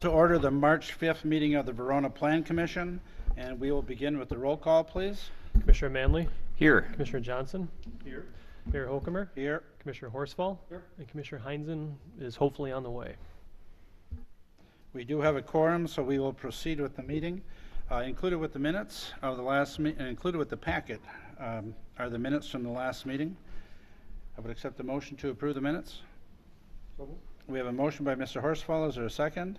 To order the March 5th meeting of the Verona Plan Commission, and we will begin with the roll call, please. Commissioner Manley, Here. Commissioner Johnson, Here. Mayor Hokumer, Here. Commissioner Horsfall, Here. and Commissioner Heinzen is hopefully on the way. We do have a quorum, so we will proceed with the meeting. Included with the minutes of the last meeting, included with the packet, are the minutes from the last meeting. I would accept the motion to approve the minutes. We have a motion by Mr. Horsfall. Is there a second?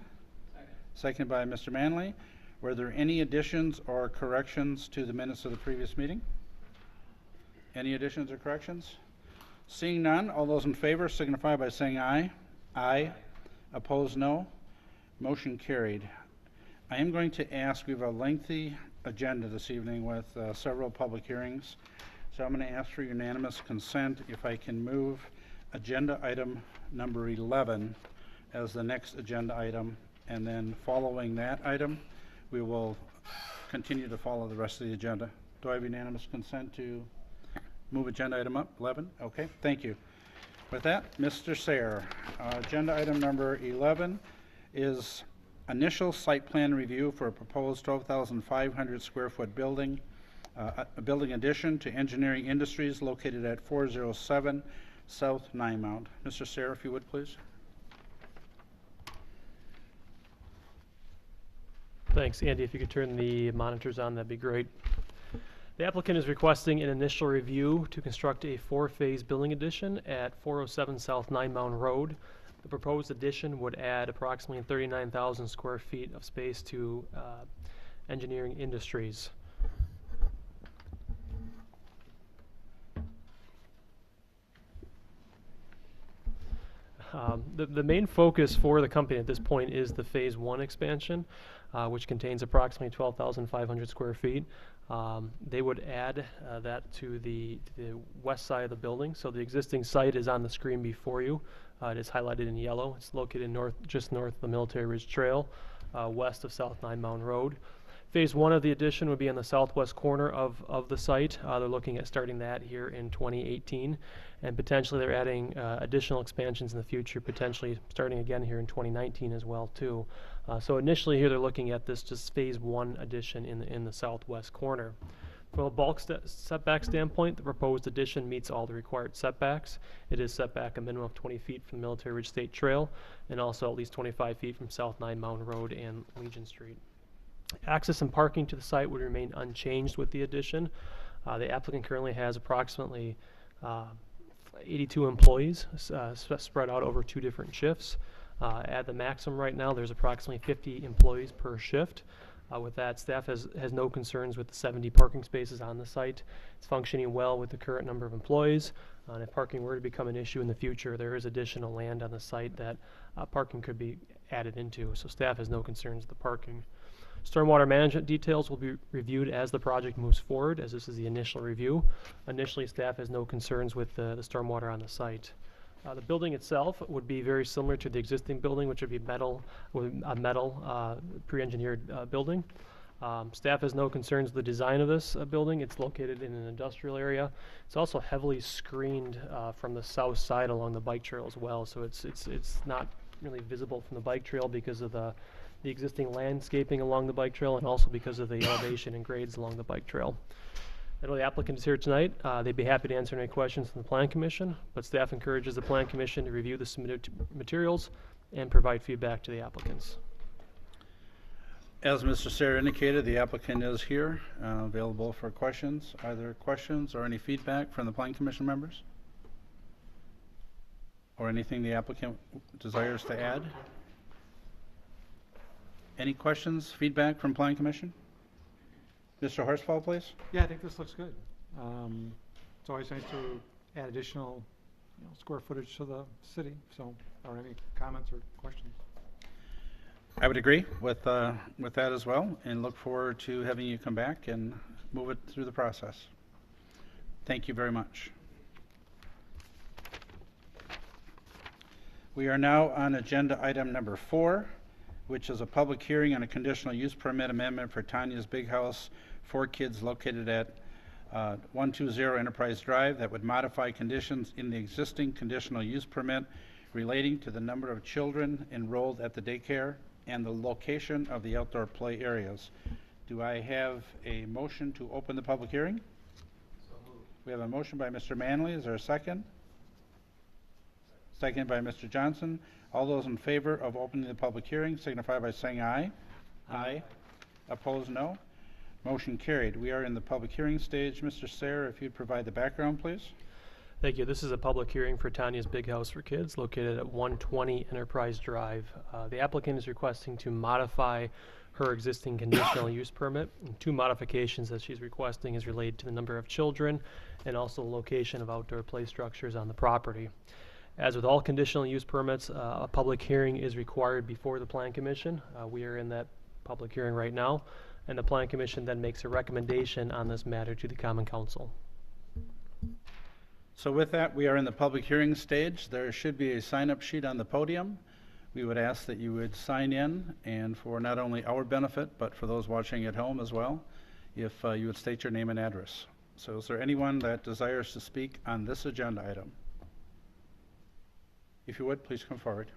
Seconded by Mr. Manley. Were there any additions or corrections to the minutes of the previous meeting? Any additions or corrections? Seeing none, all those in favor signify by saying aye. Aye. Opposed, no. Motion carried. I am going to ask, we have a lengthy agenda this evening with several public hearings. So I'm going to ask for unanimous consent if I can move agenda item number 11 as the next agenda item. And then following that item, we will continue to follow the rest of the agenda. Do I have unanimous consent to move agenda item up, 11? Okay, thank you. With that, Mr. Sayre, agenda item number 11 is initial site plan review for a proposed 12,500 square foot building, a building addition to Engineering Industries located at 407 South Ninemount. Mr. Sayre, if you would, please. Thanks, Andy. If you could turn the monitors on, that'd be great. The applicant is requesting an initial review to construct a 4-phase building addition at 407 South Ninemount Road. The proposed addition would add approximately 39,000 square feet of space to Engineering Industries. The main focus for the company at this point is the Phase 1 expansion, which contains approximately 12,500 square feet. They would add that to the west side of the building. So the existing site is on the screen before you. It is highlighted in yellow. It's located just north of the Military Ridge Trail, west of South Ninemount Road. Phase 1 of the addition would be on the southwest corner of the site. They're looking at starting that here in 2018, and potentially they're adding additional expansions in the future, potentially starting again here in 2019 as well too. So initially here they're looking at this just Phase 1 addition in the southwest corner. From a bulk setback standpoint, the proposed addition meets all the required setbacks. It is set back a minimum of 20 feet from the Military Ridge State Trail, and also at least 25 feet from South Ninemount Road and Legion Street. Access and parking to the site would remain unchanged with the addition. The applicant currently has approximately 82 employees spread out over 2 different shifts. At the maximum right now, there's approximately 50 employees per shift. With that, staff has no concerns with the 70 parking spaces on the site. It's functioning well with the current number of employees. And if parking were to become an issue in the future, there is additional land on the site that parking could be added into. So staff has no concerns with the parking. Stormwater management details will be reviewed as the project moves forward, as this is the initial review. Initially, staff has no concerns with the stormwater on the site. The building itself would be very similar to the existing building, which would be a metal pre-engineered building. Staff has no concerns with the design of this building. It's located in an industrial area. It's also heavily screened from the south side along the bike trail as well, so it's not really visible from the bike trail because of the existing landscaping along the bike trail, and also because of the elevation and grades along the bike trail. I know the applicant is here tonight. They'd be happy to answer any questions from the Plan Commission, but staff encourages the Plan Commission to review the submitted materials and provide feedback to the applicants. As Mr. Sayre indicated, the applicant is here, available for questions. Are there questions or any feedback from the Plan Commission members? Or anything the applicant desires to add? Any questions, feedback from Plan Commission? Mr. Horsfall, please. Yeah, I think this looks good. It's always nice to add additional square footage to the city. So, are any comments or questions? I would agree with that as well, and look forward to having you come back and move it through the process. Thank you very much. We are now on agenda item number 4, which is a public hearing on a conditional use permit amendment for Tanya's Big House for Kids located at 120 Enterprise Drive that would modify conditions in the existing conditional use permit relating to the number of children enrolled at the daycare and the location of the outdoor play areas. Do I have a motion to open the public hearing? We have a motion by Mr. Manley. Is there a second? Second by Mr. Johnson. All those in favor of opening the public hearing signify by saying aye. Aye. Opposed, no. Motion carried. We are in the public hearing stage. Mr. Sayre, if you'd provide the background, please. Thank you. This is a public hearing for Tanya's Big House for Kids located at 120 Enterprise Drive. The applicant is requesting to modify her existing conditional use permit. And two modifications that she's requesting is related to the number of children and also the location of outdoor play structures on the property. As with all conditional use permits, a public hearing is required before the Plan Commission. We are in that public hearing right now, and the Plan Commission then makes a recommendation on this matter to the Common Council. So with that, we are in the public hearing stage. There should be a sign-up sheet on the podium. We would ask that you would sign in, and for not only our benefit, but for those watching at home as well, if you would state your name and address. So is there anyone that desires to speak on this agenda item? If you would, please come forward.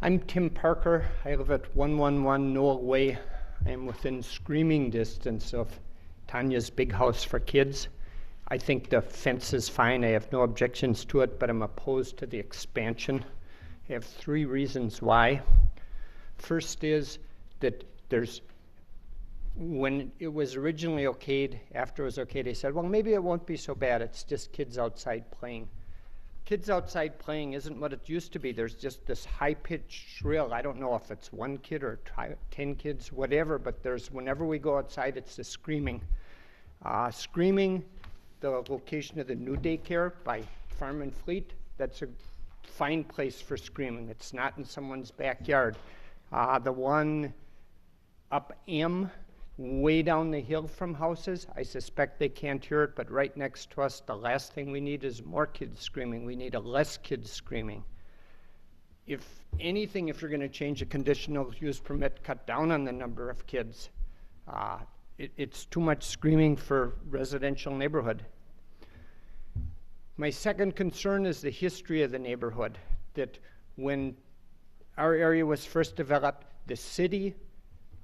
I'm Tim Parker. I live at 111 Noel Way. I am within screaming distance of Tanya's Big House for Kids. I think the fence is fine. I have no objections to it, but I'm opposed to the expansion. I have three reasons why. First is that when it was originally okayed, after it was okay, they said, well, maybe it won't be so bad. It's just kids outside playing. Kids outside playing isn't what it used to be. There's just this high-pitched shrill. I don't know if it's one kid or 10 kids, whatever, but whenever we go outside, it's the screaming. Screaming, the location of the new daycare by Farm and Fleet, that's a fine place for screaming. It's not in someone's backyard. The one up M, way down the hill from houses, I suspect they can't hear it, but right next to us, the last thing we need is more kids screaming. We need less kids screaming. If anything, if you're going to change a conditional use permit, cut down on the number of kids. It's too much screaming for residential neighborhood. My second concern is the history of the neighborhood, that when our area was first developed, the city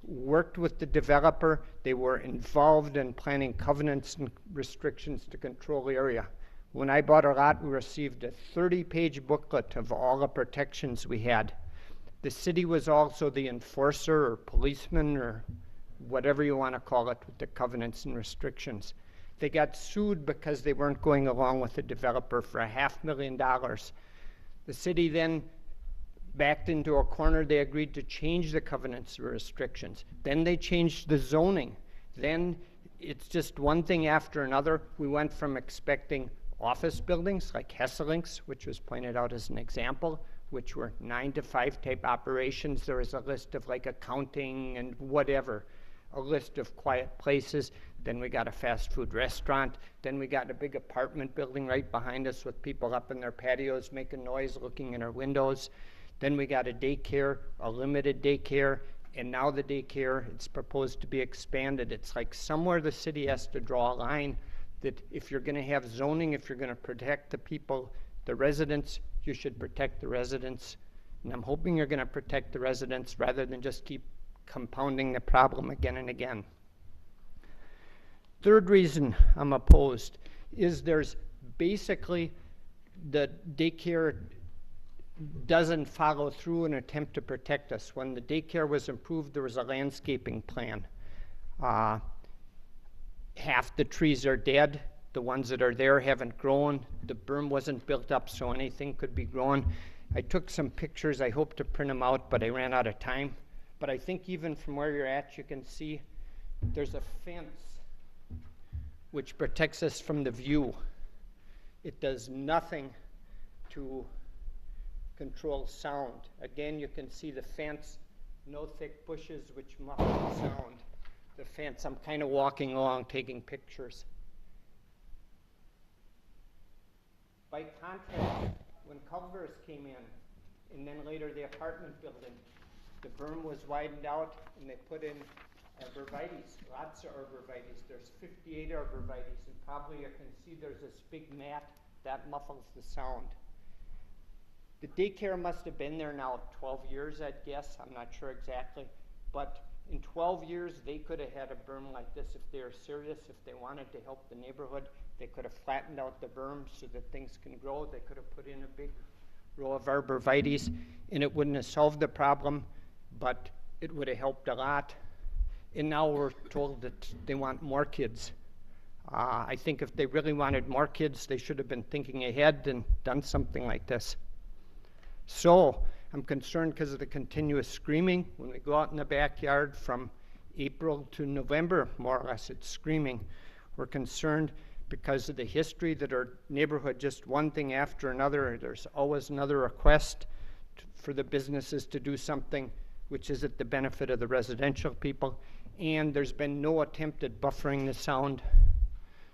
worked with the developer. They were involved in planning covenants and restrictions to control the area. When I bought a lot, we received a 30-page booklet of all the protections we had. The city was also the enforcer or policeman or whatever you want to call it with the covenants and restrictions. They got sued because they weren't going along with the developer for $500,000. The city then backed into a corner. They agreed to change the covenants and restrictions. Then they changed the zoning. Then it's just one thing after another. We went from expecting office buildings like Hesselinks, which was pointed out as an example, which were 9-to-5 type operations. There was a list of like accounting and whatever, a list of quiet places. Then we got a fast food restaurant. Then we got a big apartment building right behind us with people up in their patios making noise, looking in our windows. Then we got a daycare, a limited daycare, and now the daycare, it's proposed to be expanded. It's like somewhere the city has to draw a line that if you're going to have zoning, if you're going to protect the people, the residents, you should protect the residents. And I'm hoping you're going to protect the residents rather than just keep compounding the problem again and again. Third reason I'm opposed is there's basically the daycare doesn't follow through an attempt to protect us. When the daycare was improved, there was a landscaping plan. Half the trees are dead. The ones that are there haven't grown. The berm wasn't built up so anything could be grown. I took some pictures. I hope to print them out, but I ran out of time. But I think even from where you're at, you can see there's a fence which protects us from the view. It does nothing to control sound. Again, you can see the fence, no thick bushes which muffle the sound. The fence, I'm kind of walking along taking pictures. By contrast, when Culver's came in, and then later the apartment building, the berm was widened out and they put in arborvitae's, lots of arborvitae's. There's 58 arborvitae's, and probably you can see there's this big mat that muffles the sound. The daycare must have been there now 12 years, I'd guess. I'm not sure exactly. But in 12 years, they could have had a berm like this if they were serious, if they wanted to help the neighborhood. They could have flattened out the berm so that things can grow. They could have put in a big row of arborvitae's, and it wouldn't have solved the problem, but it would have helped a lot. And now we're told that they want more kids. I think if they really wanted more kids, they should have been thinking ahead and done something like this. So I'm concerned because of the continuous screaming. When we go out in the backyard from April to November, more or less, it's screaming. We're concerned because of the history that our neighborhood, just one thing after another, there's always another request for the businesses to do something which is at the benefit of the residential people, and there's been no attempt at buffering the sound.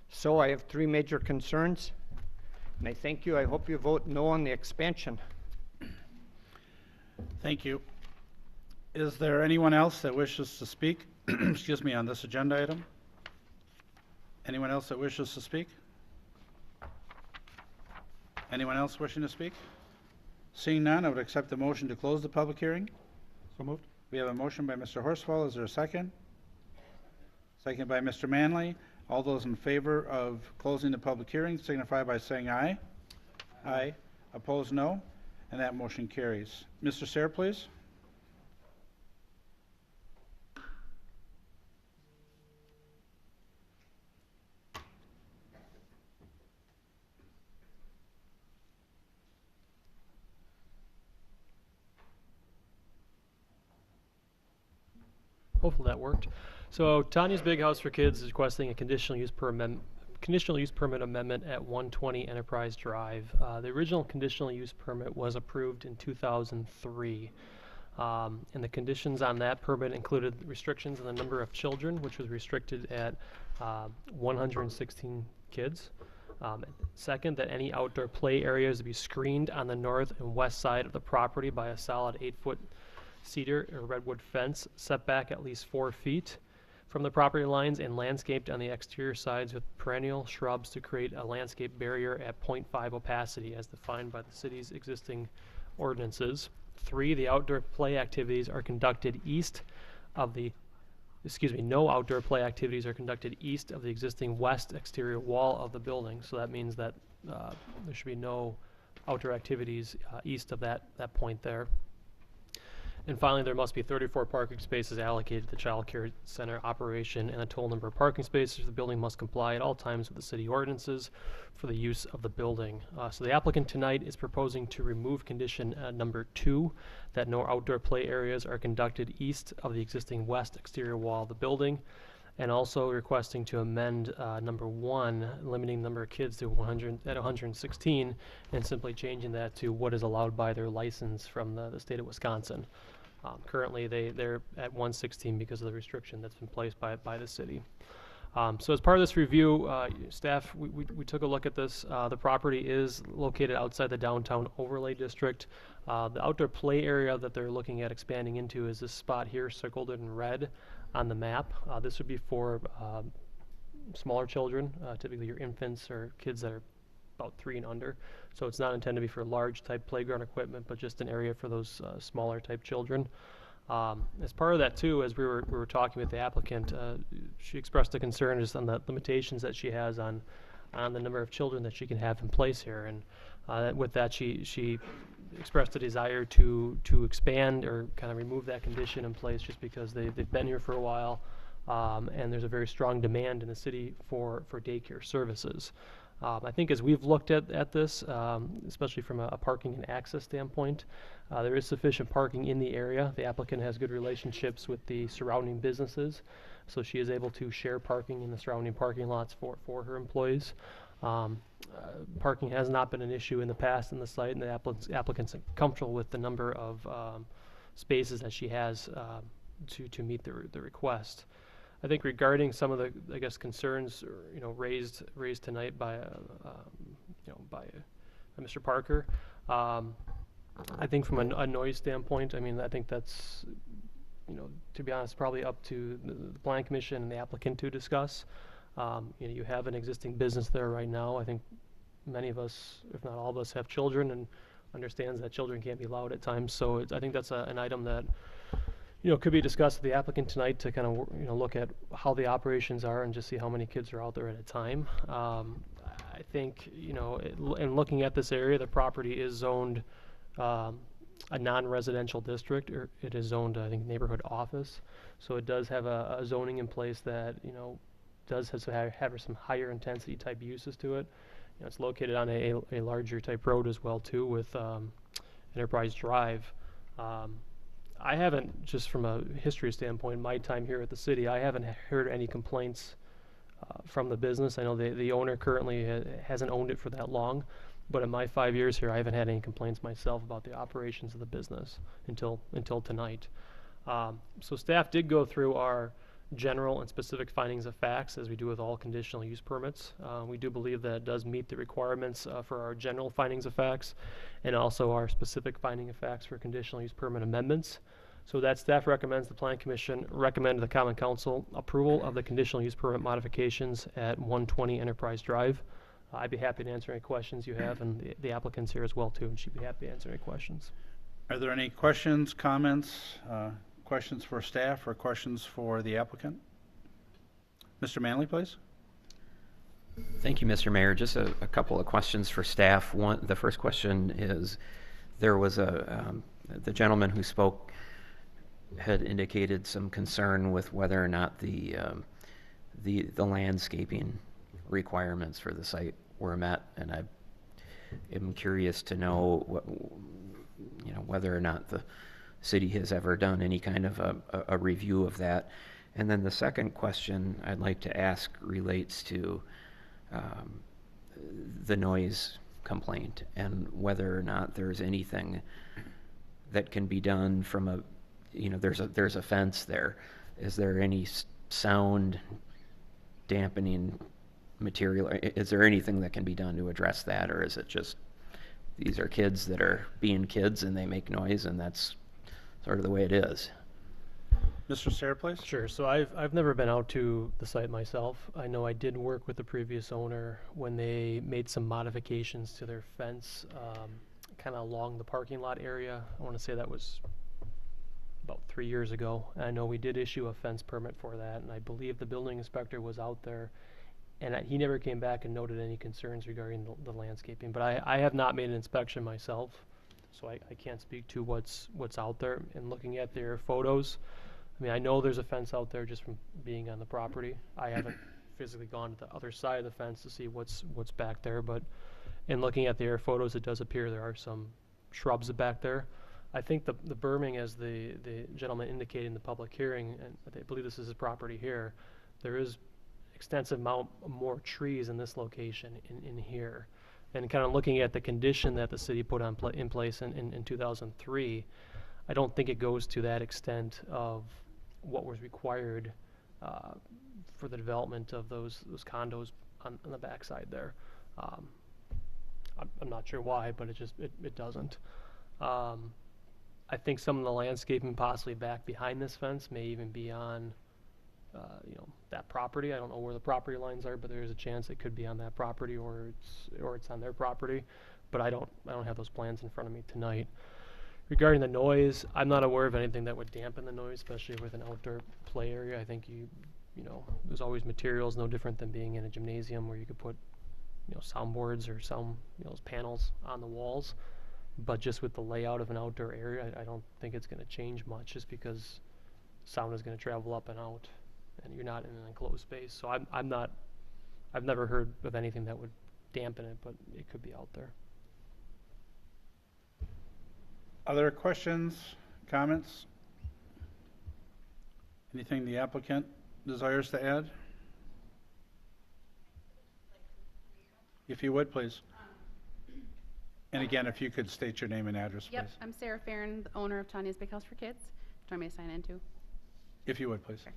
So I have 3 major concerns, and I thank you. I hope you vote no on the expansion. Thank you. Is there anyone else that wishes to speak, excuse me, on this agenda item? Anyone else that wishes to speak? Anyone else wishing to speak? Seeing none, I would accept the motion to close the public hearing. So moved. We have a motion by Mr. Horsfall. Is there a second? Second by Mr. Manley. All those in favor of closing the public hearing signify by saying aye. Aye. Opposed, no. And that motion carries. Mr. Sayre, please. Hopefully that worked. So Tanya's Big House for Kids is requesting a conditional use permit amendment at 120 Enterprise Drive. The original conditional use permit was approved in 2003. And the conditions on that permit included restrictions on the number of children, which was restricted at 116 kids. Second, that any outdoor play areas be screened on the north and west side of the property by a solid 8-foot cedar or redwood fence set back at least 4 feet from the property lines and landscaped on the exterior sides with perennial shrubs to create a landscape barrier at 0.5 opacity as defined by the city's existing ordinances. 3, the outdoor play activities are conducted no outdoor play activities are conducted east of the existing west exterior wall of the building. So that means that there should be no outdoor activities east of that point there. And finally, there must be 34 parking spaces allocated to the child care center operation and a total number of parking spaces. The building must comply at all times with the city ordinances for the use of the building. So the applicant tonight is proposing to remove condition number 2, that no outdoor play areas are conducted east of the existing west exterior wall of the building, and also requesting to amend number 1, limiting the number of kids to 116, and simply changing that to what is allowed by their license from the state of Wisconsin. Currently, they're at 116 because of the restriction that's been placed by the city. So as part of this review, staff, we took a look at this. The property is located outside the downtown overlay district. The outdoor play area that they're looking at expanding into is this spot here circled in red on the map. This would be for smaller children, typically your infants or kids that are about 3 and under. So it's not intended to be for large type playground equipment, but just an area for those smaller type children. As part of that too, as we were talking with the applicant, she expressed a concern just on the limitations that she has on the number of children that she can have in place here. And with that, she expressed a desire to expand or kind of remove that condition in place just because they've been here for a while, and there's a very strong demand in the city for daycare services. I think as we've looked at this, especially from a parking and access standpoint, there is sufficient parking in the area. The applicant has good relationships with the surrounding businesses, so she is able to share parking in the surrounding parking lots for her employees. Parking has not been an issue in the past in the site, and the applicant's comfortable with the number of spaces that she has to meet the request. I think regarding some of the, concerns, raised tonight by Mr. Parker. I think from a noise standpoint, I mean, I think that's, you know, to be honest, probably up to the Plan Commission and the applicant to discuss. You know, you have an existing business there right now. I think many of us, if not all of us, have children and understands that children can't be loud at times. So I think that's an item that, you know, could be discussed with the applicant tonight to kind of, you know, look at how the operations are and just see how many kids are out there at a time. I think, you know, in looking at this area, the property is zoned a non-residential district, or it is zoned, I think, neighborhood office. So it does have a zoning in place that, you know, does have some higher intensity type uses to it. You know, it's located on a larger type road as well too, with Enterprise Drive. I haven't, just from a history standpoint, my time here at the city, I haven't heard any complaints from the business. I know the owner currently hasn't owned it for that long, but in my 5 years here, I haven't had any complaints myself about the operations of the business until tonight. So staff did go through our general and specific findings of facts, as we do with all conditional use permits. We do believe that it does meet the requirements for our general findings of facts and also our specific finding of facts for conditional use permit amendments. So that staff recommends the Plan Commission recommend to the Common Council approval of the conditional use permit modifications at 120 Enterprise Drive. I'd be happy to answer any questions you have, and the applicant's here as well too, and she'd be happy to answer any questions. Are there any questions, comments, questions for staff or questions for the applicant? Mr. Manley, please. Thank you, Mr. Mayor. Just a couple of questions for staff. The first question is, there was the gentleman who spoke had indicated some concern with whether or not the landscaping requirements for the site were met, and I am curious to know whether or not the city has ever done any kind of a review of that. And then the second question I'd like to ask relates to the noise complaint and whether or not there's anything that can be done from a, there's a fence there. Is there any sound dampening material? Is there anything that can be done to address that, or is it just these are kids that are being kids and they make noise and that's sort of the way it is? Mr. Sayre, please. Sure. So I've never been out to the site myself. I know I did work with the previous owner when they made some modifications to their fence, kind of along the parking lot area. I want to say that was about 3 years ago. And I know we did issue a fence permit for that, and I believe the building inspector was out there, and he never came back and noted any concerns regarding the landscaping. But I have not made an inspection myself, so I can't speak to what's out there. And looking at their photos, I mean, I know there's a fence out there just from being on the property. I haven't physically gone to the other side of the fence to see what's back there, but in looking at their photos, it does appear there are some shrubs back there. I think the berming, as the gentleman indicated in the public hearing, and I believe this is his property here, there is extensive amount more trees in this location in here. And kind of looking at the condition that the city put in place in 2003, I don't think it goes to that extent of what was required for the development of those condos on the backside there. I'm not sure why, but it doesn't. I think some of the landscaping possibly back behind this fence may even be on that property. I don't know where the property lines are, but there is a chance it could be on that property or it's on their property. But I don't have those plans in front of me tonight. Regarding the noise, I'm not aware of anything that would dampen the noise, especially with an outdoor play area. I think there's always materials, no different than being in a gymnasium where you could put soundboards or some panels on the walls. But just with the layout of an outdoor area, I don't think it's going to change much, just because sound is going to travel up and out, and you're not in an enclosed space. So I've never heard of anything that would dampen it, but it could be out there. Other questions, comments? Anything the applicant desires to add? If you would, please. And again, if you could state your name and address, please. Yep, I'm Sarah Farron, the owner of Tanya's Big House for Kids. Do you want me to sign in too? If you would, please. Sure.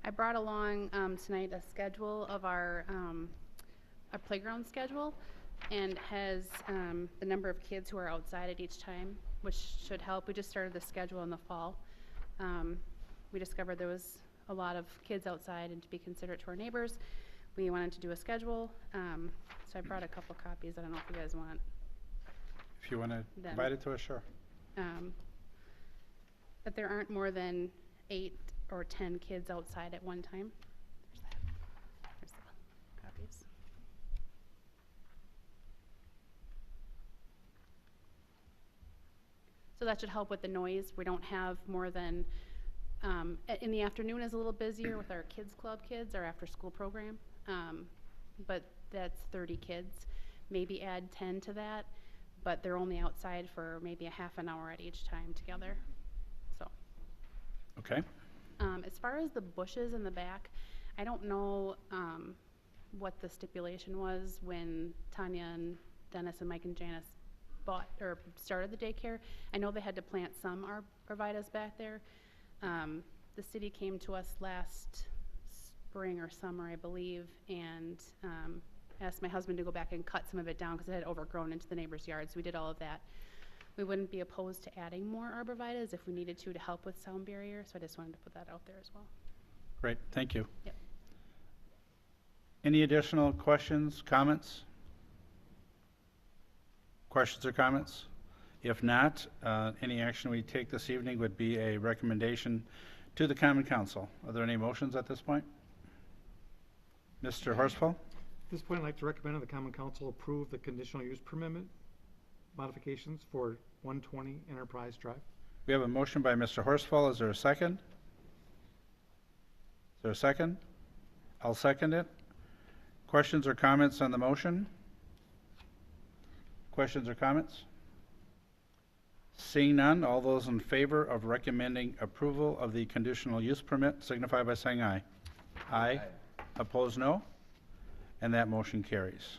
I brought along tonight a schedule of our playground schedule, and has the number of kids who are outside at each time, which should help. We just started the schedule in the fall. We discovered there was a lot of kids outside, and to be considerate to our neighbors, we wanted to do a schedule. So I brought a couple copies. I don't know if you guys want. If you want to Them. provide it to us, sure. But there aren't more than 8 or 10 kids outside at one time. There's that. There's the copies. So that should help with the noise. We don't have more than, in the afternoon is a little busier with our kids club kids, our after school program. But that's 30 kids. Maybe add 10 to that, but they're only outside for maybe a half an hour at each time together. So, Okay. as far as the bushes in the back, I don't know what the stipulation was when Tanya and Dennis and Mike and Janice bought or started the daycare. I know they had to plant some arborvitaes back there. The city came to us last spring or summer, I believe, and asked my husband to go back and cut some of it down because it had overgrown into the neighbor's yard. So we did all of that. We wouldn't be opposed to adding more arborvitaes if we needed to help with sound barrier. So I just wanted to put that out there as well. Great, thank you. Yep. Any additional questions, comments? Questions or comments? If not, any action we take this evening would be a recommendation to the Common Council. Are there any motions at this point? Mr. Horsfall? At this point, I'd like to recommend that the Common Council approve the conditional use permit modifications for 120 Enterprise Drive. We have a motion by Mr. Horsfall. Is there a second? Is there a second? I'll second it. Questions or comments on the motion? Questions or comments? Seeing none, all those in favor of recommending approval of the conditional use permit signify by saying aye. Aye. Opposed, no. And that motion carries.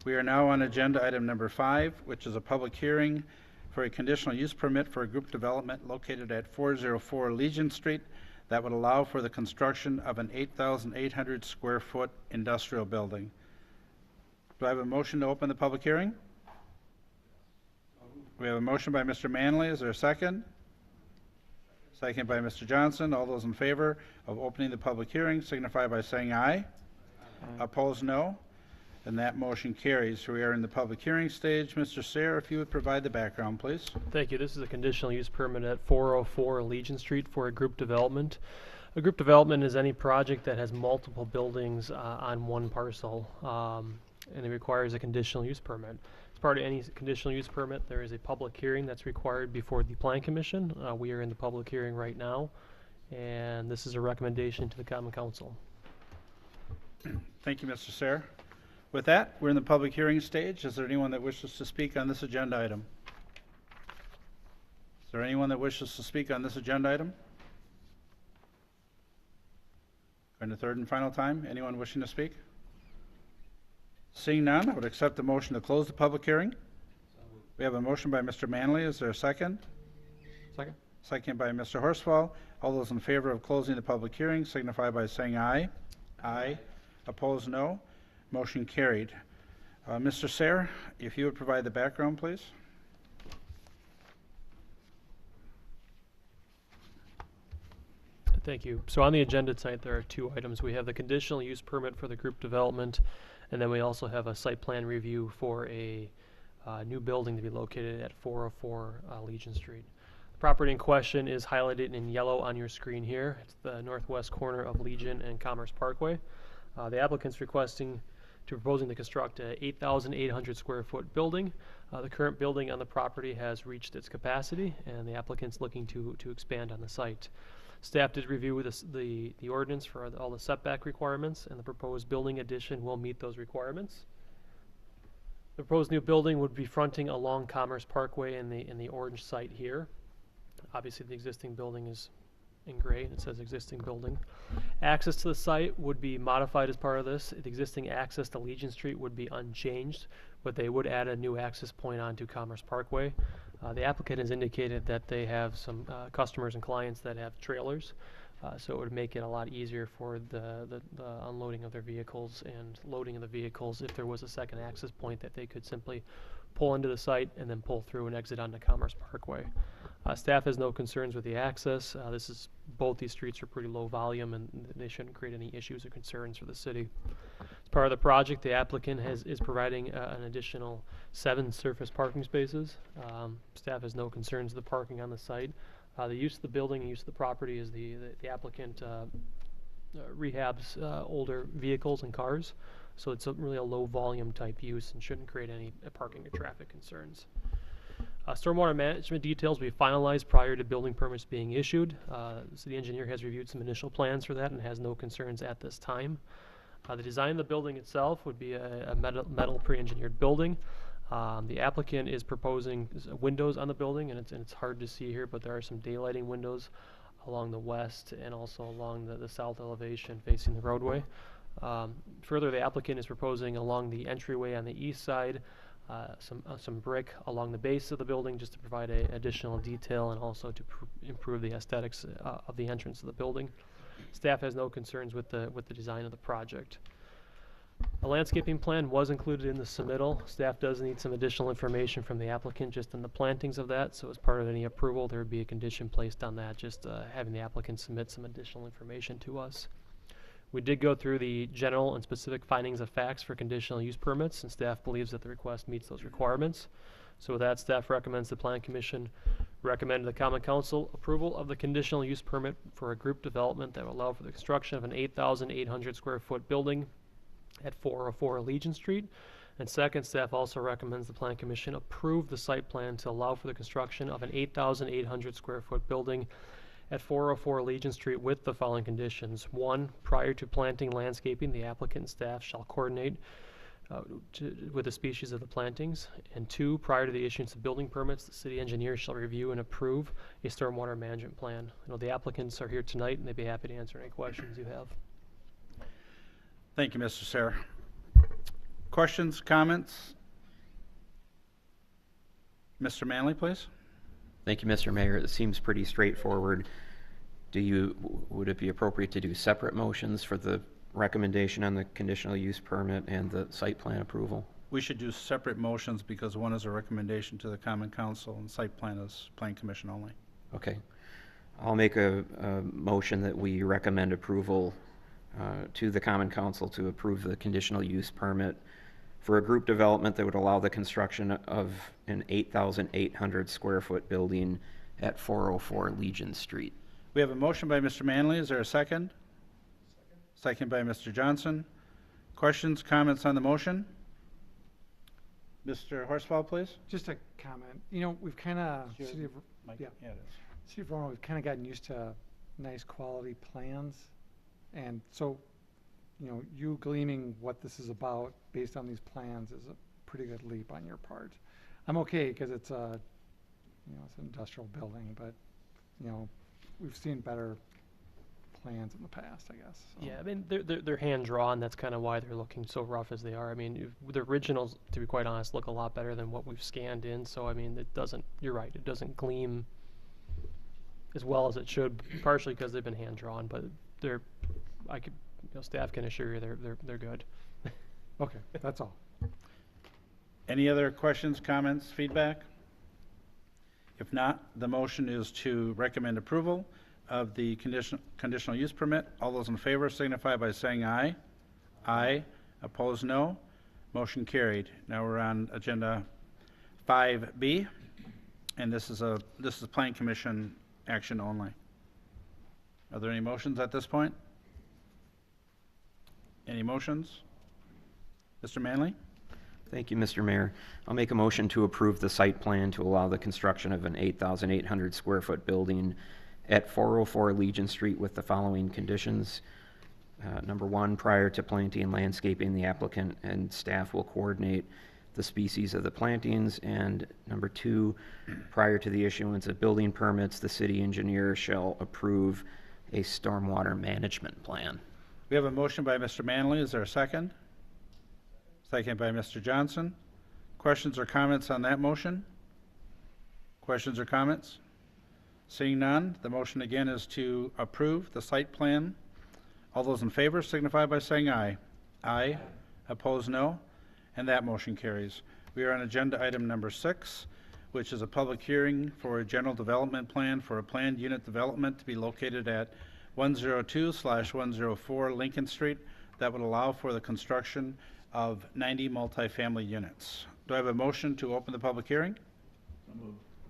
We are now on agenda item number 5, which is a public hearing for a conditional use permit for a group development located at 404 Legion Street that would allow for the construction of an 8,800 square foot industrial building. Do I have a motion to open the public hearing? We have a motion by Mr. Manley. Is there a second? Second by Mr. Johnson. All those in favor of opening the public hearing signify by saying aye. Opposed, no. And that motion carries. We are in the public hearing stage. Mr. Sayre, if you would provide the background, please. Thank you. This is a conditional use permit at 404 Legion Street for a group development. A group development is any project that has multiple buildings on one parcel, and it requires a conditional use permit. As part of any conditional use permit, there is a public hearing that's required before the Plan Commission. We are in the public hearing right now, and this is a recommendation to the Common Council. Thank you, Mr. Sayre. With that, we're in the public hearing stage. Is there anyone that wishes to speak on this agenda item? Is there anyone that wishes to speak on this agenda item? Going to third and final time. Anyone wishing to speak? Seeing none, I would accept the motion to close the public hearing. We have a motion by Mr. Manley. Is there a second? Second? Second by Mr. Horsfall. All those in favor of closing the public hearing signify by saying aye. Aye. Opposed, no. Motion carried. Mr. Sayre, if you would provide the background, please. Thank you. So on the agenda tonight, there are 2 items. We have the conditional use permit for the group development, and then we also have a site plan review for a new building to be located at 404 Legion Street. The property in question is highlighted in yellow on your screen here. It's the northwest corner of Legion and Commerce Parkway. The applicant's proposing to construct a 8,800 square foot building. The current building on the property has reached its capacity, and the applicant's looking to expand on the site. Staff did review the ordinance for all the setback requirements, and the proposed building addition will meet those requirements. The proposed new building would be fronting along Commerce Parkway in the orange site here. Obviously, the existing building is in gray, and it says existing building. Access to the site would be modified as part of this. The existing access to Legion Street would be unchanged, but they would add a new access point onto Commerce Parkway. The applicant has indicated that they have some customers and clients that have trailers. So it would make it a lot easier for the unloading of their vehicles and loading of the vehicles if there was a second access point that they could simply pull into the site and then pull through and exit onto Commerce Parkway. Staff has no concerns with the access. Both these streets are pretty low volume and they shouldn't create any issues or concerns for the city. As part of the project, the applicant is providing an additional 7 surface parking spaces. Staff has no concerns with the parking on the site. The use of the building and use of the property is the applicant rehabs older vehicles and cars. So it's really a low volume type use and shouldn't create any parking or traffic concerns. Stormwater management details will be finalized prior to building permits being issued. The city engineer has reviewed some initial plans for that and has no concerns at this time. The design of the building itself would be a metal pre-engineered building. The applicant is proposing windows on the building, and it's hard to see here, but there are some daylighting windows along the west and also along the south elevation facing the roadway. Further, the applicant is proposing along the entryway on the east side some brick along the base of the building just to provide additional detail and also to improve the aesthetics of the entrance of the building. Staff has no concerns with the design of the project. A landscaping plan was included in the submittal. Staff does need some additional information from the applicant just on the plantings of that, so as part of any approval there would be a condition placed on that, just having the applicant submit some additional information to us. We did go through the general and specific findings of facts for conditional use permits, and staff believes that the request meets those requirements. So with that, staff recommends the Plan Commission recommend to the Common Council approval of the conditional use permit for a group development that will allow for the construction of an 8,800 square foot building at 404 Legion Street. And second, staff also recommends the Plan Commission approve the site plan to allow for the construction of an 8,800 square foot building at 404 Legion Street with the following conditions. 1, prior to planting landscaping, the applicant and staff shall coordinate with the species of the plantings. And 2, prior to the issuance of building permits, the city engineer shall review and approve a stormwater management plan. I know the applicants are here tonight and they'd be happy to answer any questions you have. Thank you, Mr. Sayre. Questions, comments? Mr. Manley, please. Thank you, Mr. Mayor. It seems pretty straightforward. Would it be appropriate to do separate motions for the recommendation on the conditional use permit and the site plan approval? We should do separate motions because one is a recommendation to the Common Council and site plan is Plan Commission only. Okay. I'll make a motion that we recommend approval to the Common Council to approve the conditional use permit for a group development that would allow the construction of an 8,800 square foot building at 404 Legion Street. We have a motion by Mr. Manley. Is there a second? Second by Mr. Johnson. Questions, comments on the motion? Mr. Horsfall, please. Just a comment. You know, we've kind of, Mike? Yeah. Yeah, it is. City of Verona, we've kind of gotten used to nice quality plans. And so, you know, you gleaning what this is about based on these plans is a pretty good leap on your part. I'm okay because it's a, you know, it's an industrial building, but, you know, we've seen better plans in the past, I guess. So. Yeah, I mean, they're hand-drawn. That's kind of why they're looking so rough as they are. I mean, the originals, to be quite honest, look a lot better than what we've scanned in. So, I mean, it doesn't, you're right, it doesn't gleam as well as it should, partially because they've been hand-drawn, but staff can assure you they're good. Okay, that's all. Any other questions, comments, feedback? If not, the motion is to recommend approval of the conditional use permit. All those in favor signify by saying aye. Aye. Opposed, no. Motion carried. Now we're on agenda 5B, and this is Plan Commission action only. Are there any motions at this point? Any motions? Mr. Manley? Thank you, Mr. Mayor. I'll make a motion to approve the site plan to allow the construction of an 8,800 square foot building at 404 Legion Street with the following conditions. Number 1, prior to planting and landscaping, the applicant and staff will coordinate the species of the plantings. And number 2, prior to the issuance of building permits, the city engineer shall approve a stormwater management plan. We have a motion by Mr. Manley. Is there a second? Second by Mr. Johnson. Questions or comments on that motion? Questions or comments? Seeing none, the motion again is to approve the site plan. All those in favor signify by saying aye. Aye. Opposed, no. And that motion carries. We are on agenda item number 6, which is a public hearing for a general development plan for a planned unit development to be located at 102/104 Lincoln Street that would allow for the construction of 90 multifamily units. Do I have a motion to open the public hearing?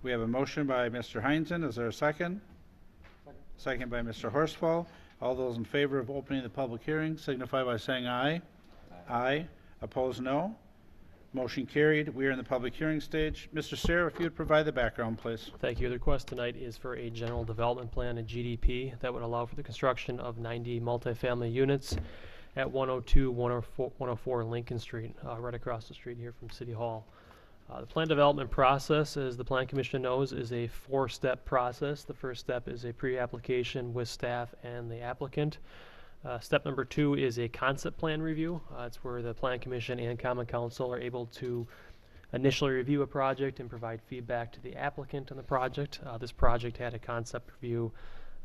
We have a motion by Mr. Heinzen. Is there a second? Second by Mr. Horsfall. All those in favor of opening the public hearing signify by saying aye. Aye. Opposed, no. Motion carried. We are in the public hearing stage. Mr. Sayre, if you would provide the background, please. Thank you. The request tonight is for a general development plan, a GDP, that would allow for the construction of 90 multifamily units at 102/104 Lincoln Street, right across the street here from City Hall. The plan development process, as the Plan Commission knows, is a 4-step process. The first step is a pre-application with staff and the applicant. Step number 2 is a concept plan review. It's where the Plan Commission and Common Council are able to initially review a project and provide feedback to the applicant on the project. This project had a concept review,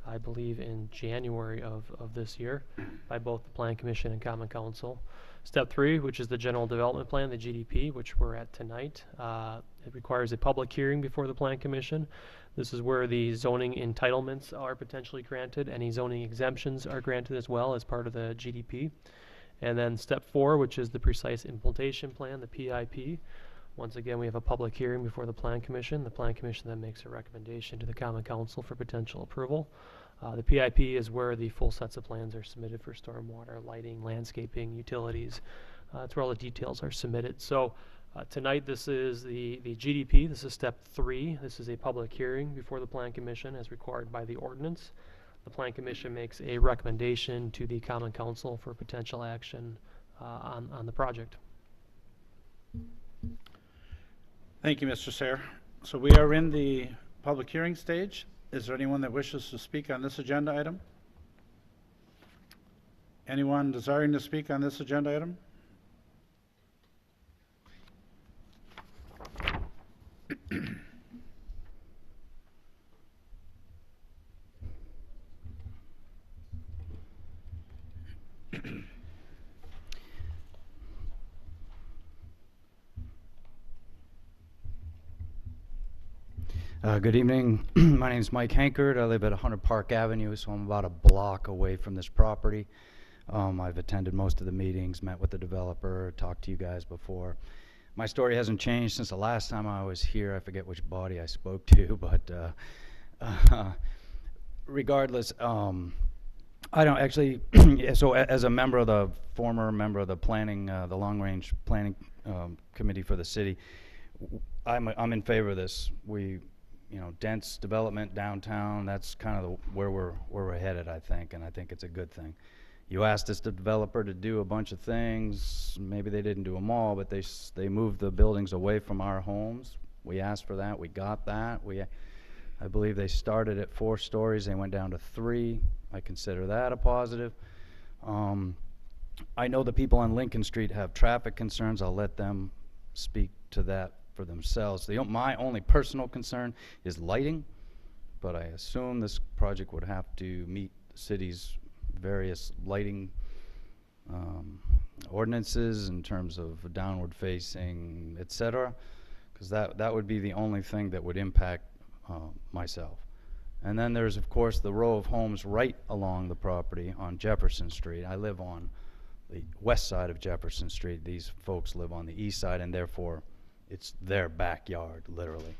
I believe, in January of this year by both the Plan Commission and Common Council. Step 3, which is the general development plan, the GDP, which we're at tonight. It requires a public hearing before the Plan Commission. This is where the zoning entitlements are potentially granted. Any zoning exemptions are granted as well as part of the GDP. And then step 4, which is the precise implementation plan, the PIP. Once again, we have a public hearing before the Plan Commission. The Plan Commission then makes a recommendation to the Common Council for potential approval. The PIP is where the full sets of plans are submitted for stormwater, lighting, landscaping, utilities. It's where all the details are submitted. So tonight, this is the GDP. This is step 3. This is a public hearing before the Plan Commission as required by the ordinance. The Plan Commission makes a recommendation to the Common Council for potential action on the project. Thank you, Mr. Sayre. So we are in the public hearing stage. Is there anyone that wishes to speak on this agenda item? Anyone desiring to speak on this agenda item? Good evening. My name is Mike Hankard. I live at 100 Park Avenue, so I'm about a block away from this property. I've attended most of the meetings, met with the developer, talked to you guys before. My story hasn't changed since the last time I was here. I forget which body I spoke to, but regardless, I don't actually, so as a member of the, former member of the planning, the long-range planning committee for the city, I'm in favor of this. Dense development downtown, that's kind of where we're headed, I think, and I think it's a good thing. You asked this developer to do a bunch of things. Maybe they didn't do them all, but they moved the buildings away from our homes. We asked for that. We got that. I believe they started at 4 stories. They went down to 3. I consider that a positive. I know the people on Lincoln Street have traffic concerns. I'll let them speak to that for themselves. My only personal concern is lighting, but I assume this project would have to meet the city's various lighting ordinances in terms of downward facing, etc., because that would be the only thing that would impact myself. And then there's, of course, the row of homes right along the property on Jefferson Street. I live on the west side of Jefferson Street. These folks live on the east side, and therefore it's their backyard, literally.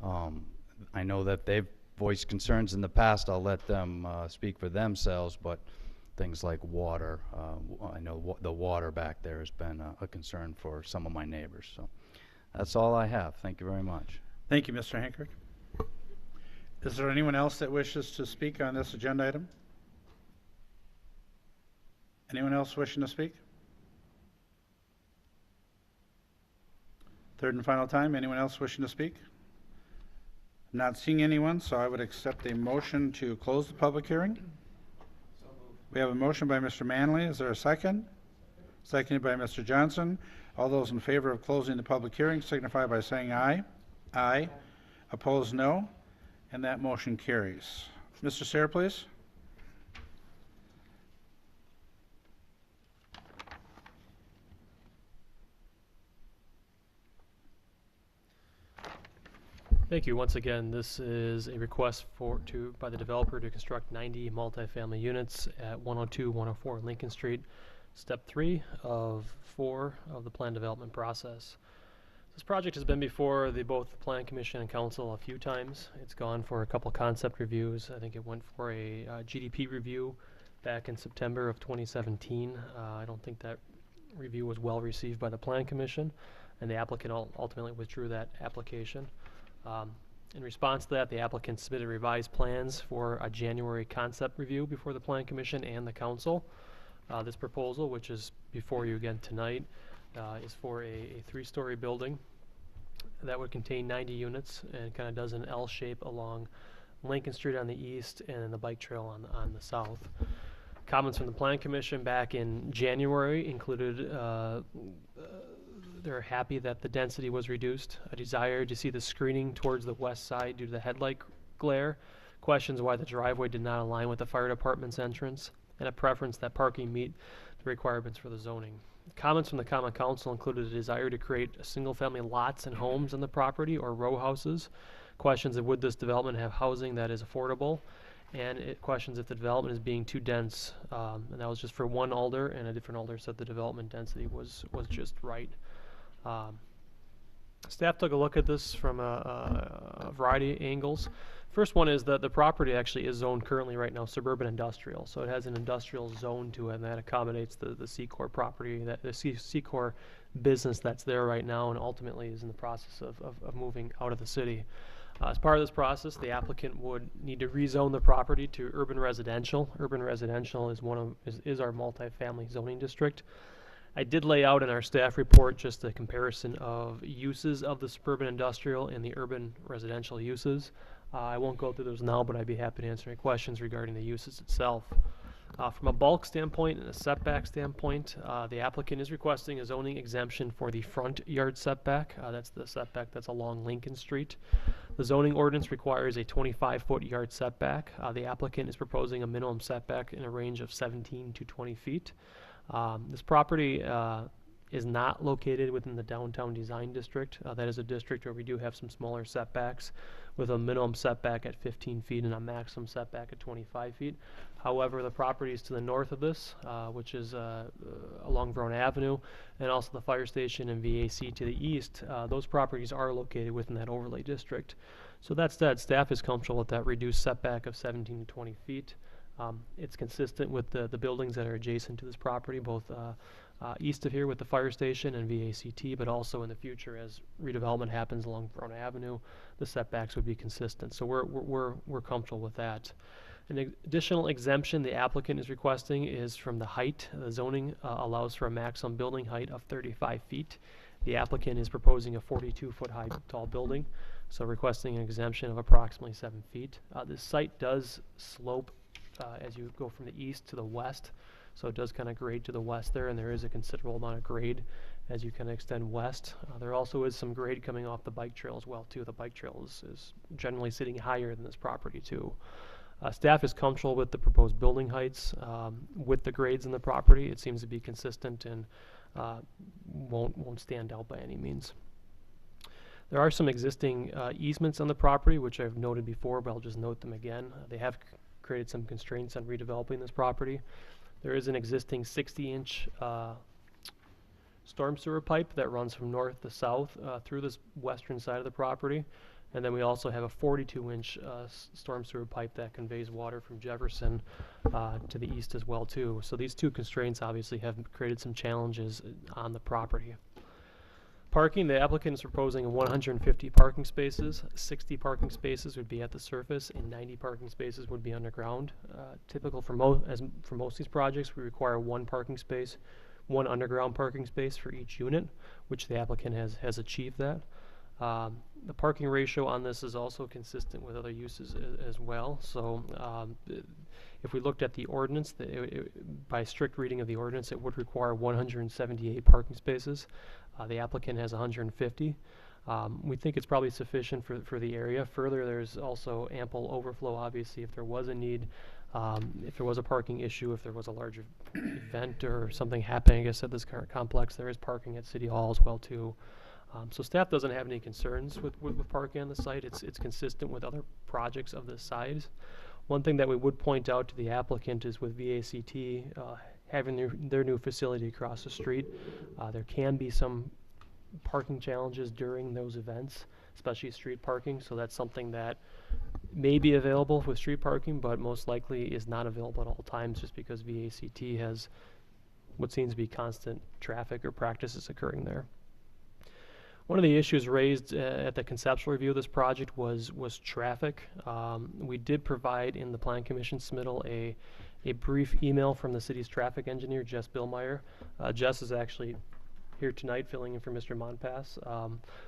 I know that they've voiced concerns in the past. I'll let them speak for themselves, but things like water, I know the water back there has been a concern for some of my neighbors. So that's all I have. Thank you very much. Thank you, Mr. Hankard. Is there anyone else that wishes to speak on this agenda item? Anyone else wishing to speak? Third and final time, anyone else wishing to speak? I'm not seeing anyone, so I would accept a motion to close the public hearing. We have a motion by Mr. Manley. Is there a second? Seconded by Mr. Johnson. All those in favor of closing the public hearing signify by saying aye. Aye. Opposed, no. And that motion carries. Mr. Sayre, please. Thank you. Once again, this is a request by the developer to construct 90 multifamily units at 102, 104 Lincoln Street, step 3 of 4 of the plan development process. This project has been before both the Plan Commission and Council a few times. It's gone for a couple concept reviews. I think it went for a GDP review back in September of 2017. I don't think that review was well received by the Plan Commission, and the applicant ultimately withdrew that application. In response to that, the applicant submitted revised plans for a January concept review before the Plan Commission and the Council. This proposal, which is before you again tonight, is for a 3-story building that would contain 90 units and kind of does an L shape along Lincoln Street on the east and the bike trail on the south. Comments from the Plan Commission back in January included they're happy that the density was reduced, a desire to see the screening towards the west side due to the headlight glare, questions why the driveway did not align with the fire department's entrance, and a preference that parking meet the requirements for the zoning. Comments from the Common Council included a desire to create single-family lots and homes on the property or row houses, questions of would this development have housing that is affordable, and it questions if the development is being too dense, and that was just for one alder, and a different alder said the development density was just right. Staff took a look at this from a variety of angles. First one is that the property actually is zoned currently right now suburban industrial, so it has an industrial zone to it, and that accommodates the C-Corp property, the C-Corp business that's there right now, and ultimately is in the process of moving out of the city. As part of this process, the applicant would need to rezone the property to urban residential. Urban residential is our multifamily zoning district. I did lay out in our staff report just a comparison of uses of the suburban industrial and the urban residential uses. I won't go through those now, but I'd be happy to answer any questions regarding the uses itself. From a bulk standpoint and a setback standpoint, the applicant is requesting a zoning exemption for the front yard setback. That's the setback that's along Lincoln Street. The zoning ordinance requires a 25-foot yard setback. The applicant is proposing a minimum setback in a range of 17 to 20 feet. This property is not located within the downtown design district. That is a district where we do have some smaller setbacks with a minimum setback at 15 feet and a maximum setback at 25 feet. However, the properties to the north of this, which is along Verona Avenue, and also the fire station and VAC to the east, those properties are located within that overlay district. So that said, staff is comfortable with that reduced setback of 17 to 20 feet. It's consistent with the buildings that are adjacent to this property, both east of here with the fire station and VACT, but also in the future as redevelopment happens along Verona Avenue, the setbacks would be consistent. So we're comfortable with that. An additional exemption the applicant is requesting is from the height. The zoning allows for a maximum building height of 35 feet. The applicant is proposing a 42-foot high tall building, so requesting an exemption of approximately 7 feet. This site does slope as you go from the east to the west, so it does kind of grade to the west there, and there is a considerable amount of grade as you kind of extend west. There also is some grade coming off the bike trail as well too. The bike trail is generally sitting higher than this property too. Staff is comfortable with the proposed building heights with the grades in the property. It seems to be consistent and won't stand out by any means. There are some existing easements on the property, which I've noted before, but I'll just note them again. They have created some constraints on redeveloping this property. There is an existing 60-inch storm sewer pipe that runs from north to south through this western side of the property. And then we also have a 42-inch storm sewer pipe that conveys water from Jefferson to the east as well too. So these two constraints obviously have created some challenges on the property. Parking, the applicant is proposing 150 parking spaces. 60 parking spaces would be at the surface and 90 parking spaces would be underground. Typical for most of these projects, we require one parking space, one underground parking space for each unit, which the applicant has achieved that. The parking ratio on this is also consistent with other uses as well. So if we looked at the ordinance, by strict reading of the ordinance, it would require 178 parking spaces. The applicant has 150. We think it's probably sufficient for the area. Further, there's also ample overflow, obviously, if there was a need, if there was a parking issue, if there was a larger event or something happening, I guess, at this current complex, there is parking at City Hall as well, too. So staff doesn't have any concerns with parking on the site. It's consistent with other projects of this size. One thing that we would point out to the applicant is with VACT having their new facility across the street, there can be some parking challenges during those events, especially street parking. So that's something that may be available with street parking, but most likely is not available at all times, just because VACT has what seems to be constant traffic or practices occurring there. One of the issues raised at the conceptual review of this project was traffic. We did provide in the Plan Commission submittal a brief email from the city's traffic engineer, Jess Billmeyer. Jess is actually here tonight filling in for Mr. Monpass.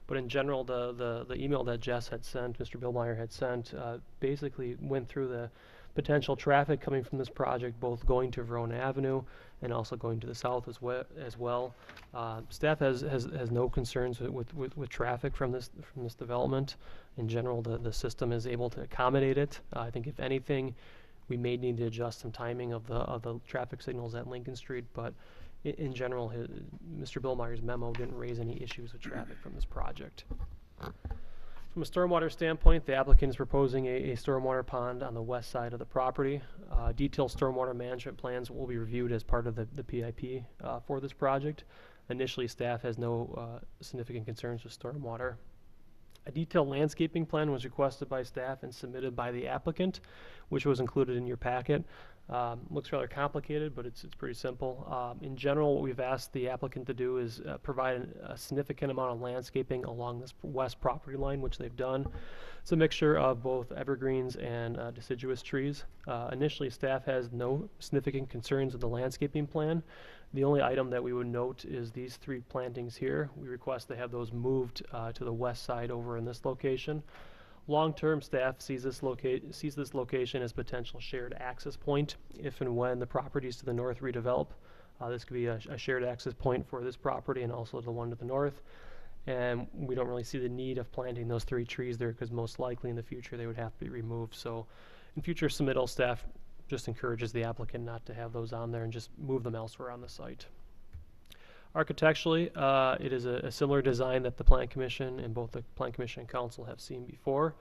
But in general, the email that Jess had sent, Mr. Billmeyer had sent, basically went through the potential traffic coming from this project, both going to Verona Avenue and also going to the south as well. Staff has no concerns with traffic from this development. In general, the system is able to accommodate it. I think if anything, we may need to adjust some timing of the traffic signals at Lincoln Street, but in general, Mr. Billmeyer's memo didn't raise any issues with traffic from this project. From a stormwater standpoint, the applicant is proposing a stormwater pond on the west side of the property. Detailed stormwater management plans will be reviewed as part of the PIP for this project. Initially, staff has no significant concerns with stormwater. A detailed landscaping plan was requested by staff and submitted by the applicant, which was included in your packet. Looks rather complicated, but it's pretty simple. In general, what we've asked the applicant to do is provide a significant amount of landscaping along this west property line, which they've done. It's a mixture of both evergreens and deciduous trees. Initially, staff has no significant concerns with the landscaping plan. The only item that we would note is these 3 plantings here. We request to have those moved to the west side over in this location. Long-term, staff sees this location as potential shared access point if and when the properties to the north redevelop. This could be a shared access point for this property and also the one to the north. And we don't really see the need of planting those 3 trees there, because most likely in the future they would have to be removed. So in future submittal, staff just encourages the applicant not to have those on there and just move them elsewhere on the site. Architecturally, it is a similar design that the Plan Commission and both the Plan Commission and Council have seen before.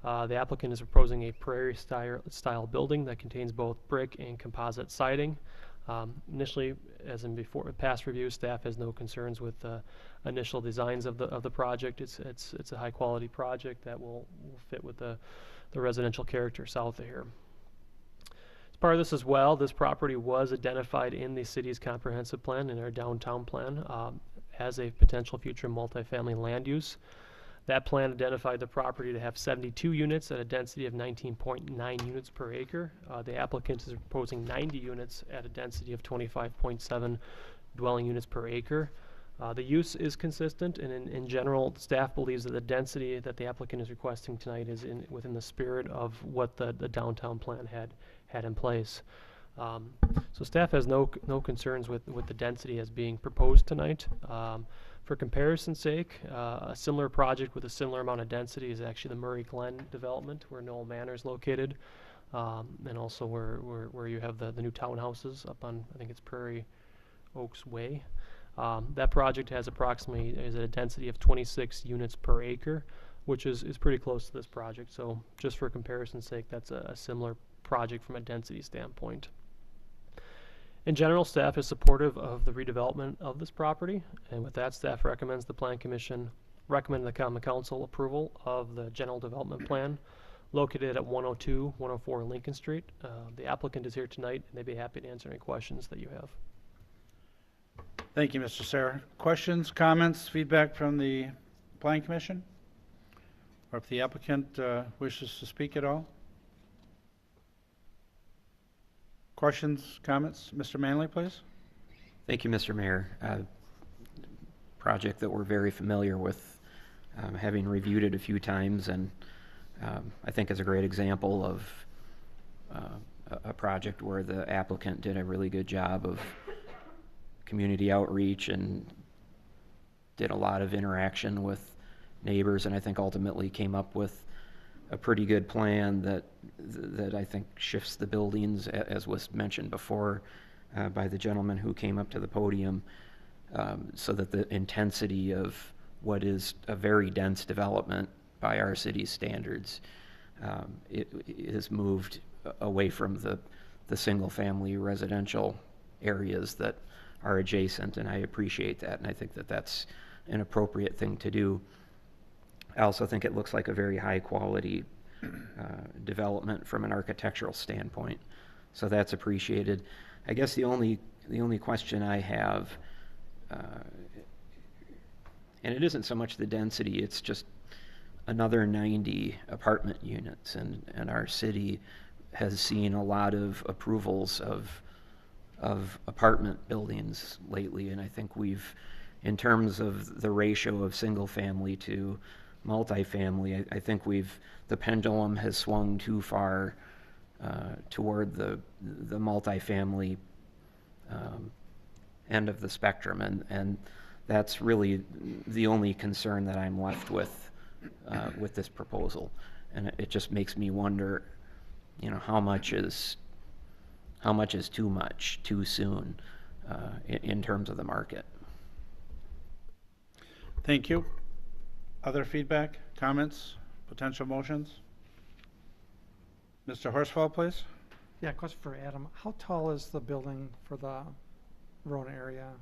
The applicant is proposing a prairie style building that contains both brick and composite siding. Initially, as in before past reviews, staff has no concerns with the initial designs of the project. It's a high quality project that will fit with the residential character south of here. Part of this as well, this property was identified in the city's comprehensive plan, in our downtown plan, as a potential future multifamily land use. That plan identified the property to have 72 units at a density of 19.9 units per acre. The applicant is proposing 90 units at a density of 25.7 dwelling units per acre. The use is consistent, and in general, staff believes that the density that the applicant is requesting tonight is within the spirit of what the downtown plan had in place. So staff has no concerns with the density as being proposed tonight. For comparison's sake, a similar project with a similar amount of density is actually the Murray Glen development, where Knoll Manor is located, and also where you have the new townhouses up on, I think it's Prairie Oaks Way. That project has approximately a density of 26 units per acre, which is pretty close to this project. So just for comparison's sake, that's a similar project from a density standpoint. In general, staff is supportive of the redevelopment of this property, and with that, staff recommends the Plan Commission recommend the Common Council approval of the general development plan located at 102, 104 Lincoln Street. The applicant is here tonight, and they'd be happy to answer any questions that you have. Thank you, Mr. Sarah. Questions, comments, feedback from the Plan Commission? Or if the applicant wishes to speak at all? Questions, comments? Mr. Manley, please. Thank you, Mr. Mayor. Project that we're very familiar with, having reviewed it a few times, and I think is a great example of a project where the applicant did a really good job of community outreach and did a lot of interaction with neighbors, and I think ultimately came up with a pretty good plan that I think shifts the buildings, as was mentioned before by the gentleman who came up to the podium, so that the intensity of what is a very dense development by our city's standards, it is moved away from the single-family residential areas that are adjacent, and I appreciate that, and I think that that's an appropriate thing to do. I also think it looks like a very high-quality development from an architectural standpoint, so that's appreciated. I guess the only question I have, and it isn't so much the density, it's just another 90 apartment units, and our city has seen a lot of approvals of apartment buildings lately, and I think we've, in terms of the ratio of single family to multifamily, I think the pendulum has swung too far toward the multifamily end of the spectrum, and that's really the only concern that I'm left with this proposal. And it just makes me wonder, how much is too much too soon in terms of the market. Thank you. Other feedback, comments, potential motions? Mr. Horsfall, please. Yeah, question for Adam. How tall is the building for the Verona area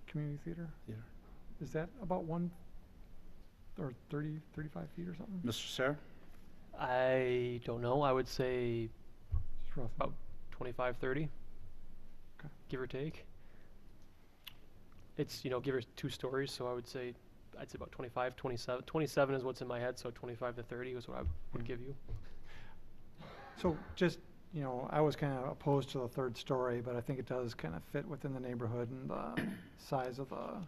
community theater? Yeah. Is that about 35 feet or something? Mr. Sayre? I don't know. I would say Just rough. about 25, 30, Okay. give or take. It's, give or 2 stories, so I'd say about 25, 27. 27 is what's in my head, so 25 to 30 is what I would give you. So just, I was kind of opposed to the 3rd story, but I think it does kind of fit within the neighborhood and the size of the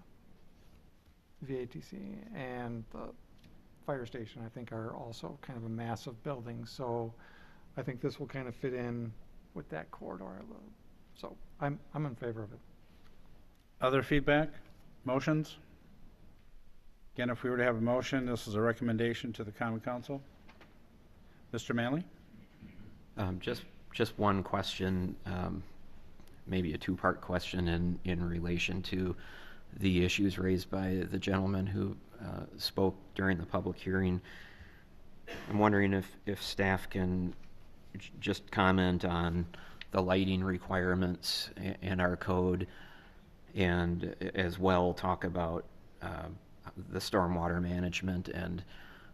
VATC and the fire station, I think, are also kind of a massive building. So I think this will kind of fit in with that corridor. So I'm in favor of it. Other feedback, motions? Again, if we were to have a motion, this is a recommendation to the Common Council. Mr. Manley? Just one question, maybe a 2-part question in relation to the issues raised by the gentleman who spoke during the public hearing. I'm wondering if staff can just comment on the lighting requirements in our code, and as well talk about the stormwater management and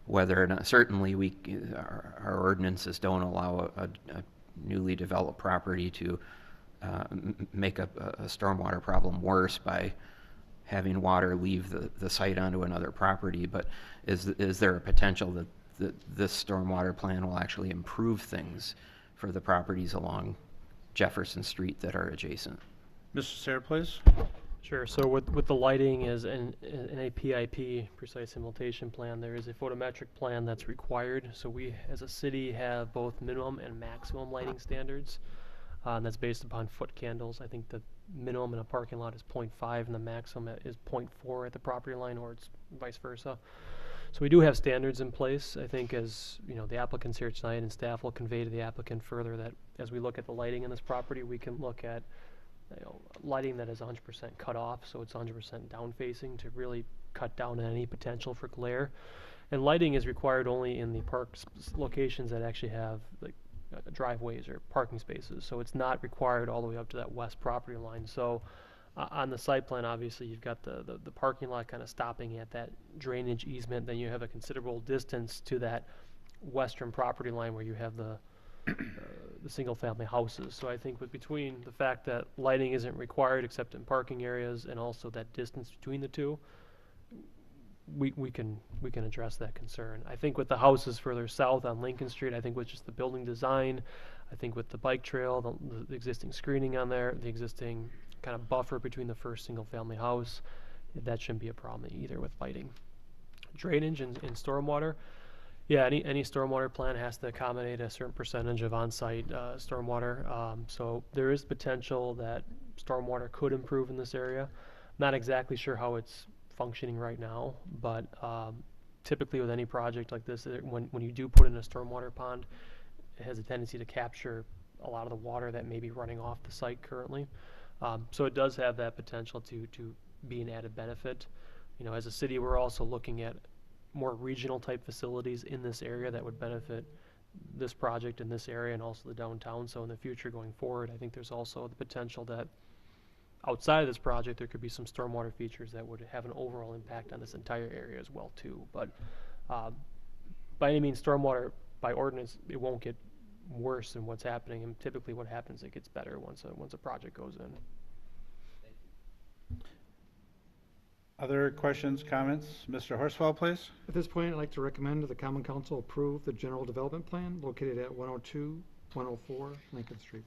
whether or not, certainly our ordinances don't allow a newly developed property to make a stormwater problem worse by having water leave the site onto another property, but is there a potential that this stormwater plan will actually improve things for the properties along Jefferson Street that are adjacent? Mr. Sayre, please. Sure. So with the lighting as in a PIP, precise implementation plan, there is a photometric plan that's required. So we as a city have both minimum and maximum lighting standards. And that's based upon foot candles. I think the minimum in a parking lot is 0.5 and the maximum is 0.4 at the property line, or it's vice versa. So we do have standards in place. I think as the applicants here tonight and staff will convey to the applicant further that as we look at the lighting in this property, we can look at lighting that is 100% cut off, so it's 100% down facing to really cut down on any potential for glare. And lighting is required only in the park locations that actually have driveways or parking spaces, so it's not required all the way up to that west property line. So on the site plan, obviously you've got the parking lot kind of stopping at that drainage easement, then you have a considerable distance to that western property line where you have the single family houses. So I think between the fact that lighting isn't required except in parking areas and also that distance between the two, we can address that concern. I think with the houses further south on Lincoln Street, I think with just the building design, I think with the bike trail, the existing screening on there, the existing kind of buffer between the first single family house, that shouldn't be a problem either with lighting. Drainage and stormwater, yeah, any stormwater plan has to accommodate a certain percentage of on-site stormwater. So there is potential that stormwater could improve in this area. Not exactly sure how it's functioning right now, but typically with any project like this, when you do put in a stormwater pond, it has a tendency to capture a lot of the water that may be running off the site currently. So it does have that potential to be an added benefit. You know, as a city, we're also looking at more regional type facilities in this area that would benefit this project in this area and also the downtown. So in the future going forward, I think there's also the potential that outside of this project, there could be some stormwater features that would have an overall impact on this entire area as well too. But by any means, stormwater by ordinance, it won't get worse than what's happening. And typically what happens, it gets better once a project goes in. Other questions, comments? Mr. Horsfall, please. At this point, I'd like to recommend to the Common Council approve the general development plan located at 102, 104 Lincoln Street.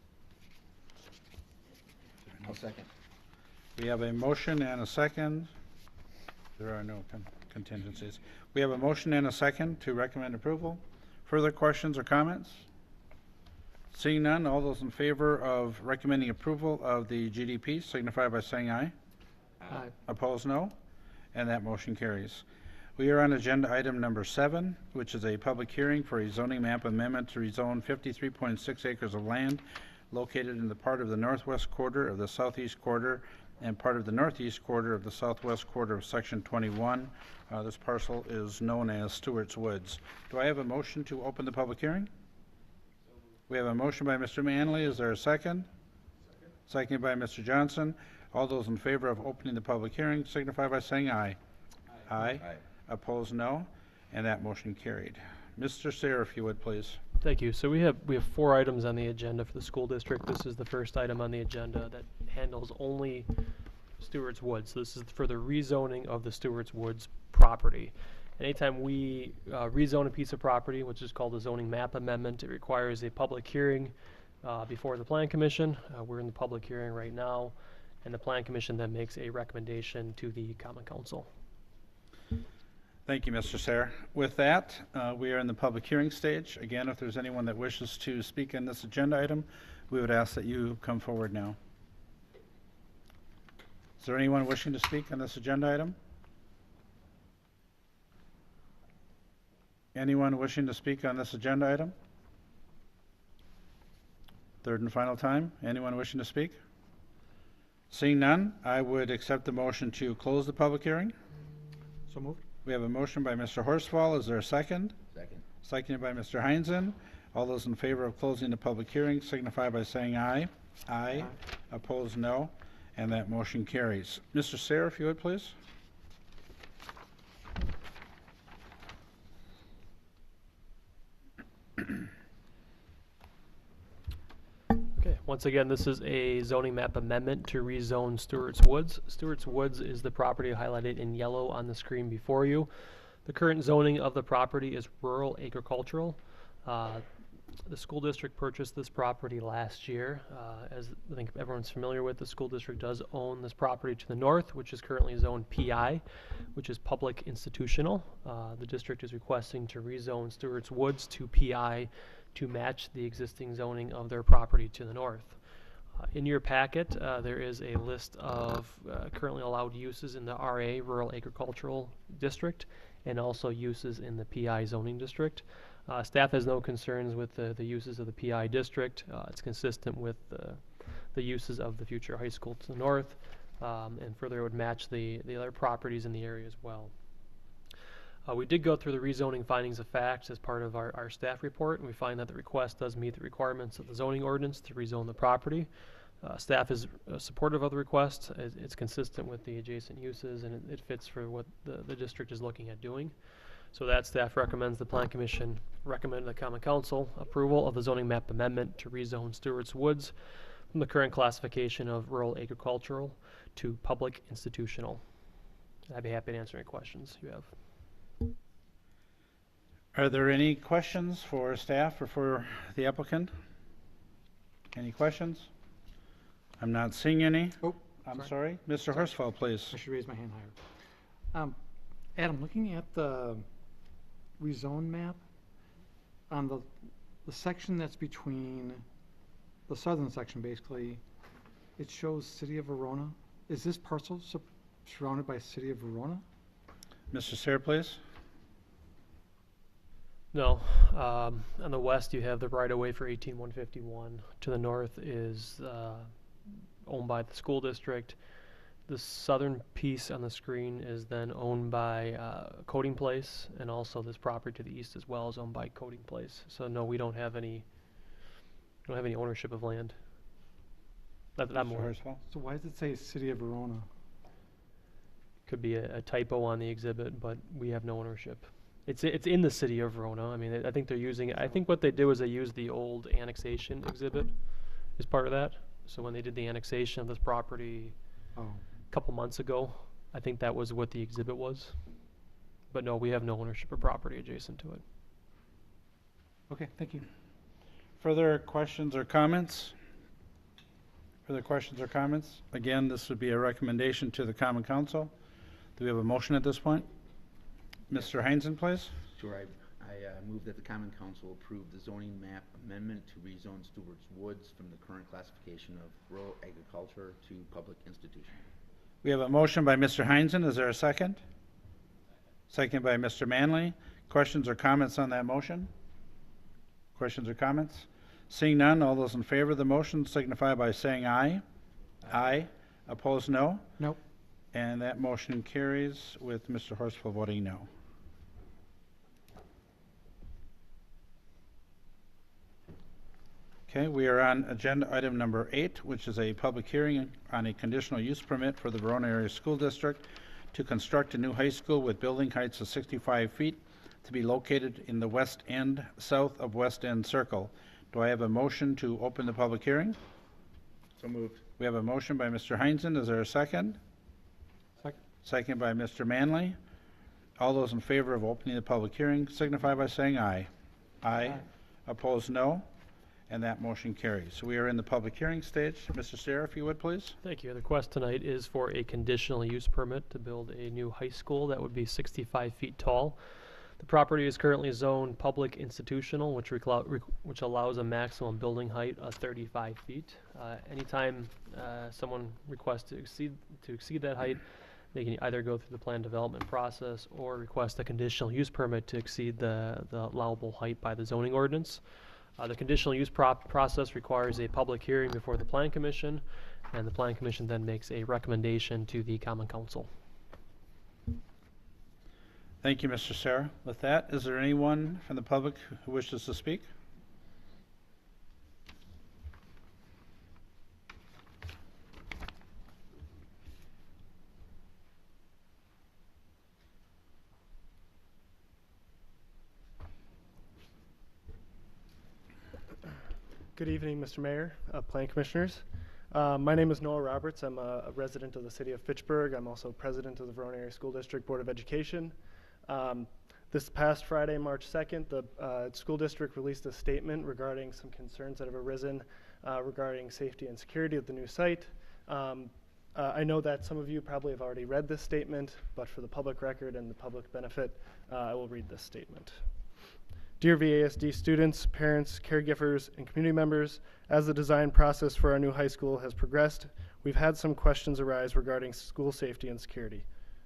I'll second. We have a motion and a second. There are no contingencies. We have a motion and a second to recommend approval. Further questions or comments? Seeing none, all those in favor of recommending approval of the GDP signify by saying aye. Aye. Opposed, no. And that motion carries. We are on agenda item number 7, which is a public hearing for a zoning map amendment to rezone 53.6 acres of land located in the part of the northwest quarter of the southeast quarter and part of the northeast quarter of the southwest quarter of Section 21. This parcel is known as Stewart's Woods. Do I have a motion to open the public hearing? We have a motion by Mr. Manley. Is there a second? Seconded by Mr. Johnson. All those in favor of opening the public hearing signify by saying aye. Aye. Aye. Opposed, no. And that motion carried. Mr. Sayre, if you would, please. Thank you. So we have 4 items on the agenda for the school district. This is the first item on the agenda that handles only Stewart's Woods. So this is for the rezoning of the Stewart's Woods property. Anytime we rezone a piece of property, which is called a zoning map amendment, it requires a public hearing before the Plan Commission. We're in the public hearing right now, and the Plan Commission then makes a recommendation to the Common Council. Thank you, Mr. Sayre. With that, we are in the public hearing stage. Again, if there's anyone that wishes to speak on this agenda item, we would ask that you come forward now. Is there anyone wishing to speak on this agenda item? Anyone wishing to speak on this agenda item? Third and final time. Anyone wishing to speak? Seeing none, I would accept the motion to close the public hearing. So moved. We have a motion by Mr. Horsfall. Is there a second? Second. Seconded by Mr. Heinzen. All those in favor of closing the public hearing signify by saying aye. Aye. Opposed, no. And that motion carries. Mr. Sayre, if you would, please. Okay, once again, this is a zoning map amendment to rezone Stewart's Woods. Stewart's Woods is the property highlighted in yellow on the screen before you. The current zoning of the property is rural agricultural. The school district purchased this property last year. As I think everyone's familiar with, the school district does own this property to the north, which is currently zoned PI, which is public institutional. The district is requesting to rezone Stewart's Woods to PI to match the existing zoning of their property to the north. In your packet, there is a list of currently allowed uses in the RA, Rural Agricultural District, and also uses in the PI zoning district. Staff has no concerns with the uses of the PI district. It's consistent with the uses of the future high school to the north, and further it would match the other properties in the area as well. We did go through the rezoning findings of facts as part of our staff report, and we find that the request does meet the requirements of the zoning ordinance to rezone the property. Staff is supportive of the request. It's consistent with the adjacent uses, and it fits for what the district is looking at doing. So that staff recommends the Plan Commission recommend the Common Council approval of the zoning map amendment to rezone Stewart's Woods from the current classification of rural agricultural to public institutional. I'd be happy to answer any questions you have. Are there any questions for staff or for the applicant? Any questions? I'm not seeing any. Oh, I'm sorry. Mr. Horsfall, please. I should raise my hand higher. Adam, looking at the rezone map, on the section that's between, the southern section basically, it shows City of Verona. Is this parcel surrounded by city of Verona? Mr. Sayre, please. No, on the west you have the right-of-way for 18151. To the north is owned by the school district. The southern piece on the screen is then owned by Coating Place, and also this property to the east as well is owned by Coating Place. So no, we don't have any ownership of land. That I'm Mr. aware of. Horsfall? So why does it say city of Verona? Could be a typo on the exhibit, but we have no ownership. It's in the city of Verona. I mean, I think they're using. I think what they do is they use the old annexation exhibit as part of that. So when they did the annexation of this property Oh, a couple months ago, I think that was what the exhibit was. But no, we have no ownership of property adjacent to it. okay, thank you. Further questions or comments? Further questions or comments? Again, this would be a recommendation to the Common Council. Do we have a motion at this point? Mr. Heinzen, please. Sure, I move that the Common Council approve the zoning map amendment to rezone Stewart's Woods from the current classification of rural agriculture to public institution. We have a motion by Mr. Heinzen. Is there a second? Second by Mr. Manley. Questions or comments on that motion? Questions or comments? Seeing none, all those in favor of the motion signify by saying aye. Aye. Opposed, no. Nope. And that motion carries with Mr. Horsfall voting no. Okay, we are on agenda item number 8, which is a public hearing on a conditional use permit for the Verona Area School District to construct a new high school with building heights of 65 feet to be located in the west end, south of West End Circle. Do I have a motion to open the public hearing? So moved. We have a motion by Mr. Heinzen. Is there a second? Second. Second by Mr. Manley. All those in favor of opening the public hearing signify by saying aye. Aye. Opposed, no. And that motion carries. So we are in the public hearing stage. Mr. Sayre, if you would, please. Thank you. The request tonight is for a conditional use permit to build a new high school that would be 65 feet tall. The property is currently zoned public institutional, which allows a maximum building height of 35 feet. Anytime someone requests to exceed that height, they can either go through the plan development process or request a conditional use permit to exceed the allowable height by the zoning ordinance. The conditional use process requires a public hearing before the Plan Commission, and the Plan Commission then makes a recommendation to the Common Council. Thank you, Mr. Sayre. With that, is there anyone from the public who wishes to speak? Good evening, Mr. Mayor, Plan Commissioners. My name is Noah Roberts. I'm a resident of the city of Fitchburg. I'm also president of the Verona Area School District Board of Education. This past Friday, March 2nd, the school district released a statement regarding some concerns that have arisen regarding safety and security of the new site. I know that some of you probably have already read this statement, but for the public record and the public benefit, I will read this statement. Dear VASD students, parents, caregivers, and community members, as the design process for our new high school has progressed, we've had some questions arise regarding school safety and security.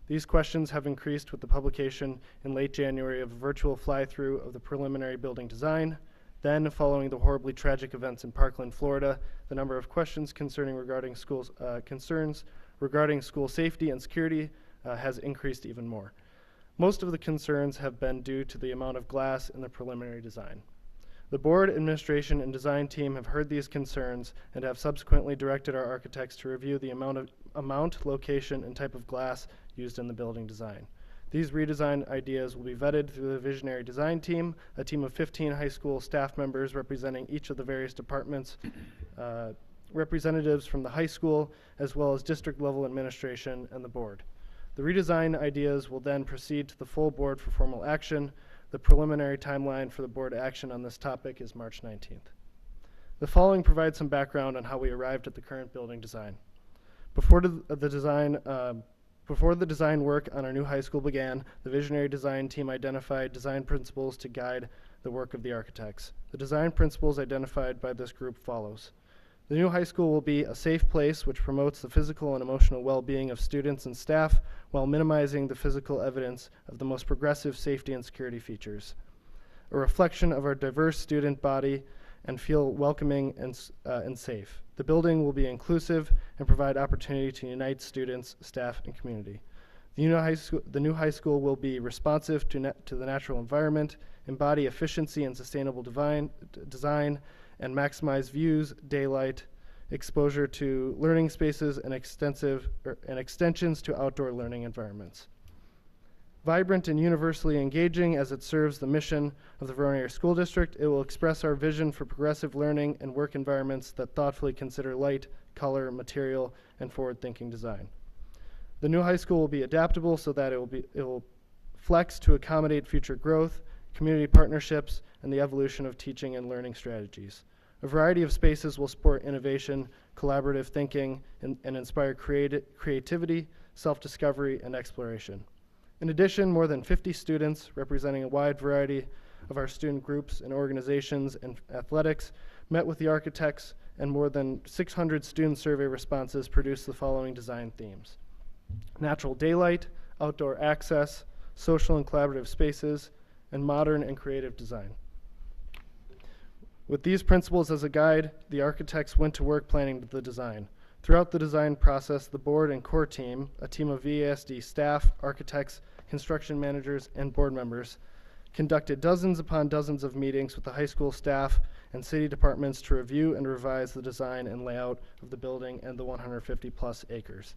These questions have increased with the publication in late January of a virtual fly-through of the preliminary building design. Then, following the horribly tragic events in Parkland, Florida, the number of questions concerning concerns regarding school safety and security has increased even more. Most of the concerns have been due to the amount of glass in the preliminary design. The board, administration, and design team have heard these concerns and have subsequently directed our architects to review the amount, location, and type of glass used in the building design. These redesign ideas will be vetted through the visionary design team, a team of 15 high school staff members representing each of the various departments, representatives from the high school, as well as district level administration and the board. The redesign ideas will then proceed to the full board for formal action. The preliminary timeline for the board action on this topic is March 19th. The following provides some background on how we arrived at the current building design. Before the design work on our new high school began, the visionary design team identified design principles to guide the work of the architects. The design principles identified by this group follows. The new high school will be a safe place which promotes the physical and emotional well-being of students and staff while minimizing the physical evidence of the most progressive safety and security features. A reflection of our diverse student body and feel welcoming and safe. The building will be inclusive and provide opportunity to unite students, staff, and community. The new high school will be responsive to the natural environment, embody efficiency and sustainable design, and maximize views, daylight, exposure to learning spaces, and extensions to outdoor learning environments. Vibrant and universally engaging as it serves the mission of the Verona Area School District, it will express our vision for progressive learning and work environments that thoughtfully consider light, color, material, and forward-thinking design. The new high school will be adaptable so that it will flex to accommodate future growth, community partnerships, and the evolution of teaching and learning strategies. A variety of spaces will support innovation, collaborative thinking, and inspire creativity, self-discovery, and exploration. In addition, more than 50 students representing a wide variety of our student groups and organizations and athletics met with the architects, and more than 600 student survey responses produced the following design themes: natural daylight, outdoor access, social and collaborative spaces, and modern and creative design. With these principles as a guide, the architects went to work planning the design. Throughout the design process, the board and core team, a team of VASD staff, architects, construction managers, and board members, conducted dozens upon dozens of meetings with the high school staff and city departments to review and revise the design and layout of the building and the 150+ acres.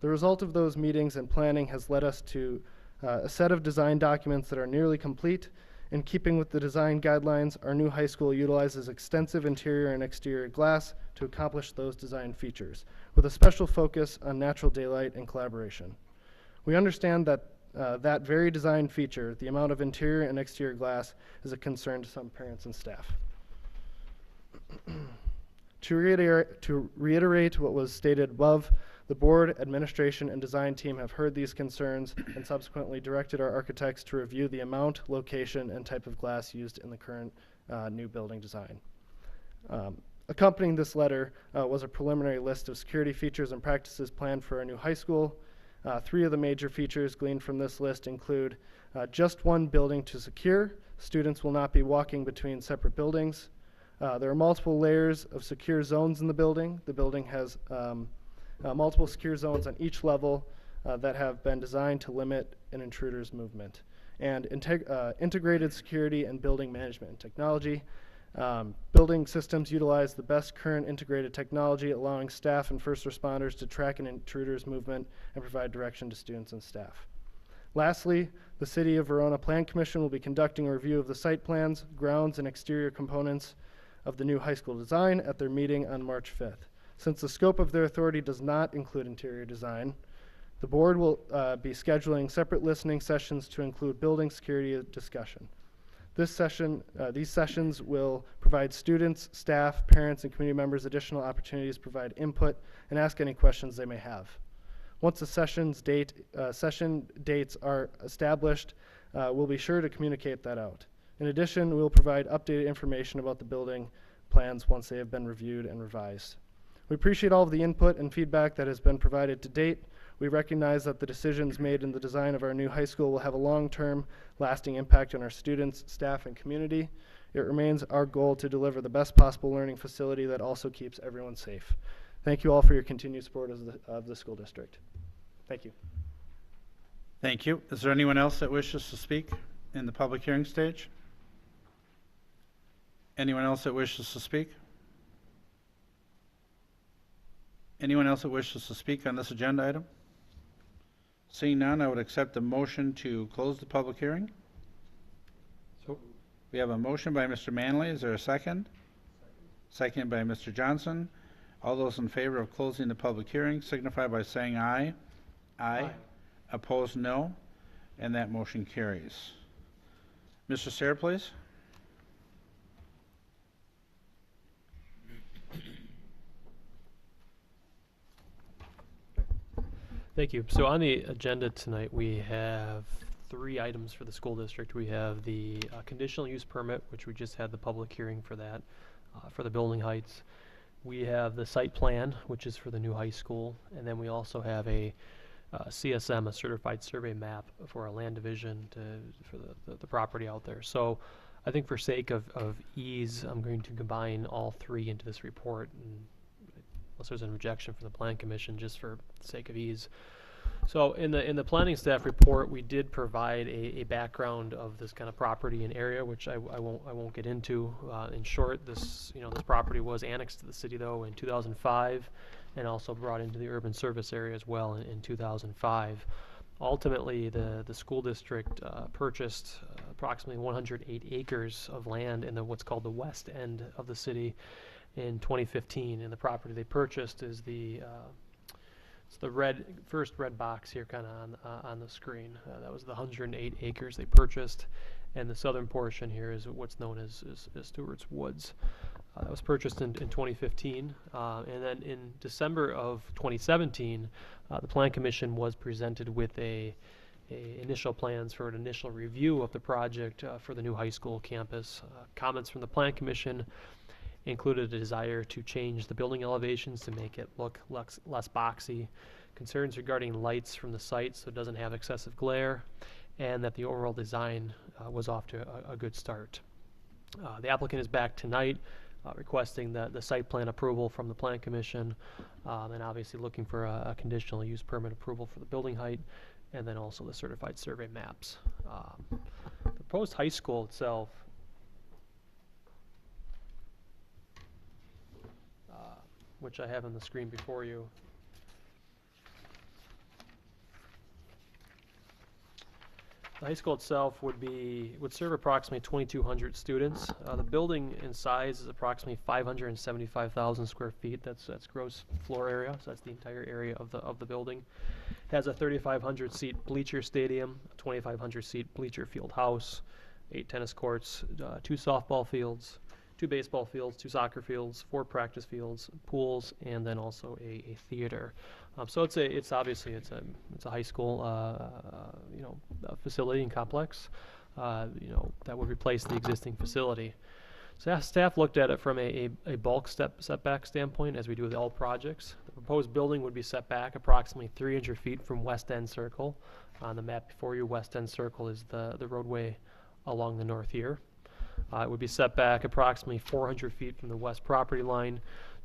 The result of those meetings and planning has led us to a set of design documents that are nearly complete. In keeping with the design guidelines, our new high school utilizes extensive interior and exterior glass to accomplish those design features, with a special focus on natural daylight and collaboration. We understand that that very design feature, the amount of interior and exterior glass, is a concern to some parents and staff. To reiterate what was stated above, the board, administration, and design team have heard these concerns and subsequently directed our architects to review the amount, location, and type of glass used in the current new building design. Accompanying this letter was a preliminary list of security features and practices planned for our new high school. 3 of the major features gleaned from this list include just one building to secure. Students will not be walking between separate buildings. There are multiple layers of secure zones in the building. The building has multiple secure zones on each level that have been designed to limit an intruder's movement. And integrated security and building management technology. Building systems utilize the best current integrated technology, allowing staff and first responders to track an intruder's movement and provide direction to students and staff. Lastly, the City of Verona Plan Commission will be conducting a review of the site plans, grounds, and exterior components of the new high school design at their meeting on March 5th. Since the scope of their authority does not include interior design, the board will be scheduling separate listening sessions to include building security discussion. These sessions will provide students, staff, parents, and community members additional opportunities to provide input and ask any questions they may have. Once the session dates are established, we'll be sure to communicate that out. In addition, we'll provide updated information about the building plans once they have been reviewed and revised. We appreciate all of the input and feedback that has been provided to date. We recognize that the decisions made in the design of our new high school will have a long-term, lasting impact on our students, staff, and community. It remains our goal to deliver the best possible learning facility that also keeps everyone safe. Thank you all for your continued support of the school district. Thank you. Thank you. Is there anyone else that wishes to speak in the public hearing stage? Anyone else that wishes to speak? Anyone else that wishes to speak on this agenda item? Seeing none, I would accept the motion to close the public hearing. So, We have a motion by Mr. Manley. Is there a second? Second by Mr. Johnson. All those in favor of closing the public hearing signify by saying aye. Aye. Opposed, no. And that motion carries. Mr. Sayre, please. Thank you. So on the agenda tonight, we have 3 items for the school district. We have the conditional use permit, which we just had the public hearing for that, for the building heights. we have the site plan, which is for the new high school, and then we also have a CSM, a certified survey map for a land division for the property out there. So I think for sake of ease, I'm going to combine all three into this report, and unless there's an objection from the Plan Commission, just for the sake of ease. So in the planning staff report, we did provide a background of this kind of property and area, which I won't get into. In short, this property was annexed to the city though in 2005, and also brought into the urban service area as well in 2005. Ultimately, the school district purchased approximately 108 acres of land in what's called the west end of the city in 2015, and the property they purchased is it's the first red box here kind of on the screen. That was the 108 acres they purchased, and the southern portion here is what's known as Stewart's Woods. That was purchased in 2015, and then in December of 2017, the Plan Commission was presented with initial plans for an initial review of the project for the new high school campus. Comments from the Plan Commission included a desire to change the building elevations to make it look less boxy, concerns regarding lights from the site so it doesn't have excessive glare, and that the overall design was off to a good start. The applicant is back tonight requesting the site plan approval from the Plan Commission, and obviously looking for a conditional use permit approval for the building height, and then also the certified survey maps. The proposed high school itself, which I have on the screen before you. The high school itself would serve approximately 2,200 students. The building in size is approximately 575,000 square feet. That's gross floor area, so that's the entire area of the building. It has a 3,500 seat bleacher stadium, a 2,500 seat bleacher field house, 8 tennis courts, 2 softball fields, 2 baseball fields, 2 soccer fields, 4 practice fields, pools, and then also a theater. So it's obviously a high school facility and complex that would replace the existing facility. So staff looked at it from a bulk setback standpoint, as we do with all projects. The proposed building would be set back approximately 300 feet from West End Circle. On the map before you, West End Circle is the roadway along the north here. It would be set back approximately 400 feet from the west property line,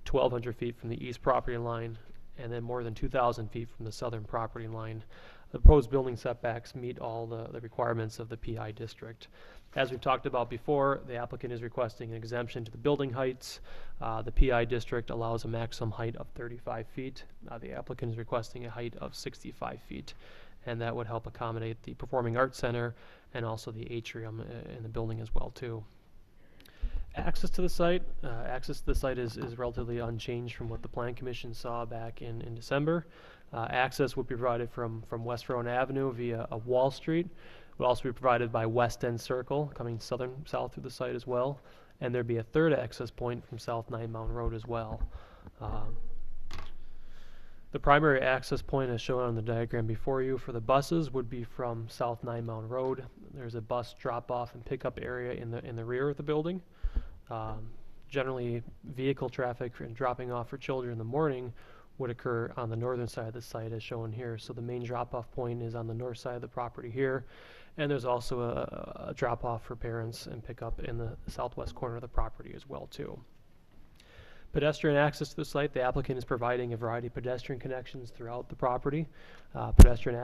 1,200 feet from the east property line, and then more than 2,000 feet from the southern property line. The proposed building setbacks meet all the requirements of the PI district. As we've talked about before, the applicant is requesting an exemption to the building heights. The PI district allows a maximum height of 35 feet. The applicant is requesting a height of 65 feet, and that would help accommodate the Performing Arts Center and also the atrium in the building as well too. Access to the site is relatively unchanged from what the Plan Commission saw back in December. Access would be provided from West Rowan Avenue via Wall Street. It would also be provided by West End Circle, coming south through the site as well. And there'd be a third access point from South Nine Mountain Road as well. The primary access point, as shown on the diagram before you, for the buses would be from South Nine Mountain Road. There's a bus drop-off and pickup area in the rear of the building. Generally, vehicle traffic and dropping off for children in the morning would occur on the northern side of the site, as shown here. So the main drop-off point is on the north side of the property here, and there's also a drop-off for parents and pickup in the southwest corner of the property as well too. Pedestrian access to the site, the applicant is providing a variety of pedestrian connections throughout the property. Pedestrian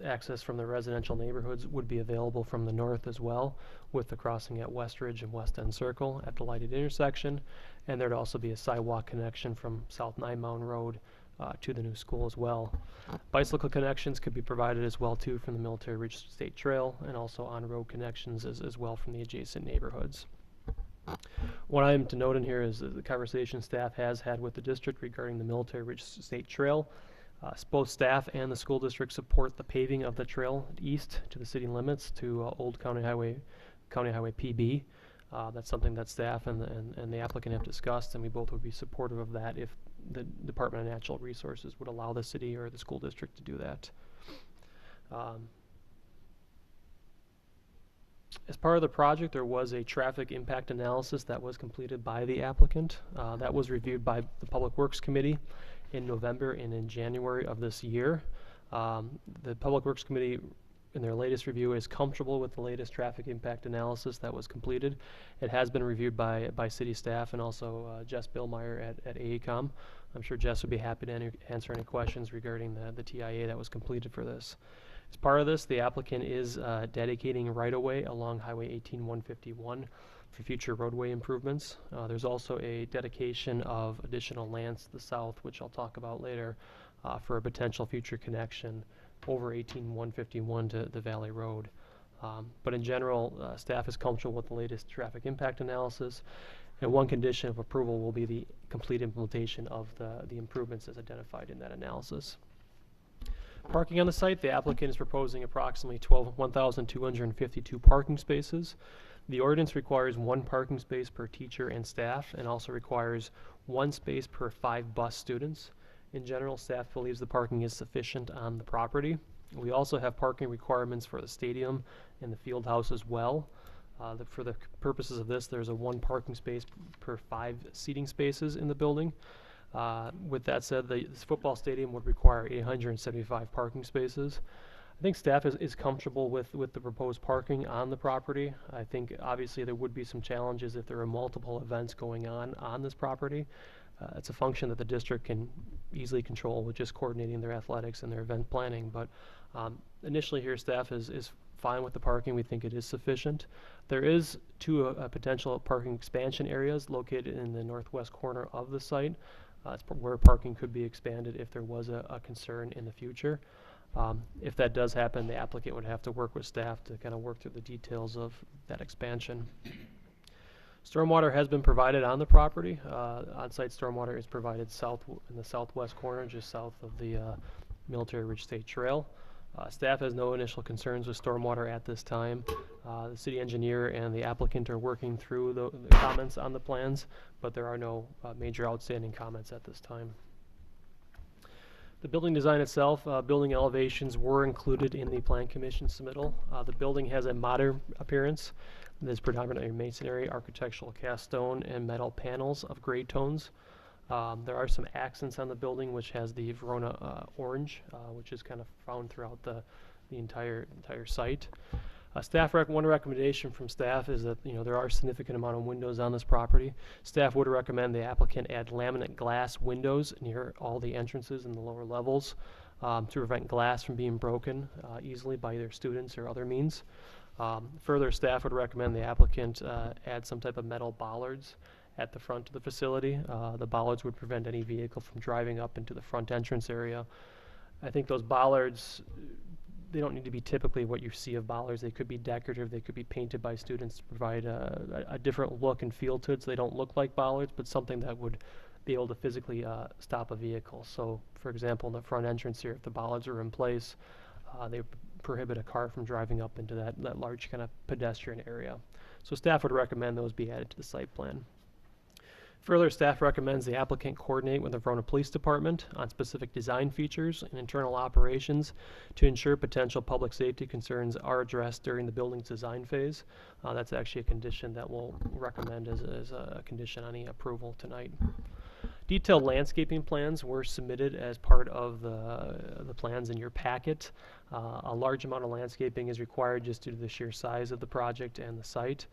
access from the residential neighborhoods would be available from the north as well, with the crossing at West Ridge and West End Circle at the lighted intersection. And there'd also be a sidewalk connection from South Nine Mountain Road to the new school as well. Bicycle connections could be provided as well too from the Military Ridge State Trail, and also on-road connections as well from the adjacent neighborhoods. One item to note in here is the conversation staff has had with the district regarding the Military Ridge State Trail. Both staff and the school district support the paving of the trail east to the city limits to Old County Highway PB. That's something that staff and the applicant have discussed, and we both would be supportive of that if the Department of Natural Resources would allow the city or the school district to do that. As part of the project, there was a traffic impact analysis that was completed by the applicant. That was reviewed by the Public Works Committee in November and in January of this year. The Public Works Committee, in their latest review, is comfortable with the latest traffic impact analysis that was completed. It has been reviewed by city staff and also Jess Billmeyer at AECom. I'm sure Jess would be happy to answer any questions regarding the TIA that was completed for this. As part of this, the applicant is dedicating right-of-way along Highway 18151 for future roadway improvements. There's also a dedication of additional lands to the south, which I'll talk about later, for a potential future connection over 18151 to the Valley Road. But in general, staff is comfortable with the latest traffic impact analysis, and one condition of approval will be the complete implementation of the improvements as identified in that analysis. Parking on the site, the applicant is proposing approximately 1,252 parking spaces. The ordinance requires 1 parking space per teacher and staff, and also requires 1 space per 5 bus students. In general, staff believes the parking is sufficient on the property. We also have parking requirements for the stadium and the field house as well. For the purposes of this, there's a 1 parking space per 5 seating spaces in the building. With that said, this football stadium would require 875 parking spaces. I think staff is comfortable with the proposed parking on the property. I think obviously there would be some challenges if there are multiple events going on this property. It's a function that the district can easily control with just coordinating their athletics and their event planning. But initially here, staff is fine with the parking. We think it is sufficient. There is 2 potential parking expansion areas located in the northwest corner of the site. It's where parking could be expanded if there was a concern in the future. If that does happen, the applicant would have to work with staff to kind of work through the details of that expansion. Stormwater has been provided on the property. On-site stormwater is provided in the southwest corner, just south of the Military Ridge State Trail. Staff has no initial concerns with stormwater at this time. The city engineer and the applicant are working through the comments on the plans, but there are no major outstanding comments at this time. The building design itself, building elevations were included in the Plan Commission submittal. The building has a modern appearance. There's predominantly masonry, architectural cast stone, and metal panels of gray tones. There are some accents on the building, which has the Verona orange, which is kind of found throughout the entire site. One recommendation from staff is that there are a significant amount of windows on this property. Staff would recommend the applicant add laminate glass windows near all the entrances in the lower levels to prevent glass from being broken easily by either students or other means. Further, staff would recommend the applicant add some type of metal bollards at the front of the facility. The bollards would prevent any vehicle from driving up into the front entrance area. I think those bollards, they don't need to be typically what you see of bollards. They could be decorative. They could be painted by students to provide a different look and feel to it, so they don't look like bollards, but something that would be able to physically stop a vehicle. So, for example, in the front entrance here, if the bollards are in place, they prohibit a car from driving up into that large kind of pedestrian area. So staff would recommend those be added to the site plan. Further, staff recommends the applicant coordinate with the Verona Police Department on specific design features and internal operations to ensure potential public safety concerns are addressed during the building's design phase. That's actually a condition that we'll recommend as a condition on any approval tonight. Detailed landscaping plans were submitted as part of the plans in your packet. A large amount of landscaping is required just due to the sheer size of the project and the site,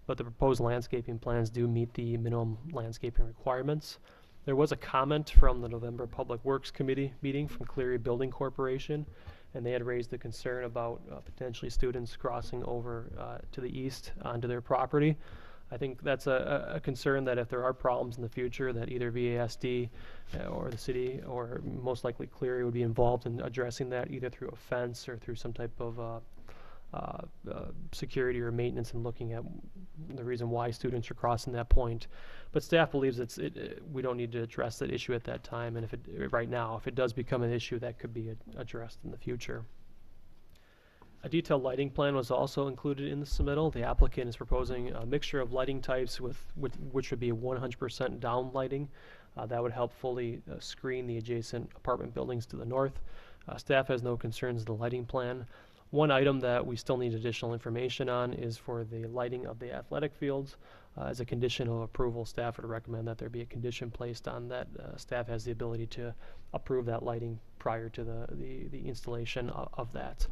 but the proposed landscaping plans do meet the minimum landscaping requirements. There was a comment from the November Public Works Committee meeting from Cleary Building Corporation, and they had raised the concern about potentially students crossing over to the east onto their property. I think that's a concern that if there are problems in the future, that either VASD or the city, or most likely Cleary, would be involved in addressing that either through a fence or through some type of security or maintenance and looking at the reason why students are crossing that point. But staff believes we don't need to address that issue at that time, and right now, if it does become an issue, that could be addressed in the future. A detailed lighting plan was also included in the submittal. The applicant is proposing a mixture of lighting types which would be 100% down lighting. That would help fully screen the adjacent apartment buildings to the north. Staff has no concerns with the lighting plan. One item that we still need additional information on is for the lighting of the athletic fields. As a condition of approval, staff would recommend that there be a condition placed on that. Staff has the ability to approve that lighting prior to the installation of that.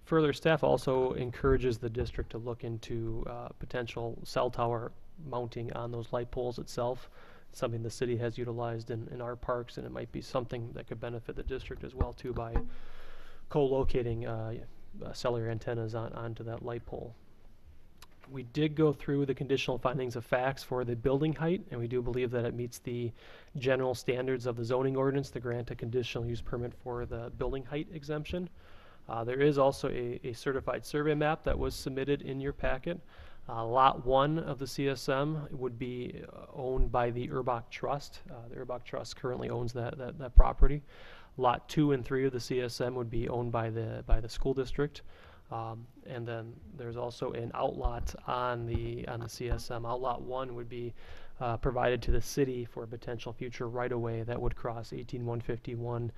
Further, staff also encourages the district to look into potential cell tower mounting on those light poles itself. It's something the city has utilized in our parks, and it might be something that could benefit the district as well too by co-locating cellular antennas onto that light pole. We did go through the conditional findings of facts for the building height, and we do believe that it meets the general standards of the zoning ordinance to grant a conditional use permit for the building height exemption. There is also a certified survey map that was submitted in your packet. Lot 1 of the CSM would be owned by the Urbach Trust. The Urbach Trust currently owns that property. Lot 2 and 3 of the CSM would be owned by the school district. And then there's also an outlot on the CSM. Outlot 1 would be provided to the city for a potential future right-of-way that would cross 18151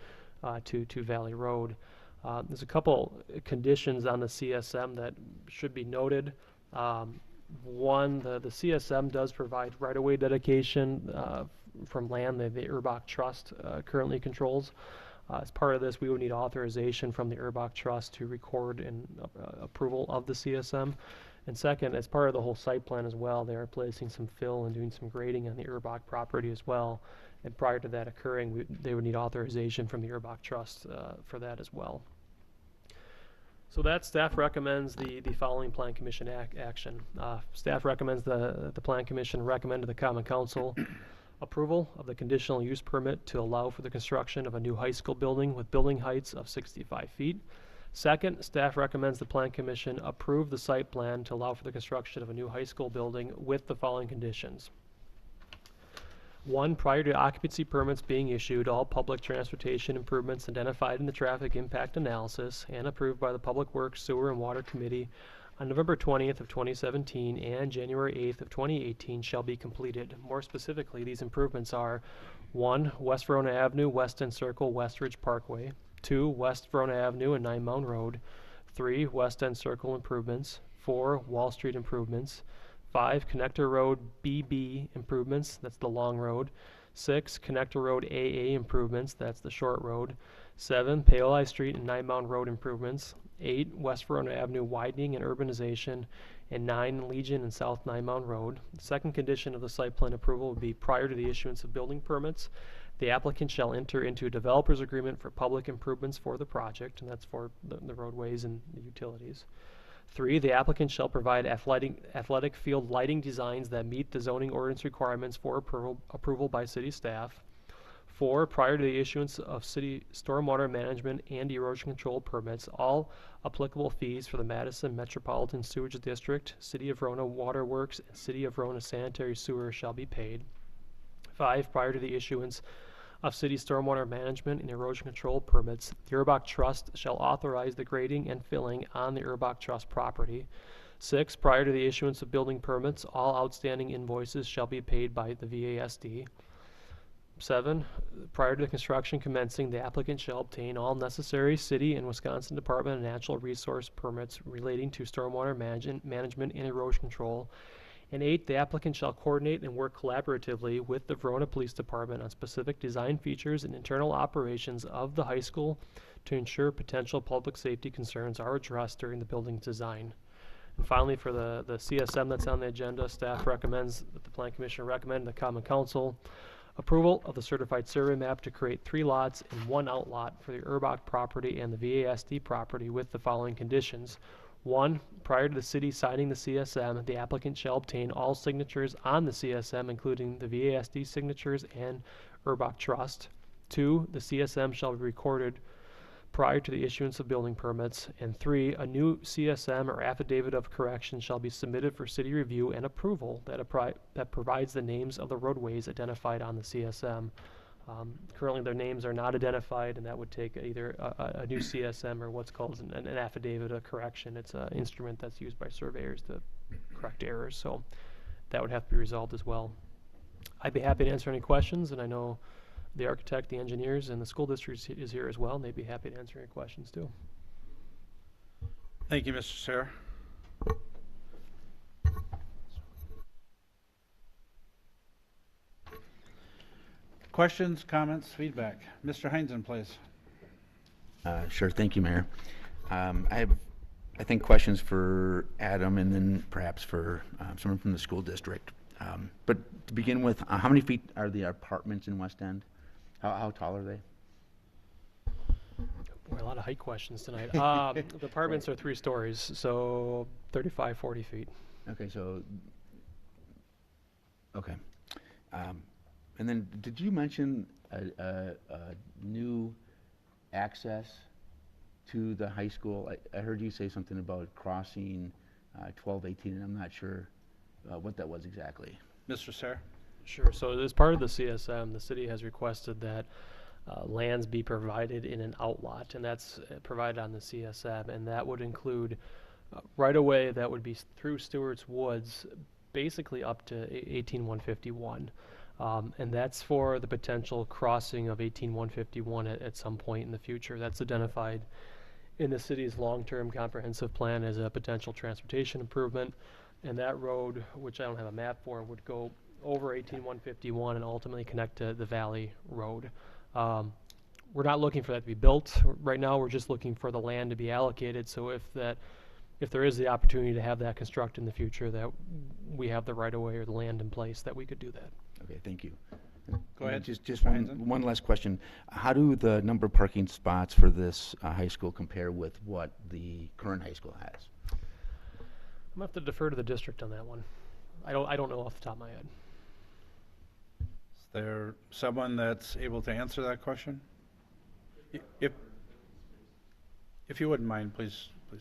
to Valley Road. There's a couple conditions on the CSM that should be noted. One, the CSM does provide right-of-way dedication from land that the Urbach Trust currently controls. As part of this, we would need authorization from the Urbach Trust to record and approval of the CSM. And second, as part of the whole site plan as well, they are placing some fill and doing some grading on the Urbach property as well. And prior to that occurring, they would need authorization from the Urbach Trust for that as well. So that staff recommends the following Plan Commission action. Staff recommends the Plan Commission recommend to the Common Council approval of the conditional use permit to allow for the construction of a new high school building with building heights of 65 feet. Second, staff recommends the Plan Commission approve the site plan to allow for the construction of a new high school building with the following conditions. 1, prior to occupancy permits being issued, all public transportation improvements identified in the traffic impact analysis and approved by the Public Works, Sewer, and Water Committee on November 20th of 2017 and January 8th of 2018 shall be completed. More specifically, these improvements are 1, West Verona Avenue, West End Circle, West Ridge Parkway. 2, West Verona Avenue and 9 Mound Road. 3, West End Circle improvements. 4, Wall Street improvements. 5, Connector Road BB improvements, that's the long road. 6, Connector Road AA improvements, that's the short road. 7, Paoli Street and 9 Mound Road improvements. 8, West Verona Avenue widening and urbanization. And 9, Legion and South 9 Mound Road. The second condition of the site plan approval would be prior to the issuance of building permits, the applicant shall enter into a developer's agreement for public improvements for the project, and that's for the roadways and the utilities. 3, the applicant shall provide athletic field lighting designs that meet the zoning ordinance requirements for approval by city staff. 4, prior to the issuance of city stormwater management and erosion control permits, all applicable fees for the Madison Metropolitan Sewage District, City of Verona Water Works, and City of Verona Sanitary Sewer shall be paid. 5, prior to the issuance of city stormwater management and erosion control permits, the Urbach Trust shall authorize the grading and filling on the Urbach Trust property. 6, prior to the issuance of building permits, all outstanding invoices shall be paid by the VASD. 7, prior to the construction commencing, the applicant shall obtain all necessary city and Wisconsin Department of Natural Resource permits relating to stormwater management and erosion control. And 8, the applicant shall coordinate and work collaboratively with the Verona Police Department on specific design features and internal operations of the high school to ensure potential public safety concerns are addressed during the building's design. And finally, for the CSM that's on the agenda, staff recommends that the Plan Commission recommend the Common Council approval of the certified survey map to create 3 lots and 1 outlot for the Urbach property and the VASD property with the following conditions. 1, prior to the city signing the CSM, the applicant shall obtain all signatures on the CSM, including the VASD signatures and Urbach Trust. 2, the CSM shall be recorded prior to the issuance of building permits. And 3, a new CSM or affidavit of correction shall be submitted for city review and approval that provides the names of the roadways identified on the CSM. Currently, their names are not identified, and that would take either a new CSM or what's called an affidavit of correction. It's an instrument that's used by surveyors to correct errors, so that would have to be resolved as well. I'd be happy to answer any questions, and I know the architect, the engineers, and the school district is here as well, and they'd be happy to answer any questions too. Thank you, Mr. Sarah. Questions, comments, feedback? Mr. Heinzen, please. Sure, thank you, Mayor. I have, I think, questions for Adam and then perhaps for someone from the school district. But to begin with, how many feet are the apartments in West End? How tall are they? Boy, a lot of height questions tonight. The apartments are 3 stories, so 35, 40 feet. Okay, so, okay. And then, did you mention a new access to the high school? I heard you say something about crossing 1218, and I'm not sure what that was exactly. Mr. Sarah? Sure. So as part of the CSM, the city has requested that lands be provided in an outlot, and that's provided on the CSM, and that would include right away that would be through Stewart's Woods, basically up to 18151. And that's for the potential crossing of 18151 at some point in the future. That's identified in the city's long-term comprehensive plan as a potential transportation improvement. And that road, which I don't have a map for, would go over 18151 and ultimately connect to the Valley Road. We're not looking for that to be built right now. We're just looking for the land to be allocated. So if there is the opportunity to have that construct in the future, that we have the right of way or the land in place that we could do that. Okay, thank you. Go ahead, Just Mr. Heinzen. one last question. How do the number of parking spots for this high school compare with what the current high school has? I'm gonna have to defer to the district on that one. I don't know off the top of my head. Is there someone that's able to answer that question? If you wouldn't mind, please go.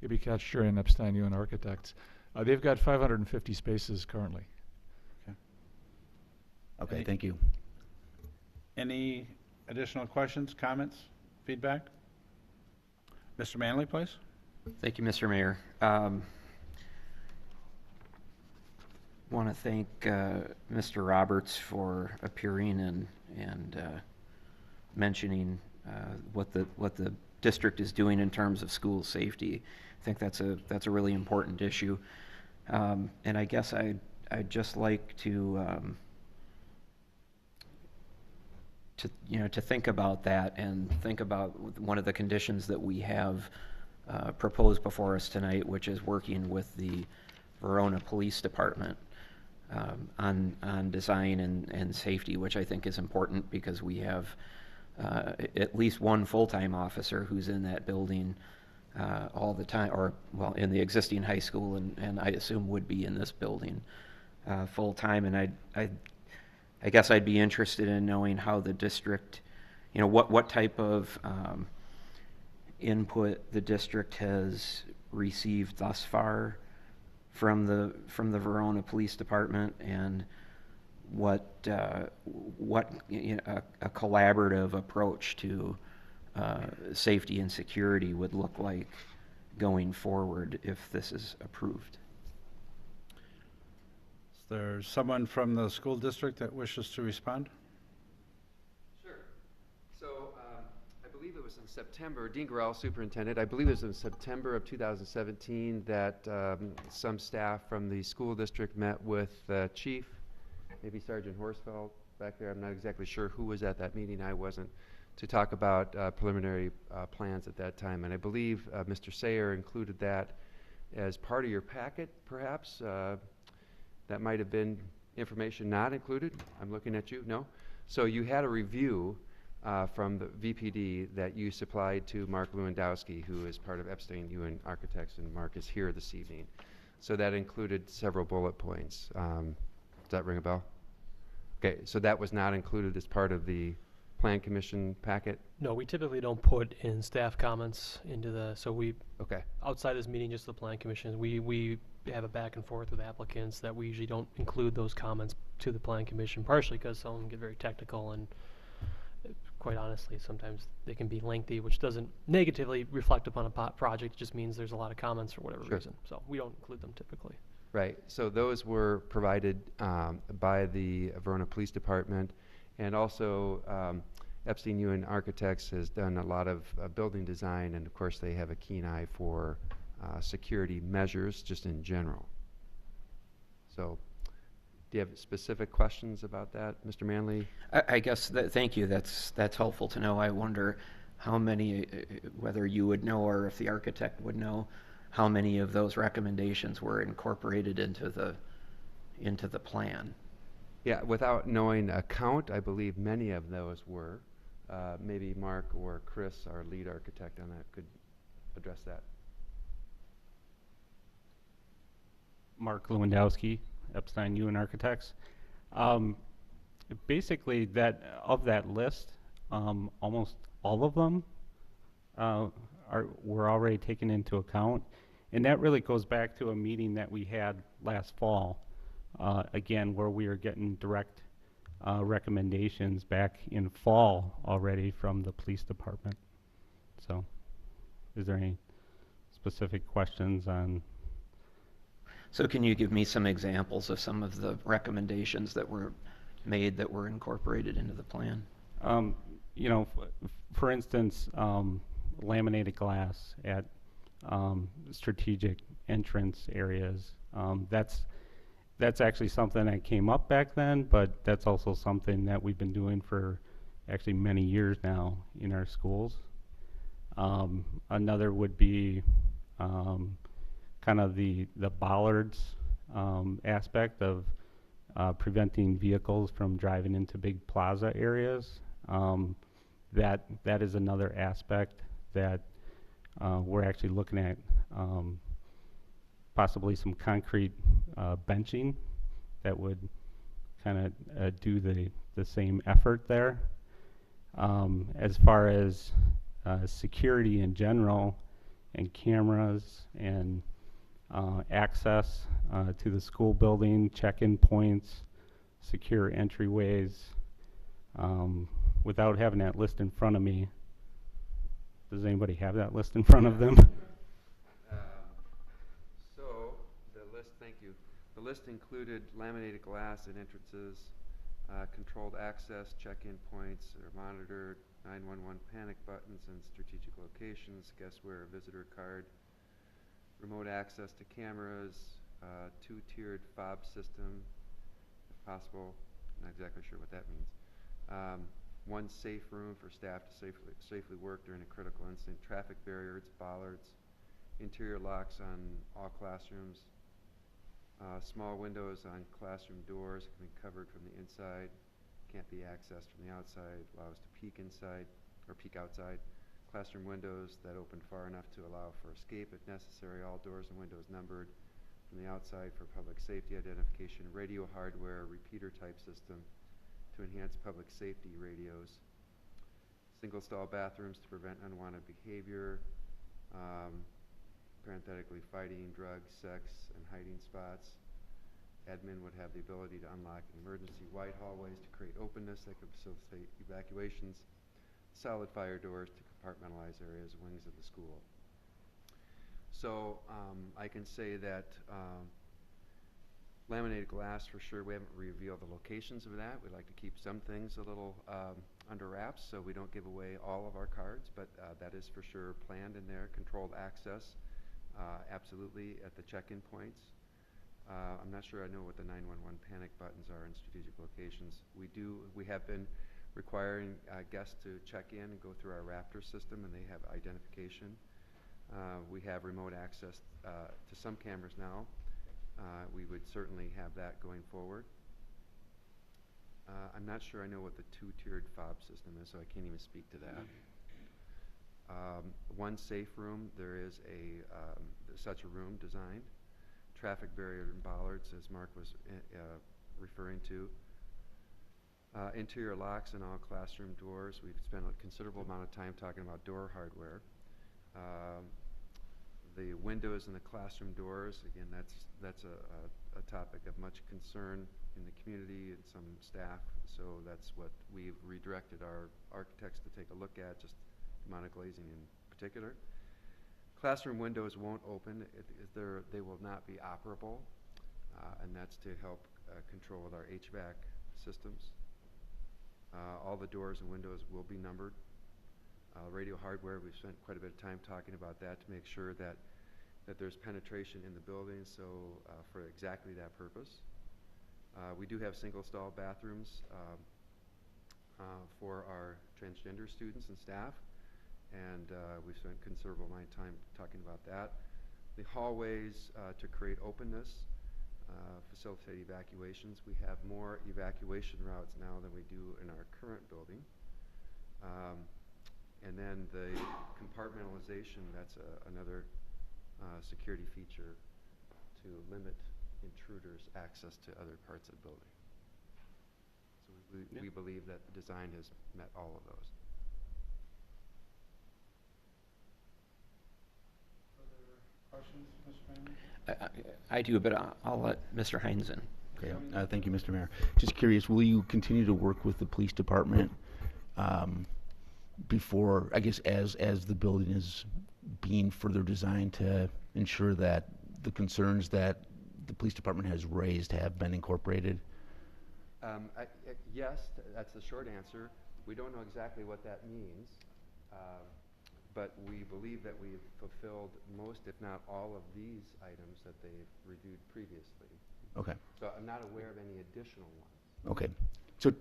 Gibby Katcher and Epstein UN Architects. They've got 550 spaces currently. Okay, Any- thank you. Any additional questions, comments, feedback? Mr. Manley, please. Thank you, Mr. Mayor. Want to thank Mr. Roberts for appearing and mentioning what the district is doing in terms of school safety. I think that's a really important issue, and I guess I'd just like to think about that and think about one of the conditions that we have proposed before us tonight, which is working with the Verona Police Department on design and safety, which I think is important because we have at least one full-time officer who's in that building all the time, or well, in the existing high school, and I assume would be in this building full-time. And I guess I'd be interested in knowing how the district, what type of input the district has received thus far from the Verona Police Department, and what a collaborative approach to safety and security would look like going forward if this is approved. Is there someone from the school district that wishes to respond? Sure. So I believe it was in September, Dean Gorell, superintendent, I believe it was in September of 2017 that some staff from the school district met with the chief, maybe Sergeant Horsfeld back there. I'm not exactly sure who was at that meeting. I wasn't, to talk about preliminary plans at that time. And I believe Mr. Sayer included that as part of your packet, perhaps. That might have been information not included. I'm looking at you. No? So you had a review from the VPD that you supplied to Mark Lewandowski, who is part of Epstein UN Architects, and Mark is here this evening. So that included several bullet points. Does that ring a bell? Okay, so that was not included as part of the Plan Commission packet? No, we typically don't put in staff comments into Okay. outside this meeting, just the Plan Commission, we have a back and forth with applicants that we usually don't include those comments to the Plan Commission, partially because some of them get very technical, and quite honestly, sometimes they can be lengthy, which doesn't negatively reflect upon a project. It just means there's a lot of comments for whatever Sure. reason. So we don't include them typically. Right, so those were provided by the Verona Police Department, and also Epstein Ewan Architects has done a lot of building design, and of course they have a keen eye for security measures just in general. So, do you have specific questions about that, Mr. Manley? I guess thank you. That's helpful to know. I wonder how many, whether you would know or if the architect would know, how many of those recommendations were incorporated into the plan. Yeah, without knowing a count, I believe many of those were. Maybe Mark or Chris, our lead architect on that, could address that. Mark Lewandowski, Epstein Ewan Architects. Basically, of that list, almost all of them were already taken into account, and that really goes back to a meeting that we had last fall, again, where we were getting direct recommendations back in fall already from the police department. So, is there any specific questions on? So can you give me some examples of some of the recommendations that were made that were incorporated into the plan? You know, for instance, laminated glass at strategic entrance areas. That's actually something that came up back then, but that's also something that we've been doing for actually many years now in our schools. Another would be kind of the bollards aspect of preventing vehicles from driving into big plaza areas. That is another aspect that we're actually looking at, possibly some concrete benching that would kind of do the same effort there. As far as security in general and cameras and access to the school building, check-in points, secure entryways. Without having that list in front of me, does anybody have that list in front of them? So, the list, thank you. The list included laminated glass at entrances, controlled access, check-in points are monitored, 911 panic buttons in strategic locations, guest wear visitor card, remote access to cameras, two-tiered fob system, if possible. Not exactly sure what that means. One safe room for staff to safely work during a critical incident. Traffic barriers, bollards, interior locks on all classrooms. Small windows on classroom doors can be covered from the inside. Can't be accessed from the outside. Allow us to peek inside or peek outside. Classroom windows that open far enough to allow for escape if necessary. All doors and windows numbered from the outside for public safety identification. Radio hardware, repeater type system to enhance public safety radios. Single stall bathrooms to prevent unwanted behavior. Parenthetically, fighting, drugs, sex, and hiding spots. Admin would have the ability to unlock emergency white hallways to create openness that could facilitate evacuations. Solid fire doors to compartmentalize areas, wings of the school. So I can say that laminated glass, for sure, we haven't revealed the locations of that. We like to keep some things a little under wraps so we don't give away all of our cards, but that is for sure planned in there. Controlled access, absolutely at the check-in points. I'm not sure I know what the 911 panic buttons are in strategic locations. We have been requiring guests to check in and go through our Raptor system, and they have identification. We have remote access to some cameras now. We would certainly have that going forward. I'm not sure I know what the two-tiered fob system is, so I can't even speak to that. One safe room, there is such a room designed. Traffic barrier and bollards, as Mark was referring to. Interior locks in all classroom doors. We've spent a considerable amount of time talking about door hardware. The windows in the classroom doors, again, that's a topic of much concern in the community and some staff, so that's what we've redirected our architects to take a look at, just demonic glazing in particular. Classroom windows won't open. They will not be operable. and that's to help control with our HVAC systems. All the doors and windows will be numbered. Radio hardware, we've spent quite a bit of time talking about that to make sure that there's penetration in the building, so for exactly that purpose. We do have single stall bathrooms for our transgender students and staff, and we've spent considerable amount of time talking about that. The hallways to create openness, facilitate evacuations. We have more evacuation routes now than we do in our current building. And then the compartmentalization, that's another security feature to limit intruders' access to other parts of the building. So we believe that the design has met all of those. Questions, Mr. Mayor? I do, but I'll let Mr. Hines in. Okay, thank you, Mr. Mayor. Just curious, will you continue to work with the police department before, I guess, as the building is being further designed to ensure that the concerns that the police department has raised have been incorporated? Yes, that's the short answer. We don't know exactly what that means, but we believe that we've fulfilled most, if not all, of these items that they've reviewed previously. Okay. So I'm not aware of any additional ones. Okay. So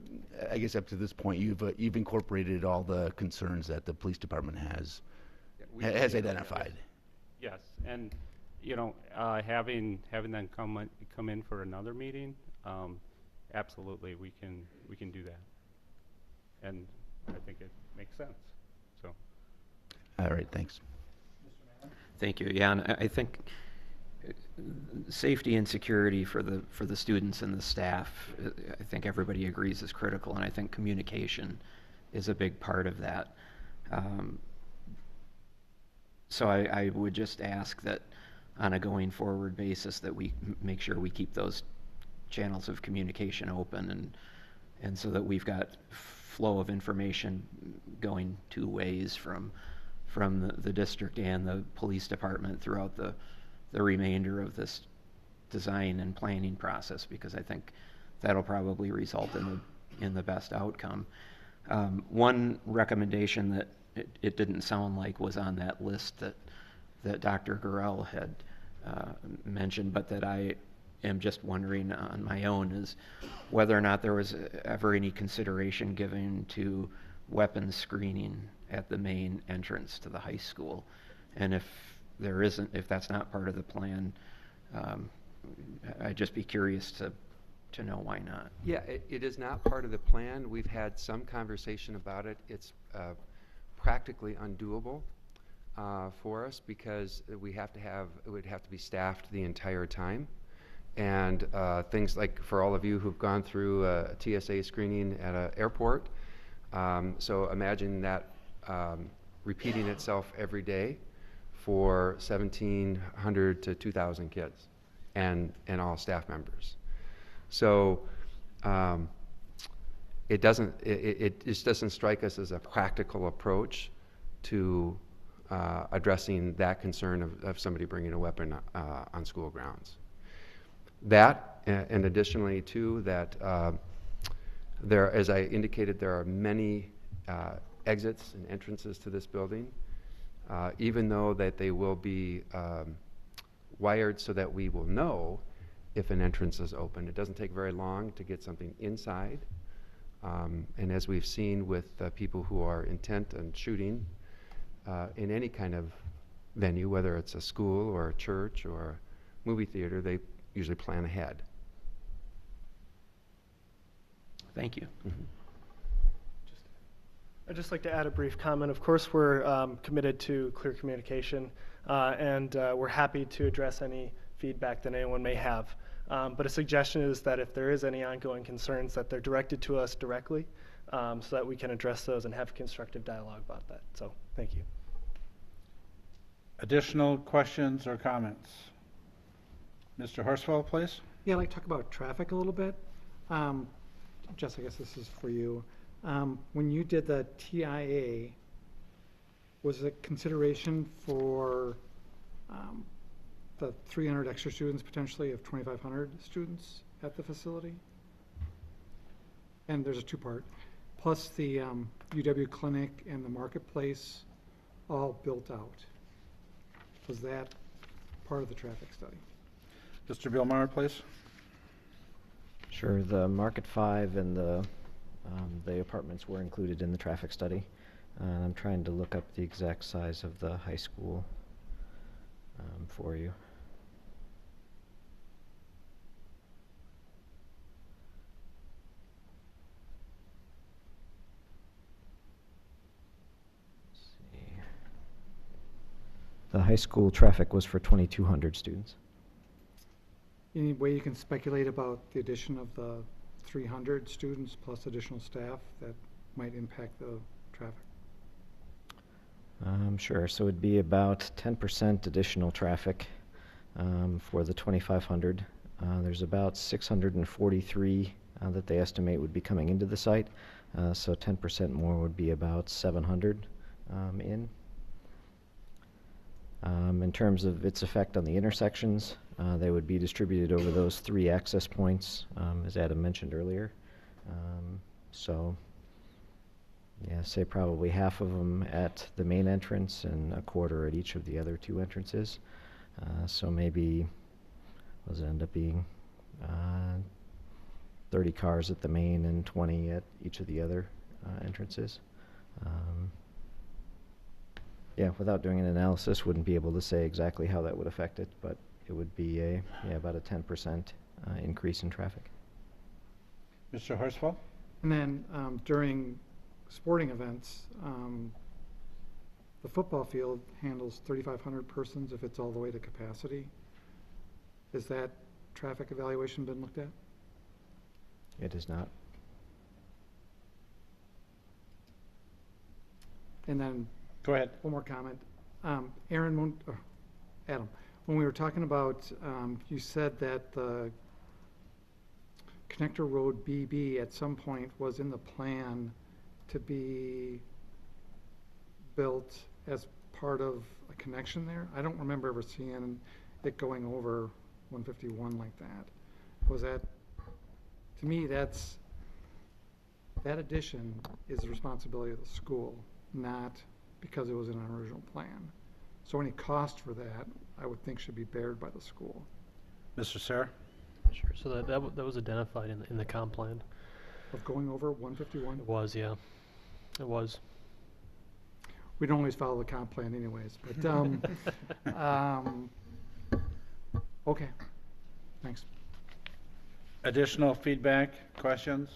I guess up to this point, you've incorporated all the concerns that the police department has identified. Yes, and you know, having them come in for another meeting, absolutely, we can do that, and I think it makes sense. So. All right. Thanks. Thank you. Yeah, and I think safety and security for the students and the staff, I think everybody agrees is critical, and I think communication is a big part of that. So I would just ask that on a going forward basis that we make sure we keep those channels of communication open, and so that we've got flow of information going two ways from the district and the police department throughout the remainder of this design and planning process, because I think that'll probably result in the best outcome. One recommendation that it didn't sound like was on that list that Dr. Gurel had mentioned, but that I am just wondering on my own, is whether or not there was ever any consideration given to weapons screening at the main entrance to the high school. And if that's not part of the plan, I'd just be curious to know why not. Yeah, it is not part of the plan. We've had some conversation about it. It's practically undoable for us, because it would have to be staffed the entire time. And things like, for all of you who've gone through a TSA screening at an airport, so imagine that repeating itself every day for 1,700 to 2,000 kids and all staff members. So it just doesn't strike us as a practical approach to addressing that concern of somebody bringing a weapon on school grounds. That, and additionally too, that as I indicated, there are many exits and entrances to this building, even though that they will be wired so that we will know if an entrance is open. It doesn't take very long to get something inside. And as we've seen with people who are intent on shooting in any kind of venue, whether it's a school or a church or a movie theater, they usually plan ahead. Thank you. Mm-hmm. I'd just like to add a brief comment. Of course, we're committed to clear communication, and we're happy to address any feedback that anyone may have. But a suggestion is that if there is any ongoing concerns, that they're directed to us directly, so that we can address those and have constructive dialogue about that. So, thank you. Additional questions or comments? Mr. Horsfall, please. Yeah, I'd like to talk about traffic a little bit. Jess, I guess this is for you. When you did the TIA, was it consideration for the 300 extra students potentially of 2,500 students at the facility. And there's a two-part, plus the UW clinic and the marketplace all built out. Was that part of the traffic study? Mr. Bielmeier, please. Sure, the Market 5 and the apartments were included in the traffic study. I'm trying to look up the exact size of the high school for you. Let's see. The high school traffic was for 2,200 students. Any way you can speculate about the addition of the 300 students plus additional staff that might impact the traffic? Sure, so it'd be about 10% additional traffic for the 2,500. There's about 643 that they estimate would be coming into the site, so 10% more would be about 700 in. In terms of its effect on the intersections, they would be distributed over those 3 access points, as Adam mentioned earlier. So, yeah, say probably half of them at the main entrance and a quarter at each of the other 2 entrances. So maybe, what does it end up being? 30 cars at the main and 20 at each of the other entrances. Yeah, without doing an analysis, wouldn't be able to say exactly how that would affect it, but it would be about a 10% increase in traffic. Mr. Horsfall? And then during sporting events, the football field handles 3,500 persons if it's all the way to capacity. Has that traffic evaluation been looked at? It is not. And then Go ahead. one more comment. Adam, when we were talking about, you said that the Connector Road BB at some point was in the plan to be built as part of a connection there. I don't remember ever seeing it going over 151 like that. Was that, to me, that addition is the responsibility of the school, not because it was in an original plan. So any cost for that, I would think, should be bared by the school. Mr. Sarah? Sure, so that was identified in the comp plan. Of going over 151? It was, yeah. It was. We don't always follow the comp plan anyways, but, okay, thanks. Additional feedback, questions?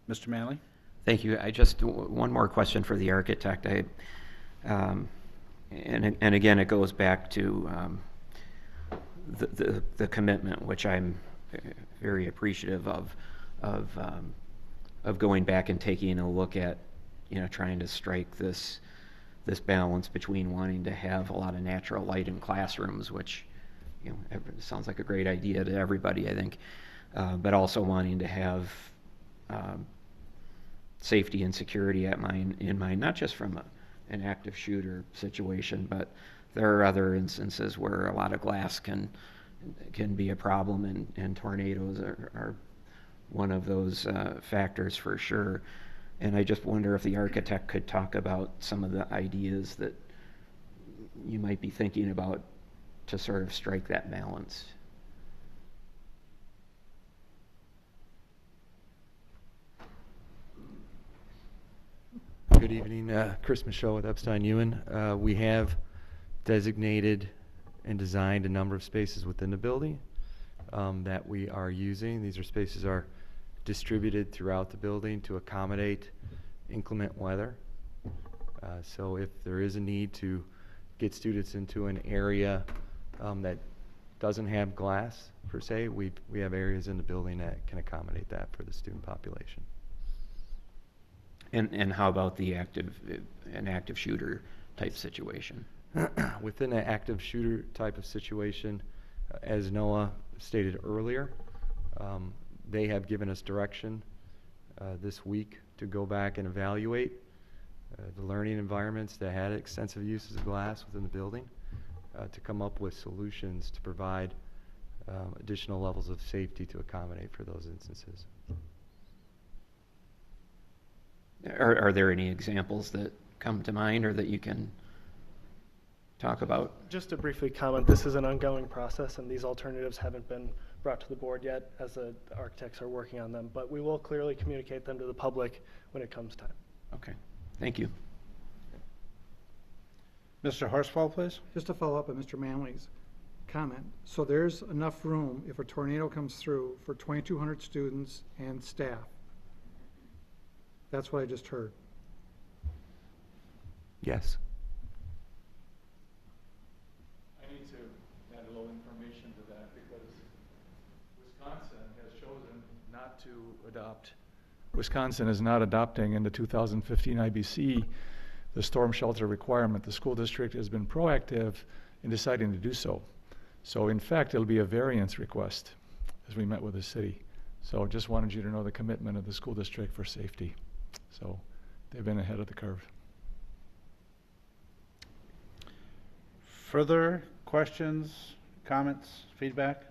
Mr. Manley? Thank you. I just, one more question for the architect. And again, it goes back to the commitment, which I'm very appreciative of going back and taking a look at, trying to strike this balance between wanting to have a lot of natural light in classrooms, which, sounds like a great idea to everybody, I think, but also wanting to have safety and security in mind, not just from an active shooter situation, but there are other instances where a lot of glass can be a problem, and tornadoes are one of those factors for sure. And I just wonder if the architect could talk about some of the ideas that you might be thinking about to sort of strike that balance. Good evening, Chris Michaud with Epstein Ewan. We have designated and designed a number of spaces within the building that we are using. These spaces are distributed throughout the building to accommodate inclement weather. So if there is a need to get students into an area that doesn't have glass per se, we have areas in the building that can accommodate that for the student population. And how about an active shooter type situation? Within an active shooter type of situation, as Noah stated earlier, they have given us direction this week to go back and evaluate the learning environments that had extensive uses of glass within the building. to come up with solutions to provide additional levels of safety to accommodate for those instances. Are there any examples that come to mind or that you can talk about? Just to briefly comment, this is an ongoing process, and these alternatives haven't been brought to the board yet, as the architects are working on them. But we will clearly communicate them to the public when it comes time. Okay, thank you. Mr. Horsfall, please. Just to follow up on Mr. Manley's comment, so there's enough room if a tornado comes through for 2,200 students and staff. That's what I just heard. Yes. I need to add a little information to that because Wisconsin has chosen not to adopt. Wisconsin is not adopting in the 2015 IBC the storm shelter requirement. The school district has been proactive in deciding to do so. So in fact, it'll be a variance request as we met with the city. So just wanted you to know the commitment of the school district for safety. So they've been ahead of the curve. Further questions, comments, feedback?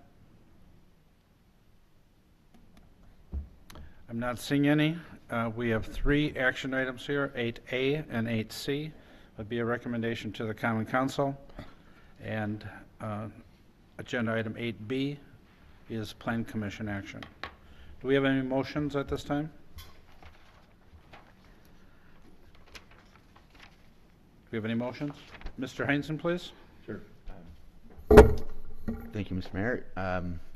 I'm not seeing any. We have 3 action items here, 8A and 8C. Would be a recommendation to the Common Council. And agenda item 8B is Plan Commission action. Do we have any motions at this time? Do we have any motions? Mr. Heinzen, please. Sure. Thank you, Mr. Mayor.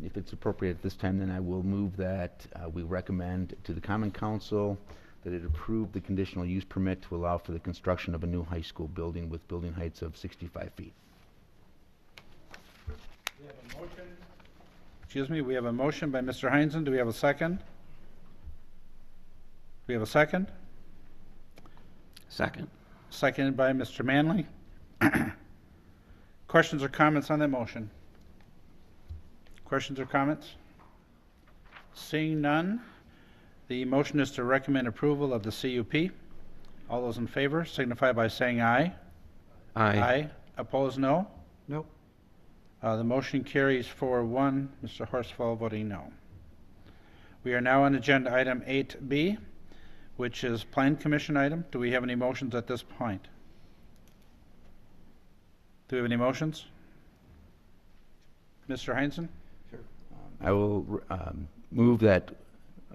If it's appropriate at this time, then I will move that we recommend to the Common Council that it approve the conditional use permit to allow for the construction of a new high school building with building heights of 65 feet. We have a motion. Excuse me, we have a motion by Mr. Heinzen. Do we have a second? Do we have a second? Second. Seconded by Mr. Manley. Questions or comments on that motion? Questions or comments? Seeing none, the motion is to recommend approval of the CUP. All those in favor signify by saying aye. Aye. Opposed, no? Nope. The motion carries 4-1, Mr. Horsfall voting no. We are now on agenda item 8B, which is Plan Commission item. Do we have any motions at this point? Do we have any motions? Mr. Heinzen? Sure. I will move that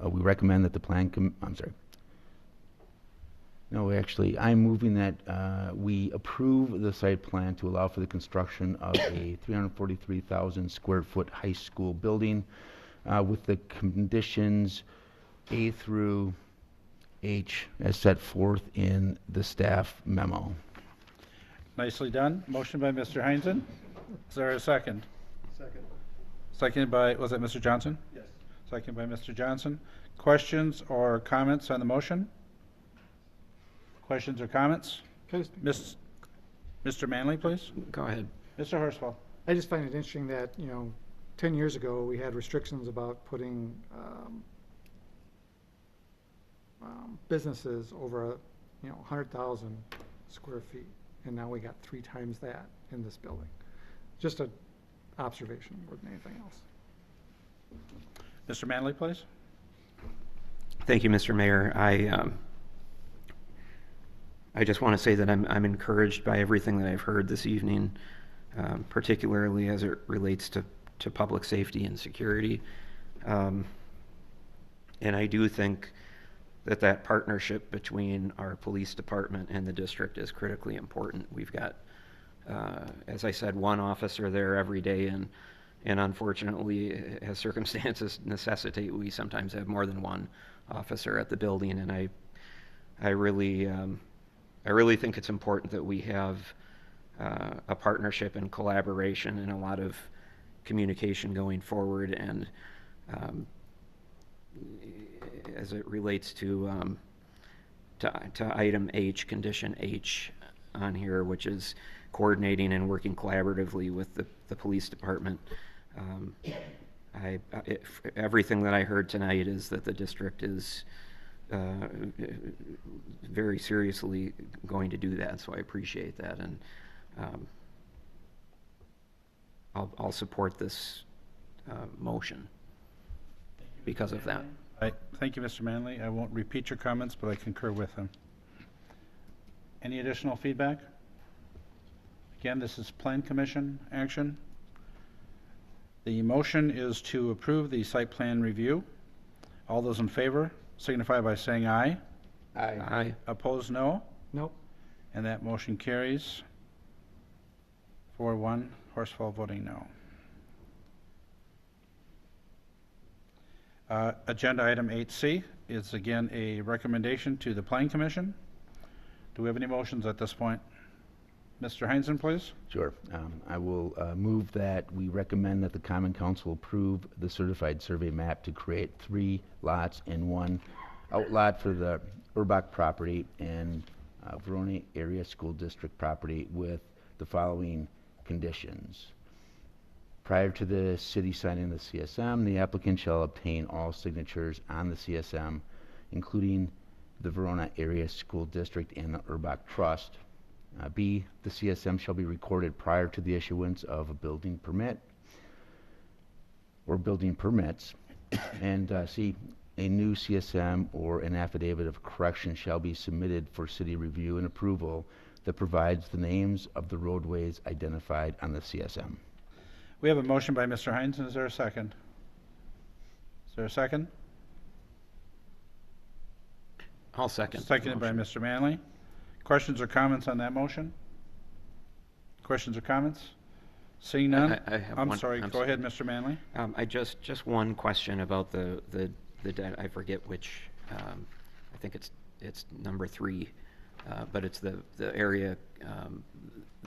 we recommend that the I'm moving that we approve the site plan to allow for the construction of a 343,000 square foot high school building with the conditions A through H as set forth in the staff memo. Nicely done. Motion by Mr. Heinzen. Is there a second? Second. Seconded by, was it Mr. Johnson? Yes. Seconded by Mr. Johnson. Questions or comments on the motion? Questions or comments? Mr. Manley, please. Go ahead. Mr. Horsfall. I just find it interesting that, 10 years ago, we had restrictions about putting businesses over, 100,000 square feet. And now we got 3 times that in this building. Just an observation more than anything else. Mr. Manley, please. Thank you, Mr. Mayor. I just want to say that I'm encouraged by everything that I've heard this evening, particularly as it relates to public safety and security. And I do think that partnership between our police department and the district is critically important. We've got, as I said, one officer there every day, and unfortunately, as circumstances necessitate, we sometimes have more than one officer at the building. And I really think it's important that we have a partnership and collaboration and a lot of communication going forward. And as it relates to item H, condition H on here, which is coordinating and working collaboratively with the police department. Everything that I heard tonight is that the district is very seriously going to do that, so I appreciate that. And I'll support this motion because of that. Thank you, Mr. Manley. I won't repeat your comments, but I concur with him. Any additional feedback? Again, this is Plan Commission action. The motion is to approve the site plan review. All those in favor signify by saying aye. Aye. Opposed, no. Nope. And that motion carries 4-1, Horsfall voting no. Agenda item 8C is again a recommendation to the Plan Commission. Do we have any motions at this point? Mr. Heinzen, please. Sure. I will move that we recommend that the Common Council approve the certified survey map to create 3 lots and 1 outlot for the Urbach property and Verona Area School District property with the following conditions. Prior to the city signing the CSM, the applicant shall obtain all signatures on the CSM, including the Verona Area School District and the Urbach Trust. B, the CSM shall be recorded prior to the issuance of a building permit or building permits. And C, a new CSM or an affidavit of correction shall be submitted for city review and approval that provides the names of the roadways identified on the CSM. We have a motion by Mr. Heinzen. Is there a second? Is there a second? I'll second. Seconded by Mr. Manley. Questions or comments on that motion? Questions or comments? Seeing none? I have I'm one. sorry. Go ahead, Mr. Manley. I just one question about the debt. I forget which. I think it's number 3, but it's the area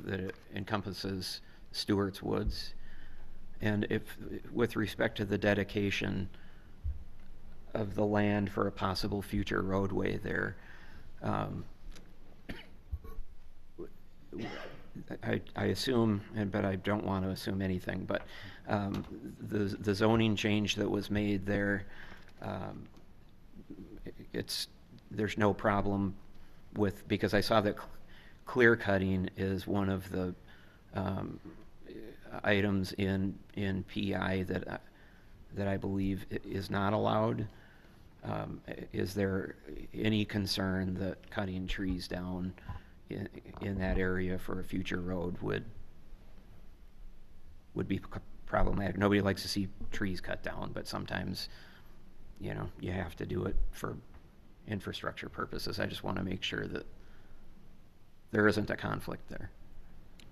that encompasses Stewart's Woods. And if, with respect to the dedication of the land for a possible future roadway there, I assume, but I don't want to assume anything, but the zoning change that was made there, there's no problem with, because I saw that clear cutting is one of the items in PI that I believe is not allowed. Is there any concern that cutting trees down in that area for a future road would be problematic? Nobody likes to see trees cut down, but sometimes, you know, you have to do it for infrastructure purposes. I just want to make sure that there isn't a conflict there.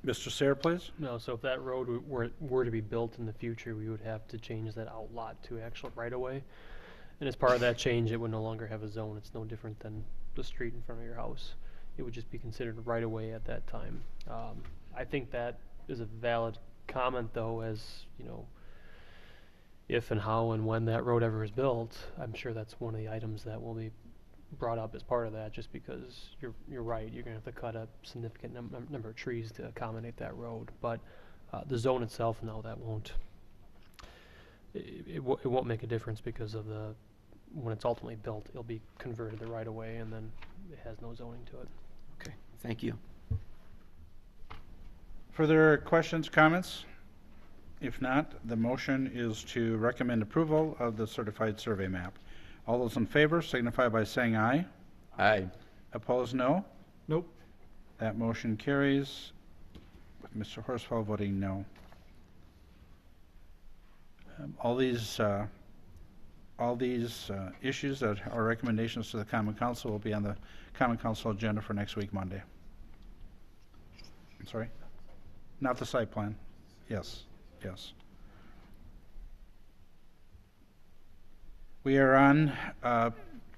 Mr. Sayre, please. No, so if that road were to be built in the future, we would have to change that outlot to actual right-of-way. And as part of that change, it would no longer have a zone. It's no different than the street in front of your house. It would just be considered right-of-way at that time. I think that is a valid comment, though, as, you know, if and how and when that road ever is built, I'm sure that's one of the items that will be brought up as part of that, just because you're right, you're going to have to cut a significant number of trees to accommodate that road. But the zone itself, no, that won't. It won't make a difference because of when it's ultimately built, it'll be converted to right of way, and then it has no zoning to it. Okay, thank you. Further questions, comments? If not, the motion is to recommend approval of the certified survey map. All those in favor signify by saying aye. Aye. Opposed, no. Nope. That motion carries. Mr. Horsfall voting no. All these issues that are recommendations to the Common Council will be on the Common Council agenda for next week, Monday. I'm sorry? Not the site plan. Yes, yes. We are on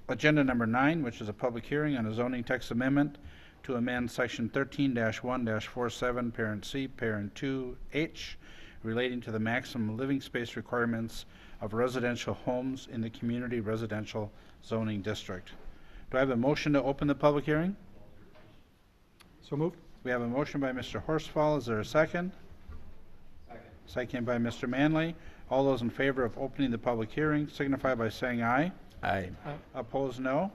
agenda number 9, which is a public hearing on a zoning text amendment to amend section 13-1-47, parent C, parent 2H, relating to the maximum living space requirements of residential homes in the community residential zoning district. Do I have a motion to open the public hearing? So moved. We have a motion by Mr. Horsfall. Is there a second? Second. Second by Mr. Manley. All those in favor of opening the public hearing signify by saying aye. Aye. Opposed, no.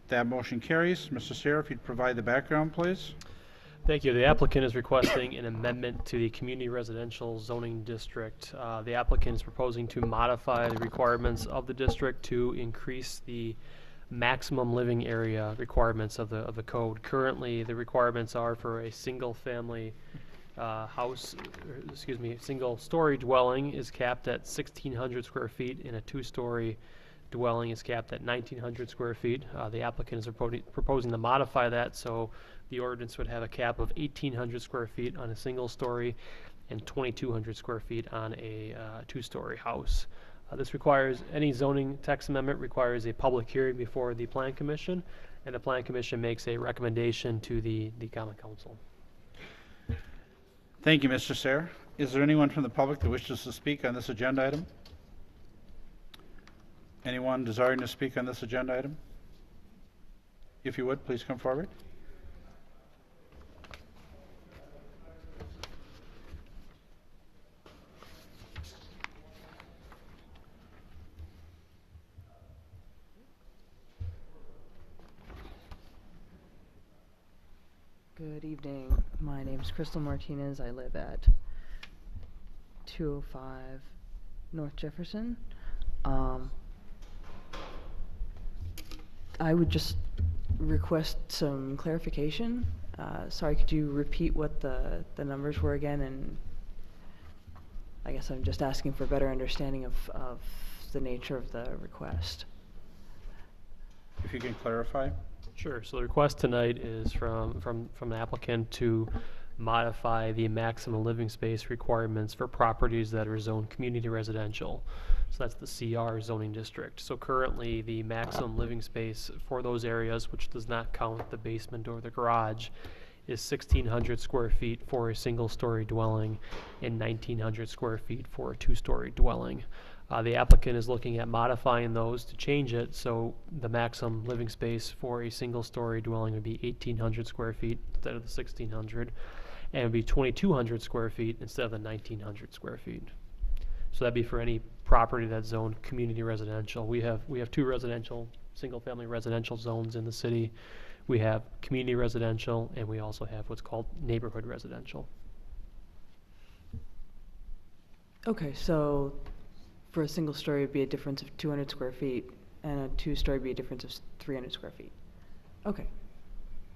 That motion carries. Mr. Sayre, if you'd provide the background, please. Thank you. The applicant is requesting an amendment to the community residential zoning district. The applicant is proposing to modify the requirements of the district to increase the maximum living area requirements of the code. Currently, the requirements are for a single-family single-story dwelling is capped at 1,600 square feet, and a two-story dwelling is capped at 1,900 square feet. The applicant is proposing to modify that, so the ordinance would have a cap of 1,800 square feet on a single story and 2,200 square feet on a two-story house. This requires, any zoning text amendment requires a public hearing before the Plan Commission, and the Plan Commission makes a recommendation to the Common Council. Thank you, Mr. Sayre. Is there anyone from the public that wishes to speak on this agenda item? Anyone desiring to speak on this agenda item? If you would, please come forward. Good evening. My name is Crystal Martinez. I live at 205 North Jefferson. I would just request some clarification. Sorry, could you repeat what the numbers were again? And I guess I'm just asking for a better understanding of the nature of the request. If you can clarify. Sure. So the request tonight is from the applicant to modify the maximum living space requirements for properties that are zoned community residential. So that's the CR zoning district. So currently the maximum living space for those areas, which does not count the basement or the garage, is 1,600 square feet for a single-story dwelling and 1,900 square feet for a two-story dwelling. The applicant is looking at modifying those to change it so the maximum living space for a single-story dwelling would be 1,800 square feet instead of the 1,600, and it would be 2,200 square feet instead of the 1,900 square feet. So that'd be for any property that's zoned community residential. We have two residential, single-family residential zones in the city. We have community residential, and we also have what's called neighborhood residential. Okay, so for a single story, it'd be a difference of 200 square feet, and a two-story would be a difference of 300 square feet. Okay,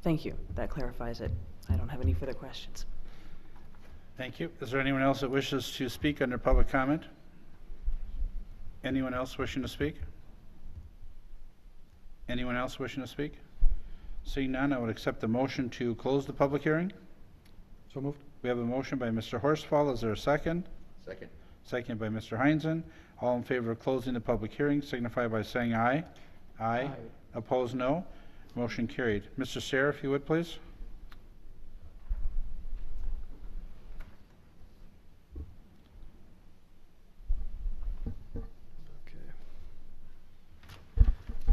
thank you. That clarifies it. I don't have any further questions. Thank you. Is there anyone else that wishes to speak under public comment? Anyone else wishing to speak? Anyone else wishing to speak? Seeing none, I would accept the motion to close the public hearing. So moved. We have a motion by Mr. Horsfall. Is there a second? Second. Second by Mr. Heinzen. All in favor of closing the public hearing signify by saying aye. Aye. Opposed, no. Motion carried. Mr. Sayre, if you would, please.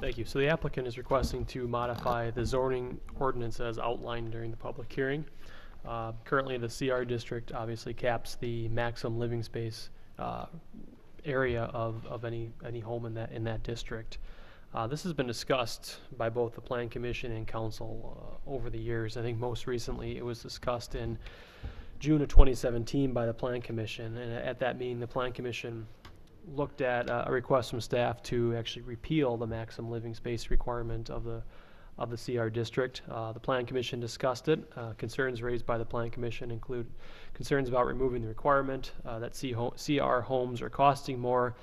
Thank you. So the applicant is requesting to modify the zoning ordinance as outlined during the public hearing. Currently, the CR district obviously caps the maximum living space area of any home in that district. This has been discussed by both the Plan Commission and Council over the years. I think most recently it was discussed in June of 2017 by the Plan Commission, and at that meeting, the Plan Commission looked at a request from staff to actually repeal the maximum living space requirement of the CR district. The Plan Commission discussed it. Concerns raised by the Plan Commission include concerns about removing the requirement, that CR homes are costing more,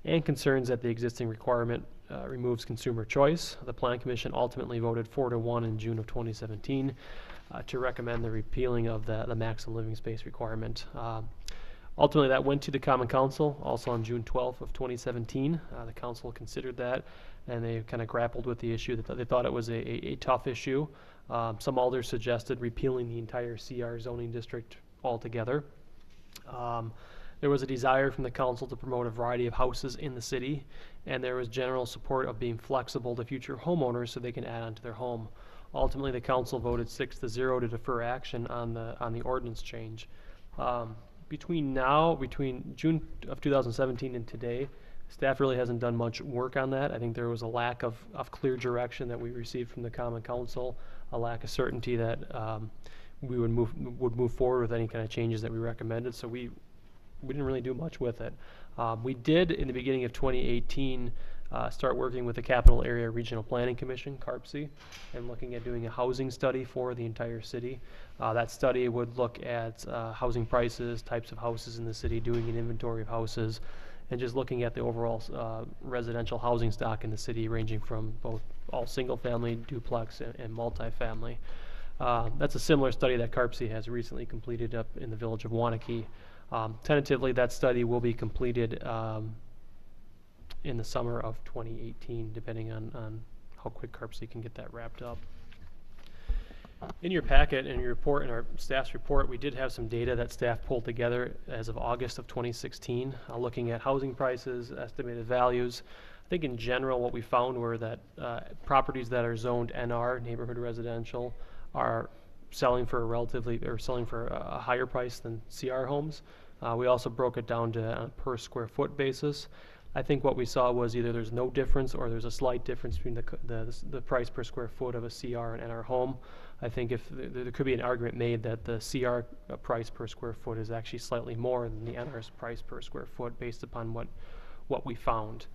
and concerns that the existing requirement removes consumer choice. The Plan Commission ultimately voted 4-1 in June of 2017 to recommend the repealing of the maximum living space requirement. Ultimately, that went to the Common Council, also on June 12th of 2017. The council considered that, and they kind of grappled with the issue. They thought it was a tough issue. Some alders suggested repealing the entire CR zoning district altogether. There was a desire from the council to promote a variety of houses in the city, and there was general support of being flexible to future homeowners so they can add on to their home. Ultimately, the council voted 6-0 to defer action on the ordinance change. Between June of 2017 and today, staff really hasn't done much work on that. I think there was a lack of clear direction that we received from the Common Council, a lack of certainty that we would move forward with any kind of changes that we recommended. So we didn't really do much with it. We did, in the beginning of 2018, start working with the Capital Area Regional Planning Commission, CARPC, and looking at doing a housing study for the entire city. That study would look at housing prices, types of houses in the city, doing an inventory of houses, and just looking at the overall residential housing stock in the city, ranging from both all single-family, duplex, and multifamily. That's a similar study that CARPC has recently completed up in the village of Wanakee. Tentatively, that study will be completed in the summer of 2018, depending on how quick CARPC can get that wrapped up. In your packet, in your report, in our staff's report, we did have some data that staff pulled together as of August of 2016, looking at housing prices, estimated values. I think in general what we found were that properties that are zoned NR, neighborhood residential, are selling for a higher price than CR homes. We also broke it down to a per square foot basis. I think what we saw was either there's no difference or there's a slight difference between the price per square foot of a CR and NR home. I think if there could be an argument made that the CR price per square foot is actually slightly more than the NR's price per square foot based upon what we found.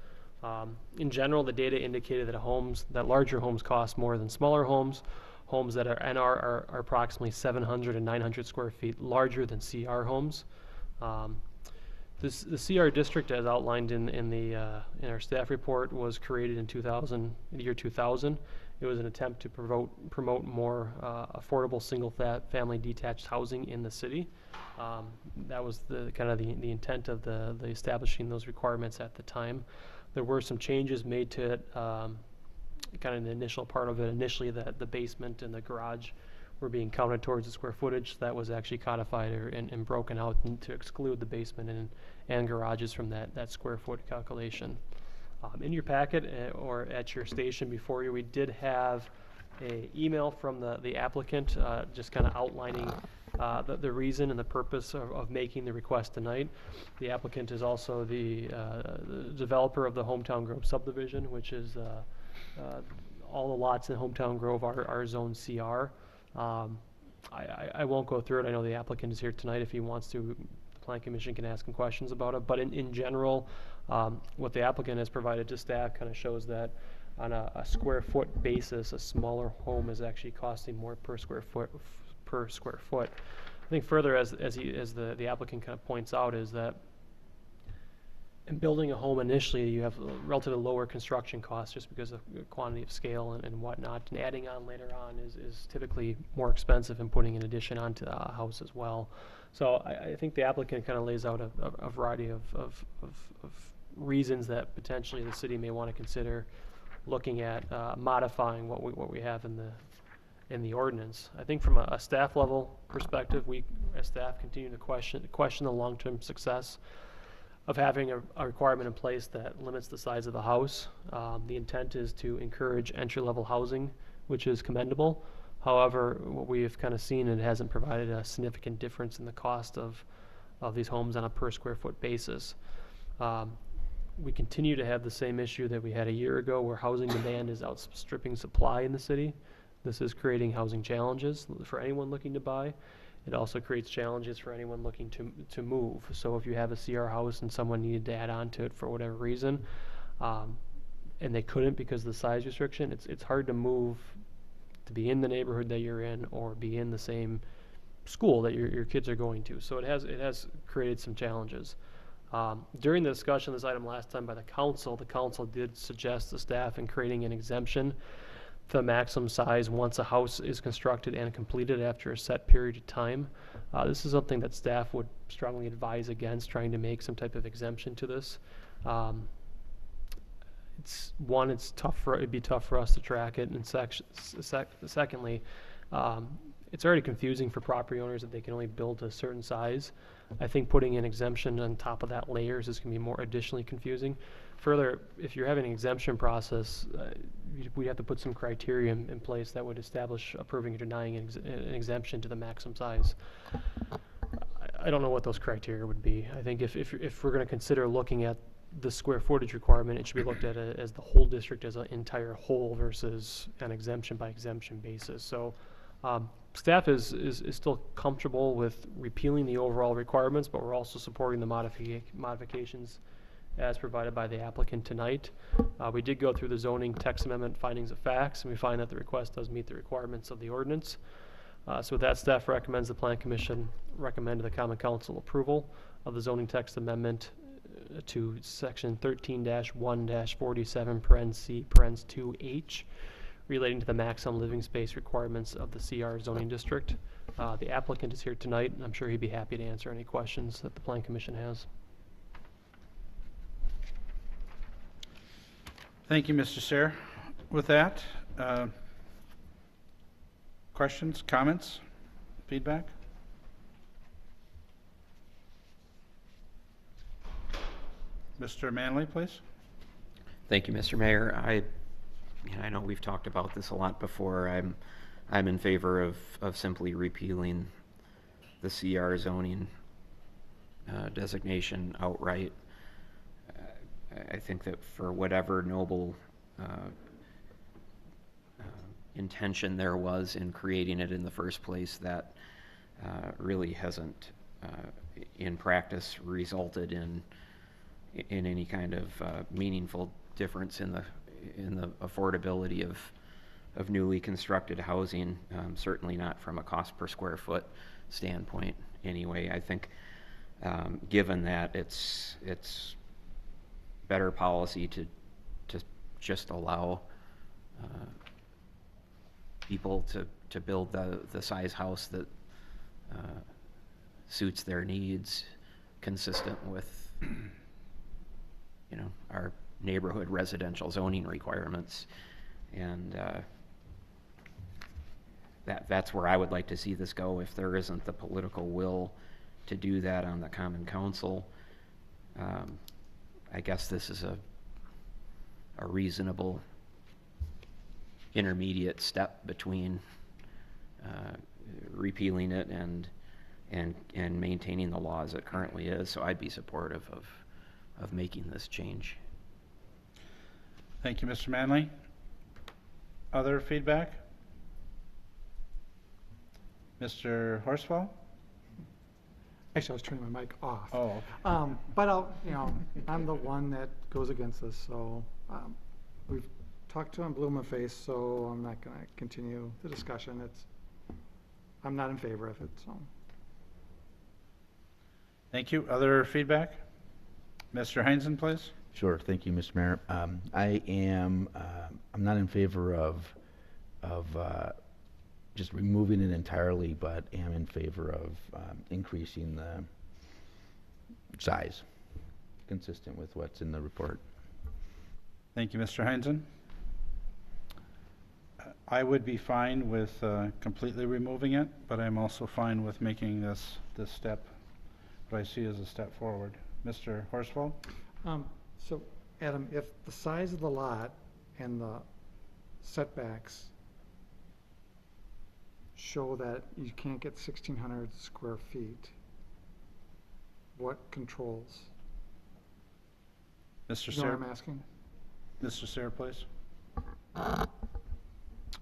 In general, the data indicated that larger homes cost more than smaller homes. Homes that are NR are approximately 700 and 900 square feet larger than CR homes. The CR district, as outlined in our staff report, was created in the year 2000. It was an attempt to promote more affordable single-family detached housing in the city. That was the intent of the establishing those requirements at the time. There were some changes made to it, kind of the initial part of it. Initially, the basement and the garage were being counted towards the square footage. That was actually codified and broken out to exclude the basement and garages from that square foot calculation. In your packet or at your station before you, we did have an email from the applicant just kind of outlining the reason and the purpose of making the request tonight. The applicant is also the developer of the Hometown Grove subdivision, which is all the lots in Hometown Grove are zone CR. I won't go through it. I know the applicant is here tonight. If he wants to, the Plan Commission can ask him questions about it. But in general, what the applicant has provided to staff kind of shows that on a square foot basis, a smaller home is actually costing more per square foot. I think further, as the applicant kind of points out, is that in building a home initially, you have relatively lower construction costs just because of the quantity of scale and whatnot. And adding on later on is typically more expensive, and putting an addition onto a house as well. So I think the applicant kind of lays out a variety of reasons that potentially the city may want to consider looking at modifying what we have in the ordinance. I think from a staff level perspective, we as staff continue to question the long-term success of having a requirement in place that limits the size of the house. The intent is to encourage entry-level housing, which is commendable. However, what we have kind of seen, it hasn't provided a significant difference in the cost of these homes on a per square foot basis. We continue to have the same issue that we had a year ago, where housing demand is outstripping supply in the city. This is creating housing challenges for anyone looking to buy. It also creates challenges for anyone looking to move. So if you have a CR house and someone needed to add on to it for whatever reason, and they couldn't because of the size restriction, it's hard to move to be in the neighborhood that you're in or be in the same school that your kids are going to. So it has created some challenges. During the discussion of this item last time by the council did suggest to staff in creating an exemption to the maximum size once a house is constructed and completed after a set period of time. This is something that staff would strongly advise against, trying to make some type of exemption to this. It'd be tough for us to track it, and secondly, it's already confusing for property owners that they can only build to a certain size. I think putting an exemption on top of that layers is going to be more additionally confusing. Further, if you're having an exemption process, we have to put some criteria in place that would establish approving or denying an exemption to the maximum size. I don't know what those criteria would be. I think if we're going to consider looking at the square footage requirement, it should be looked at as the whole district as an entire whole versus an exemption by exemption basis. So Staff is still comfortable with repealing the overall requirements, but we're also supporting the modifications as provided by the applicant tonight. We did go through the zoning text amendment findings of facts, and we find that the request does meet the requirements of the ordinance. So with that, staff recommends the Plan Commission recommend to the Common Council approval of the zoning text amendment to section 13-1-47 parens 2H relating to the maximum living space requirements of the CR zoning district. The applicant is here tonight, and I'm sure he'd be happy to answer any questions that the Plan Commission has. Thank you, Mr. Sayre. With that, questions, comments, feedback? Mr. Manley, please. Thank you, Mr. Mayor. I know we've talked about this a lot before. I'm in favor of simply repealing the CR zoning designation outright. I think that for whatever noble intention there was in creating it in the first place, that really hasn't in practice resulted in any kind of meaningful difference in the affordability of newly constructed housing, certainly not from a cost per square foot standpoint anyway. I think given that it's better policy to just allow people to build the size house that suits their needs, consistent with our neighborhood residential zoning requirements. And that's where I would like to see this go. If there isn't the political will to do that on the Common Council, I guess this is a reasonable intermediate step between repealing it and maintaining the law as it currently is. So I'd be supportive of making this change. Thank you, Mr. Manley. Other feedback? Mr. Horsfall? Actually, I was turning my mic off. Oh. But I'm the one that goes against this, so we've talked to him, blew him in the face, so I'm not going to continue the discussion. I'm not in favor of it, so. Thank you. Other feedback? Mr. Heinzen, please. Sure. Thank you, Mr. Mayor. I'm not in favor of just removing it entirely, but am in favor of increasing the size, consistent with what's in the report. Thank you, Mr. Heinzen. I would be fine with completely removing it, but I'm also fine with making this step, what I see as a step forward. Mr. Horsfall? So, Adam, if the size of the lot and the setbacks show that you can't get 1,600 square feet, what controls? Mr. You know what Sayre? I'm asking? Mr. Sayre, please.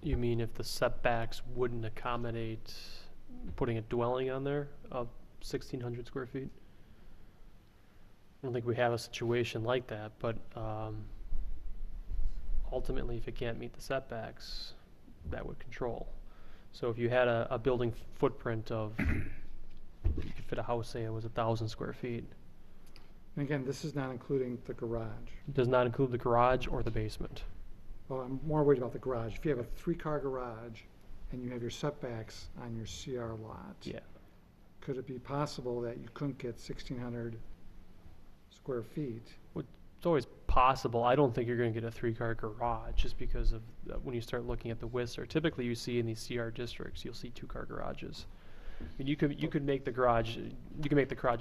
You mean if the setbacks wouldn't accommodate putting a dwelling on there of 1,600 square feet? I don't think we have a situation like that, but ultimately, if it can't meet the setbacks, that would control. So if you had a building footprint of, you could fit a house, say it was 1,000 square feet. And again, this is not including the garage. It does not include the garage or the basement. Well, I'm more worried about the garage. If you have a 3-car garage and you have your setbacks on your CR lot, Yeah. could it be possible that you couldn't get 1,600 square feet? It's always possible. I don't think you're going to get a 3-car garage just because of when you start looking at the widths. Or typically, you see in these CR districts, you'll see 2-car garages. I mean, you could make the garage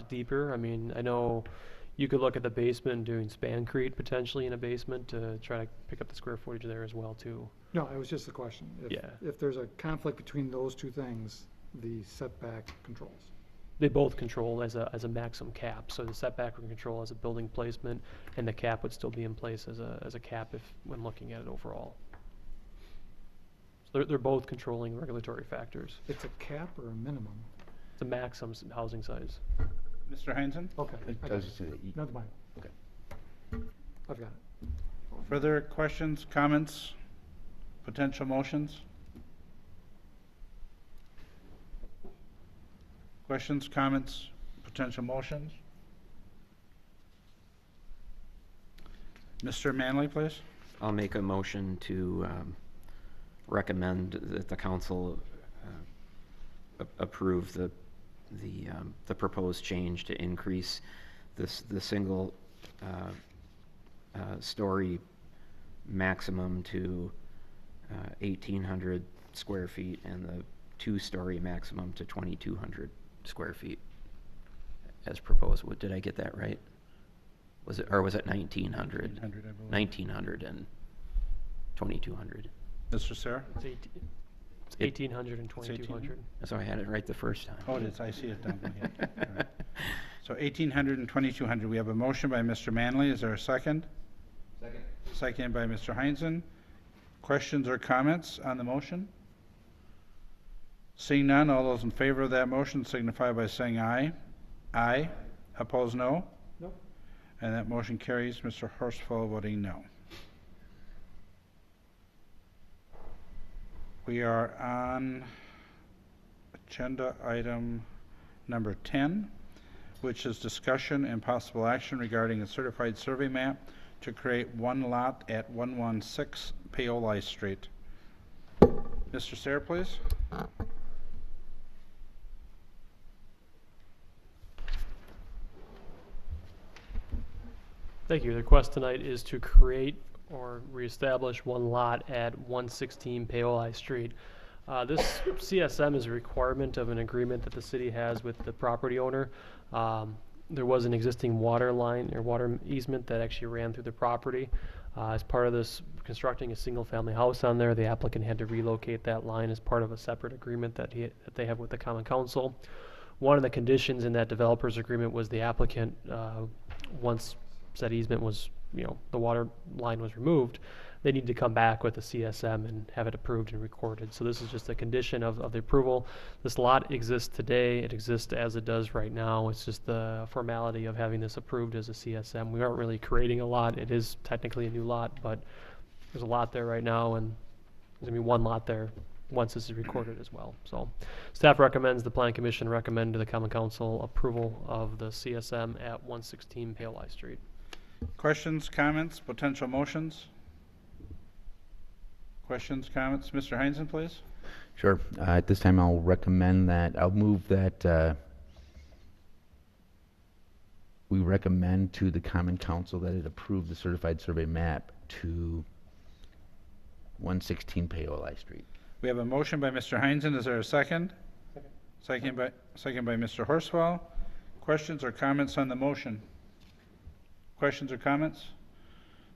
deeper. I mean, I know you could look at the basement doing spancrete potentially in a basement to try to pick up the square footage there as well too. No, it was just a question. If there's a conflict between those two things, the setback controls. They both control as a maximum cap. So the setback would control as a building placement, and the cap would still be in place as a cap when looking at it overall. So they're both controlling regulatory factors. It's a cap or a minimum? It's a maximum housing size. Mr. Heinzen? Okay. It I got does it. say that you- Never mind. Okay. I've got it. Further questions, comments, potential motions? Questions, comments, potential motions? Mr. Manley, please. I'll make a motion to recommend that the council approve the proposed change to increase the single story maximum to 1,800 square feet and the two-story maximum to 2,200 square feet as proposed. Did I get that right? Was it 1,900? 1,900, I believe. 1,900 and 2,200. Mr. Sarah? It's 1,800 and 2,200. So I had it right the first time. Oh, it is, I see it down here. All right. So 1,800 and 2,200. We have a motion by Mr. Manley. Is there a second? Second. Second by Mr. Heinzen. Questions or comments on the motion? Seeing none, all those in favor of that motion signify by saying aye. Aye. Opposed, no? Nope. And that motion carries. Mr. Horsfall voting no. We are on agenda item number 10, which is discussion and possible action regarding a certified survey map to create one lot at 116 Paoli Street. Mr. Sayre, please. Thank you. The request tonight is to create or reestablish one lot at 116 Paoli Street. This CSM is a requirement of an agreement that the city has with the property owner. There was an existing water line or water easement that actually ran through the property. As part of this constructing a single-family house on there, the applicant had to relocate that line as part of a separate agreement that they have with the Common Council. One of the conditions in that developer's agreement was the applicant, once said easement was, the water line was removed, they need to come back with a CSM and have it approved and recorded. So this is just a condition of the approval. This lot exists today. It exists as it does right now. It's just the formality of having this approved as a CSM. We aren't really creating a lot. It is technically a new lot, but there's a lot there right now, and there's going to be one lot there once this is recorded as well. So staff recommends, the Plan Commission recommend to the Common Council approval of the CSM at 116 Paoli Street. Questions, comments, potential motions? Questions, comments? Mr. Heinzen, please. Sure. At this time, I'll move that we recommend to the Common Council that it approve the certified survey map to 116 Paoli Street. We have a motion by Mr. Heinzen. Is there a second? Second by Mr. Horsfall. Questions or comments on the motion? Questions or comments?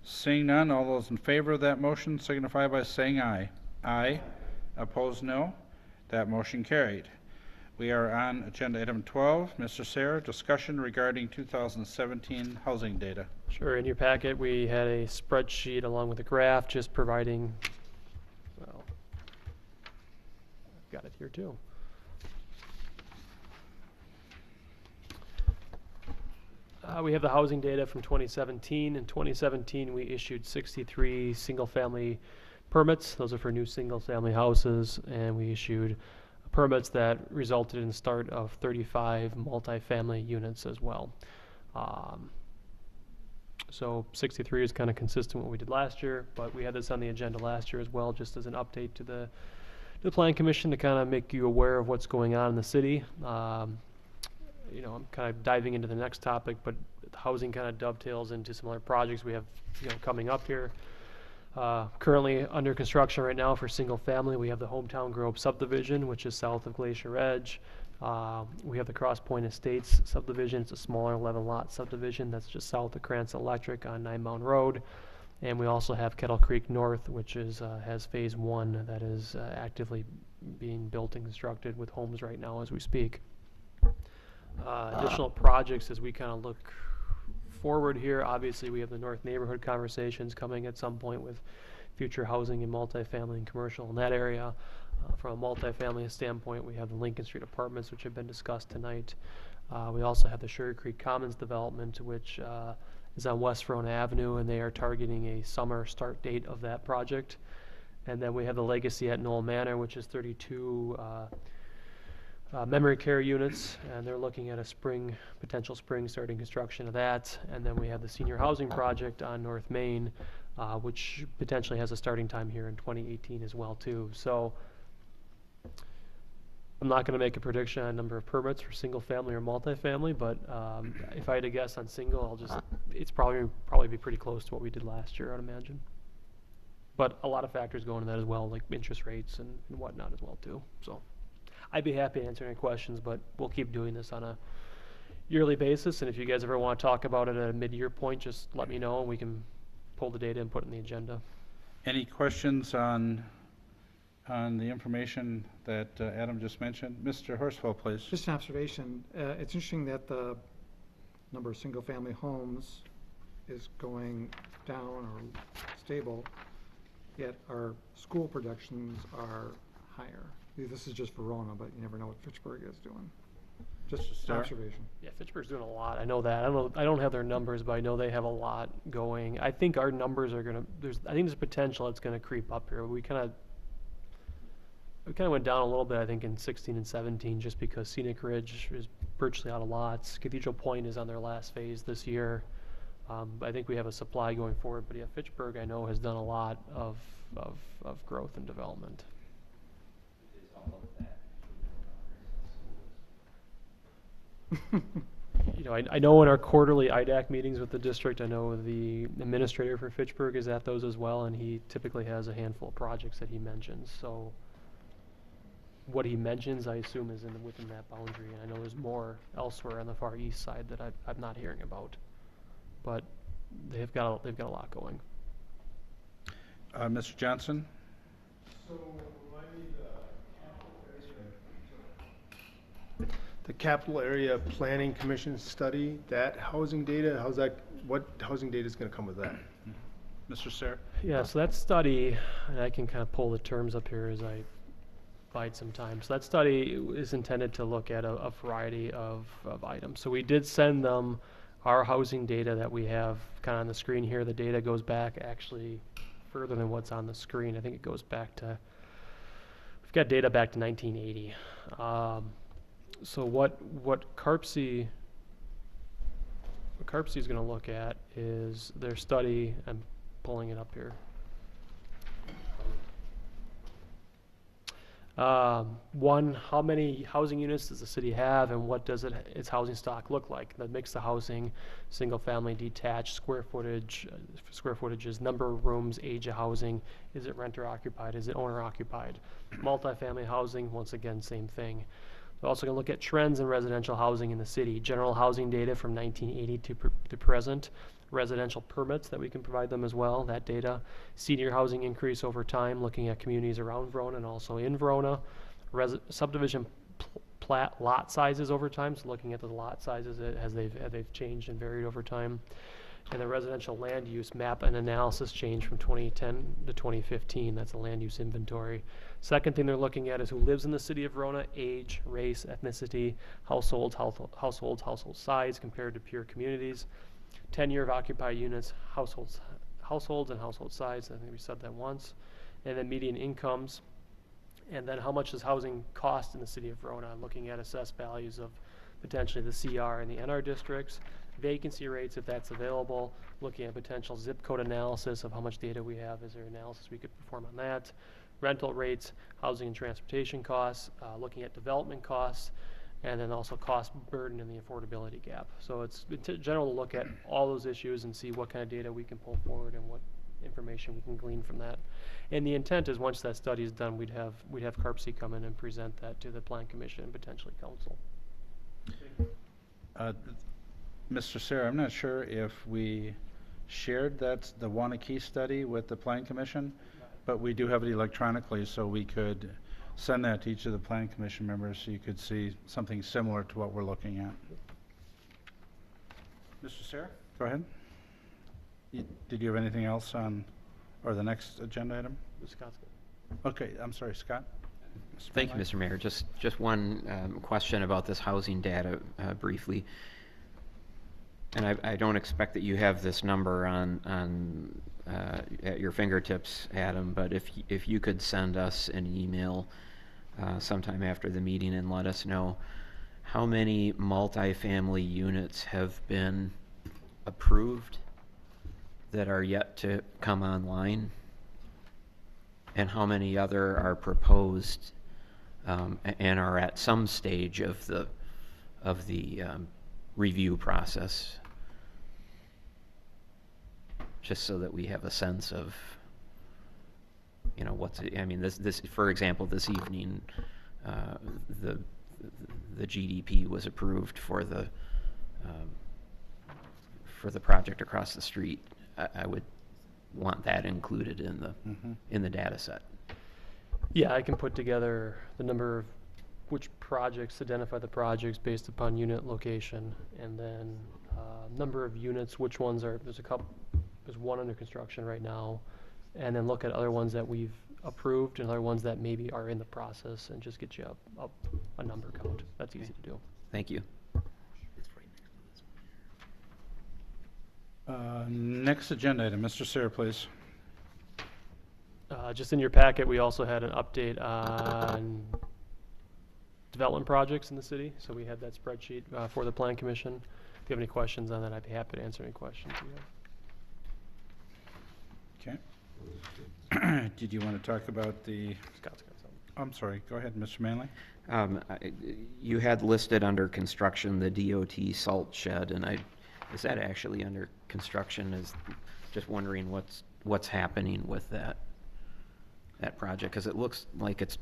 Seeing none, all those in favor of that motion signify by saying aye. Aye. Opposed, no. That motion carried. We are on agenda item 12. Mr. Sayre, discussion regarding 2017 housing data. Sure. In your packet, we had a spreadsheet along with a graph just providing, well, I've got it here too. We have the housing data from 2017. In 2017, we issued 63 single-family permits. Those are for new single-family houses, and we issued permits that resulted in the start of 35 multifamily units as well. So 63 is kind of consistent with what we did last year, but we had this on the agenda last year as well, just as an update to the Plan Commission to kind of make you aware of what's going on in the city. I'm kind of diving into the next topic, but housing kind of dovetails into some other projects we have, coming up here. Currently under construction right now for single family, we have the Hometown Grove subdivision, which is south of Glacier Edge. We have the Cross Point Estates subdivision. It's a smaller 11-lot subdivision that's just south of Cranston Electric on 9 Mountain Road. And we also have Kettle Creek North, which has phase 1 that is actively being built and constructed with homes right now as we speak. Additional projects as we kind of look forward here. Obviously, we have the North Neighborhood conversations coming at some point with future housing and multifamily and commercial in that area. From a multifamily standpoint, we have the Lincoln Street Apartments, which have been discussed tonight. We also have the Sugar Creek Commons development, which is on West Verona Avenue, and they are targeting a summer start date of that project. And then we have the Legacy at Knoll Manor, which is 32 memory care units, and they're looking at a potential spring starting construction of that. And then we have the senior housing project on North Main, which potentially has a starting time here in 2018 as well too. So I'm not going to make a prediction on number of permits for single family or multifamily, but if I had to guess on single, it's probably be pretty close to what we did last year, I'd imagine. But a lot of factors go into that as well, like interest rates and whatnot as well too. So I'd be happy to answer any questions, but we'll keep doing this on a yearly basis. And if you guys ever want to talk about it at a mid-year point, just let me know and we can pull the data and put it in the agenda. Any questions on the information that Adam just mentioned? Mr. Horsfall, please. Just an observation. It's interesting that the number of single-family homes is going down or stable, yet our school projections are higher. This is just Verona, but you never know what Fitchburg is doing. Just an observation. Yeah, Fitchburg's doing a lot. I know that. I don't have their numbers, but I know they have a lot going. I think our numbers are gonna. I think there's potential it's gonna creep up here. We kind of went down a little bit, I think, in 16 and 17, just because Scenic Ridge is virtually out of lots. Cathedral Point is on their last phase this year. I think we have a supply going forward, but yeah, Fitchburg I know has done a lot of growth and development. You know, I know in our quarterly IDAC meetings with the district, I know the administrator for Fitchburg is at those as well, and he typically has a handful of projects that he mentions. So what he mentions, I assume, is within that boundary, and I know there's more elsewhere on the far east side that I'm not hearing about. But they've got a lot going. Mr. Johnson? So the Capital Area Planning Commission study, that housing data, what housing data is going to come with that? Mr. Sayre? Yeah, so that study, and I can kind of pull the terms up here as I bide some time. So that study is intended to look at a variety of items. So we did send them our housing data that we have kind of on the screen here. The data goes back actually further than what's on the screen. I think it goes back to, we've got data back to 1980. So what CARPC is going to look at is their study. I'm pulling it up here. One, how many housing units does the city have, and what does its housing stock look like? The mix of housing, single family, detached, square footages, number of rooms, age of housing, is it renter occupied, is it owner occupied? Multifamily housing, once again, same thing. We're also going to look at trends in residential housing in the city, general housing data from 1980 to present, residential permits that we can provide them as well, that data, senior housing increase over time, looking at communities around Verona and also in Verona, subdivision plat lot sizes over time, so looking at the lot sizes as they've changed and varied over time, and the residential land use map and analysis change from 2010 to 2015. That's a land use inventory. Second thing they're looking at is who lives in the city of Verona, age, race, ethnicity, household size compared to peer communities, tenure of occupied units, households and household size. I think we said that once. And then median incomes. And then how much does housing cost in the city of Verona? Looking at assessed values of potentially the CR and the NR districts, vacancy rates if that's available, looking at potential zip code analysis of how much data we have. Is there analysis we could perform on that? Rental rates, housing and transportation costs, looking at development costs, and then also cost burden and the affordability gap. So it's general to look at all those issues and see what kind of data we can pull forward and what information we can glean from that. And the intent is once that study is done, we'd have CARPC come in and present that to the Plan Commission and potentially Council. Mr. Sayre, I'm not sure if we shared the Wanakee study with the Plan Commission, but we do have it electronically, so we could send that to each of the Plan Commission members so you could see something similar to what we're looking at. Mr. Sayre, go ahead. Did you have anything else on or the next agenda item? Scott's Okay, I'm sorry, Scott? Thank you, Mr. Mayor. Just one question about this housing data briefly. And I don't expect that you have this number on at your fingertips, Adam, but if you could send us an email sometime after the meeting and let us know how many multifamily units have been approved that are yet to come online, and how many other are proposed and are at some stage of the review process, just so that we have a sense of, you know, what's, I mean, this for example, this evening, the GDP was approved for the project across the street. I would want that included in the data set. Yeah, I can put together the number of which projects, identify the projects based upon unit location, and then number of units, which ones are, there's one under construction right now, and then look at other ones that we've approved and other ones that maybe are in the process, and just get you a number count. That's easy to do. Thank you. Next agenda item, Mr. Sarah, please. Just in your packet, we also had an update on development projects in the city. So we had that spreadsheet for the Plan Commission. If you have any questions on that, I'd be happy to answer any questions you have. Okay. Did you want to talk about the... Scott's got something. I'm sorry, go ahead, Mr. Manley. You had listed under construction the DOT salt shed, and is that actually under construction? Is just wondering what's happening with that project, because it looks like it's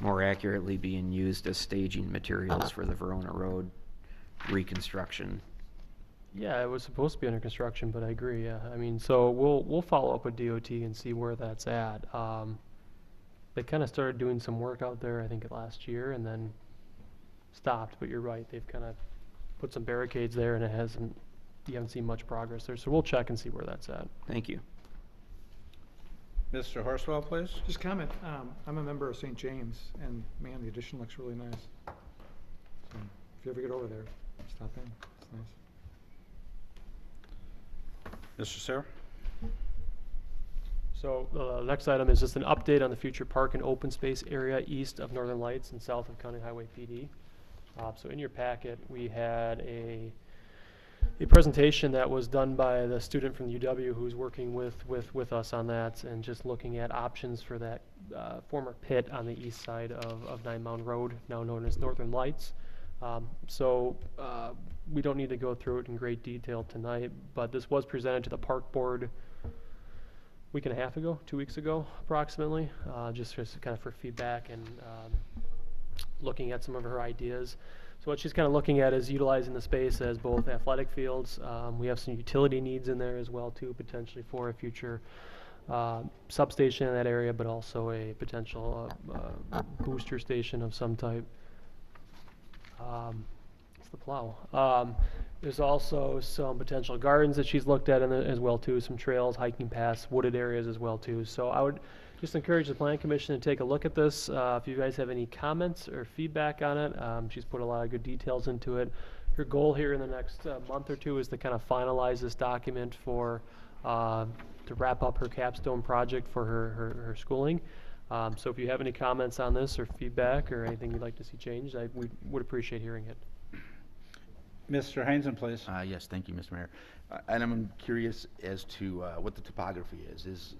more accurately being used as staging materials for the Verona Road reconstruction. Yeah, it was supposed to be under construction, but I agree. Yeah, I mean, so we'll follow up with DOT and see where that's at. They kind of started doing some work out there, I think, last year, and then stopped. But you're right; they've kind of put some barricades there, and you haven't seen much progress there. So we'll check and see where that's at. Thank you. Mr. Horswell, please. Just comment, I'm a member of St. James, and man, the addition looks really nice. So if you ever get over there, stop in, it's nice. Mr. Sarah? So the next item is just an update on the future park and open space area east of Northern Lights and south of County Highway PD. So in your packet, we had a presentation that was done by the student from UW who's working with us on that, and just looking at options for that former pit on the east side of Nine Mound Road, now known as Northern Lights. We don't need to go through it in great detail tonight, but this was presented to the park board a week and a half ago, 2 weeks ago approximately, just kind of for feedback and looking at some of her ideas. So what she's kind of looking at is utilizing the space as both athletic fields. We have some utility needs in there as well too, potentially for a future substation in that area, but also a potential booster station of some type. It's the plow. There's also some potential gardens that she's looked at as well too, some trails, hiking paths, wooded areas as well too. So I would just encourage the Plan Commission to take a look at this. If you guys have any comments or feedback on it, she's put a lot of good details into it. Her goal here in the next month or two is to kind of finalize this document for to wrap up her capstone project for her schooling. So if you have any comments on this or feedback or anything you'd like to see changed, we would appreciate hearing it. Mr. Heinzen, please. Yes, thank you, Mr. Mayor. And I'm curious as to what the topography is.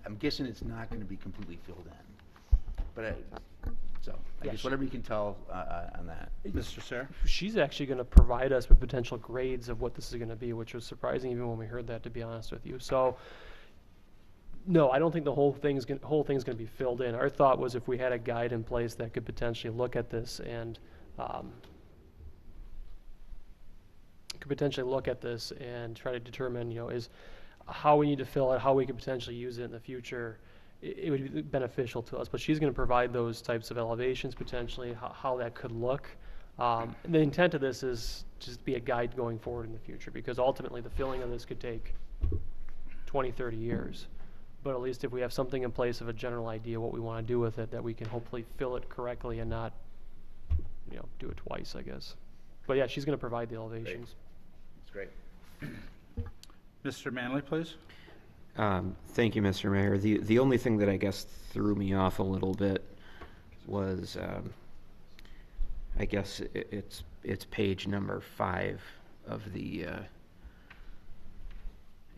I'm guessing it's not going to be completely filled in, but I guess whatever you can tell on that. Mr. Sarah? She's actually going to provide us with potential grades of what this is going to be, which was surprising even when we heard that, to be honest with you. So, no, I don't think the whole thing's going to be filled in. Our thought was if we had a guide in place that could potentially look at this and try to determine, is how we need to fill it, how we could potentially use it in the future. It would be beneficial to us, but she's going to provide those types of elevations potentially, how that could look. And the intent of this is just be a guide going forward in the future, because ultimately the filling of this could take 20, 30 years. But at least if we have something in place of a general idea what we want to do with it, that we can hopefully fill it correctly and not, you know, do it twice, I guess. But yeah, she's going to provide the elevations. That's great. Mr. Manley, please. Thank you, Mr. Mayor. The only thing that I guess threw me off a little bit was, I guess it's page number 5 of the,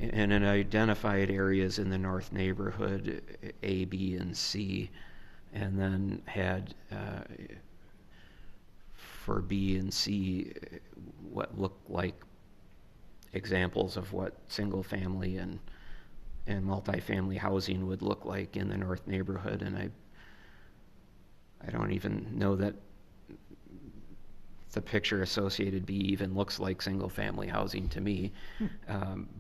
and it identified areas in the north neighborhood, A, B, and C, and then had, for B and C, what looked like examples of what single-family and multifamily housing would look like in the north neighborhood, and I don't even know that the picture associated B even looks like single-family housing to me.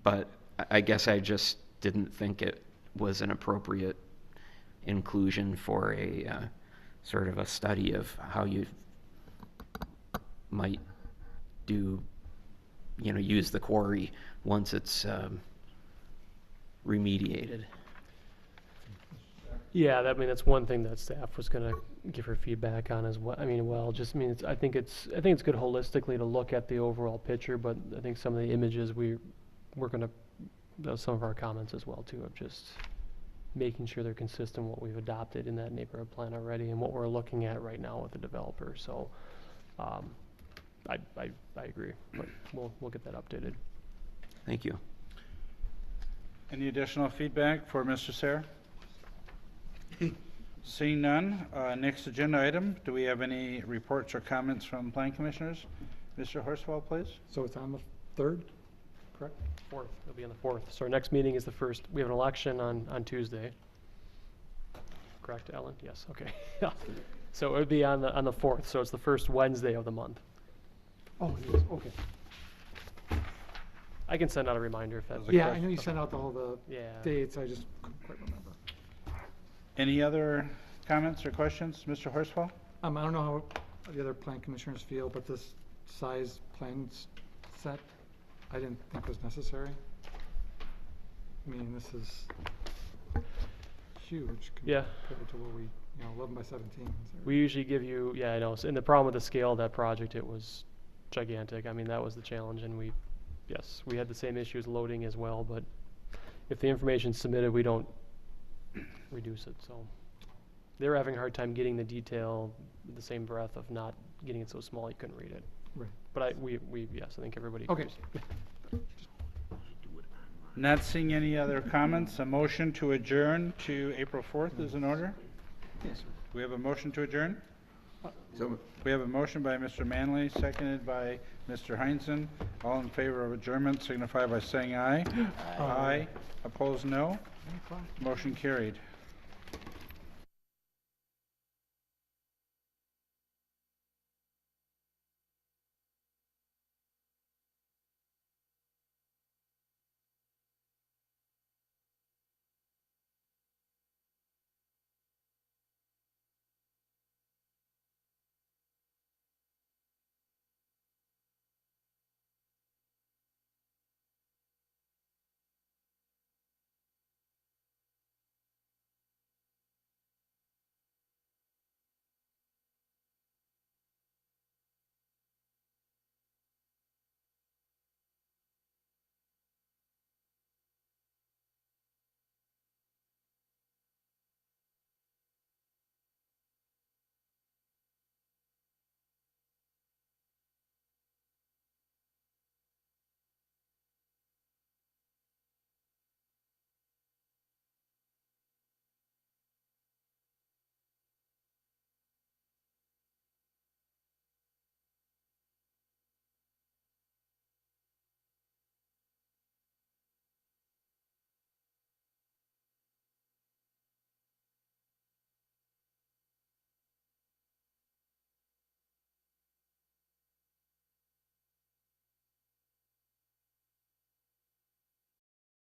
But I guess I just didn't think it was an appropriate inclusion for a sort of a study of how you might do, you know, use the quarry once it's remediated. Yeah, I mean, that's one thing that staff was gonna give her feedback on as well. I mean, I think it's good holistically to look at the overall picture, but I think some of the images we're gonna, some of our comments as well too, of just making sure they're consistent with what we've adopted in that neighborhood plan already and what we're looking at right now with the developer. So, I agree, but we'll get that updated. Thank you. Any additional feedback for Mr. Sayre? Seeing none, next agenda item, do we have any reports or comments from plan commissioners? Mr. Horsfall, please. So it's on the 3rd, correct? 4th, it'll be on the 4th. So our next meeting is the 1st. We have an election on Tuesday. Correct, Ellen? Yes, okay. Yeah. So it would be on the 4th, so it's the first Wednesday of the month. Oh, it is, okay. I can send out a reminder if that's. Yeah, I know you sent out all the Yeah. dates, I just couldn't quite remember. Any other comments or questions, Mr. Horsfall? I don't know how the other plan commissioners feel, but this size plan set, I didn't think was necessary. I mean, this is huge Yeah. compared to what we, 11 by 17. We usually give you, yeah, I know. And the problem with the scale of that project, it was gigantic. I mean, that was the challenge, and we had the same issues loading as well, but if the information's submitted, we don't reduce it, so. They were having a hard time getting the detail with the same breath of not getting it so small you couldn't read it. Right. But yes, I think everybody Okay. agrees. Not seeing any other comments, a motion to adjourn to April 4th is in order? Yes. We have a motion to adjourn? So, We have a motion by Mr. Manley, seconded by Mr. Heinzen. All in favor of adjournment signify by saying aye. Aye. Opposed, no. Motion carried.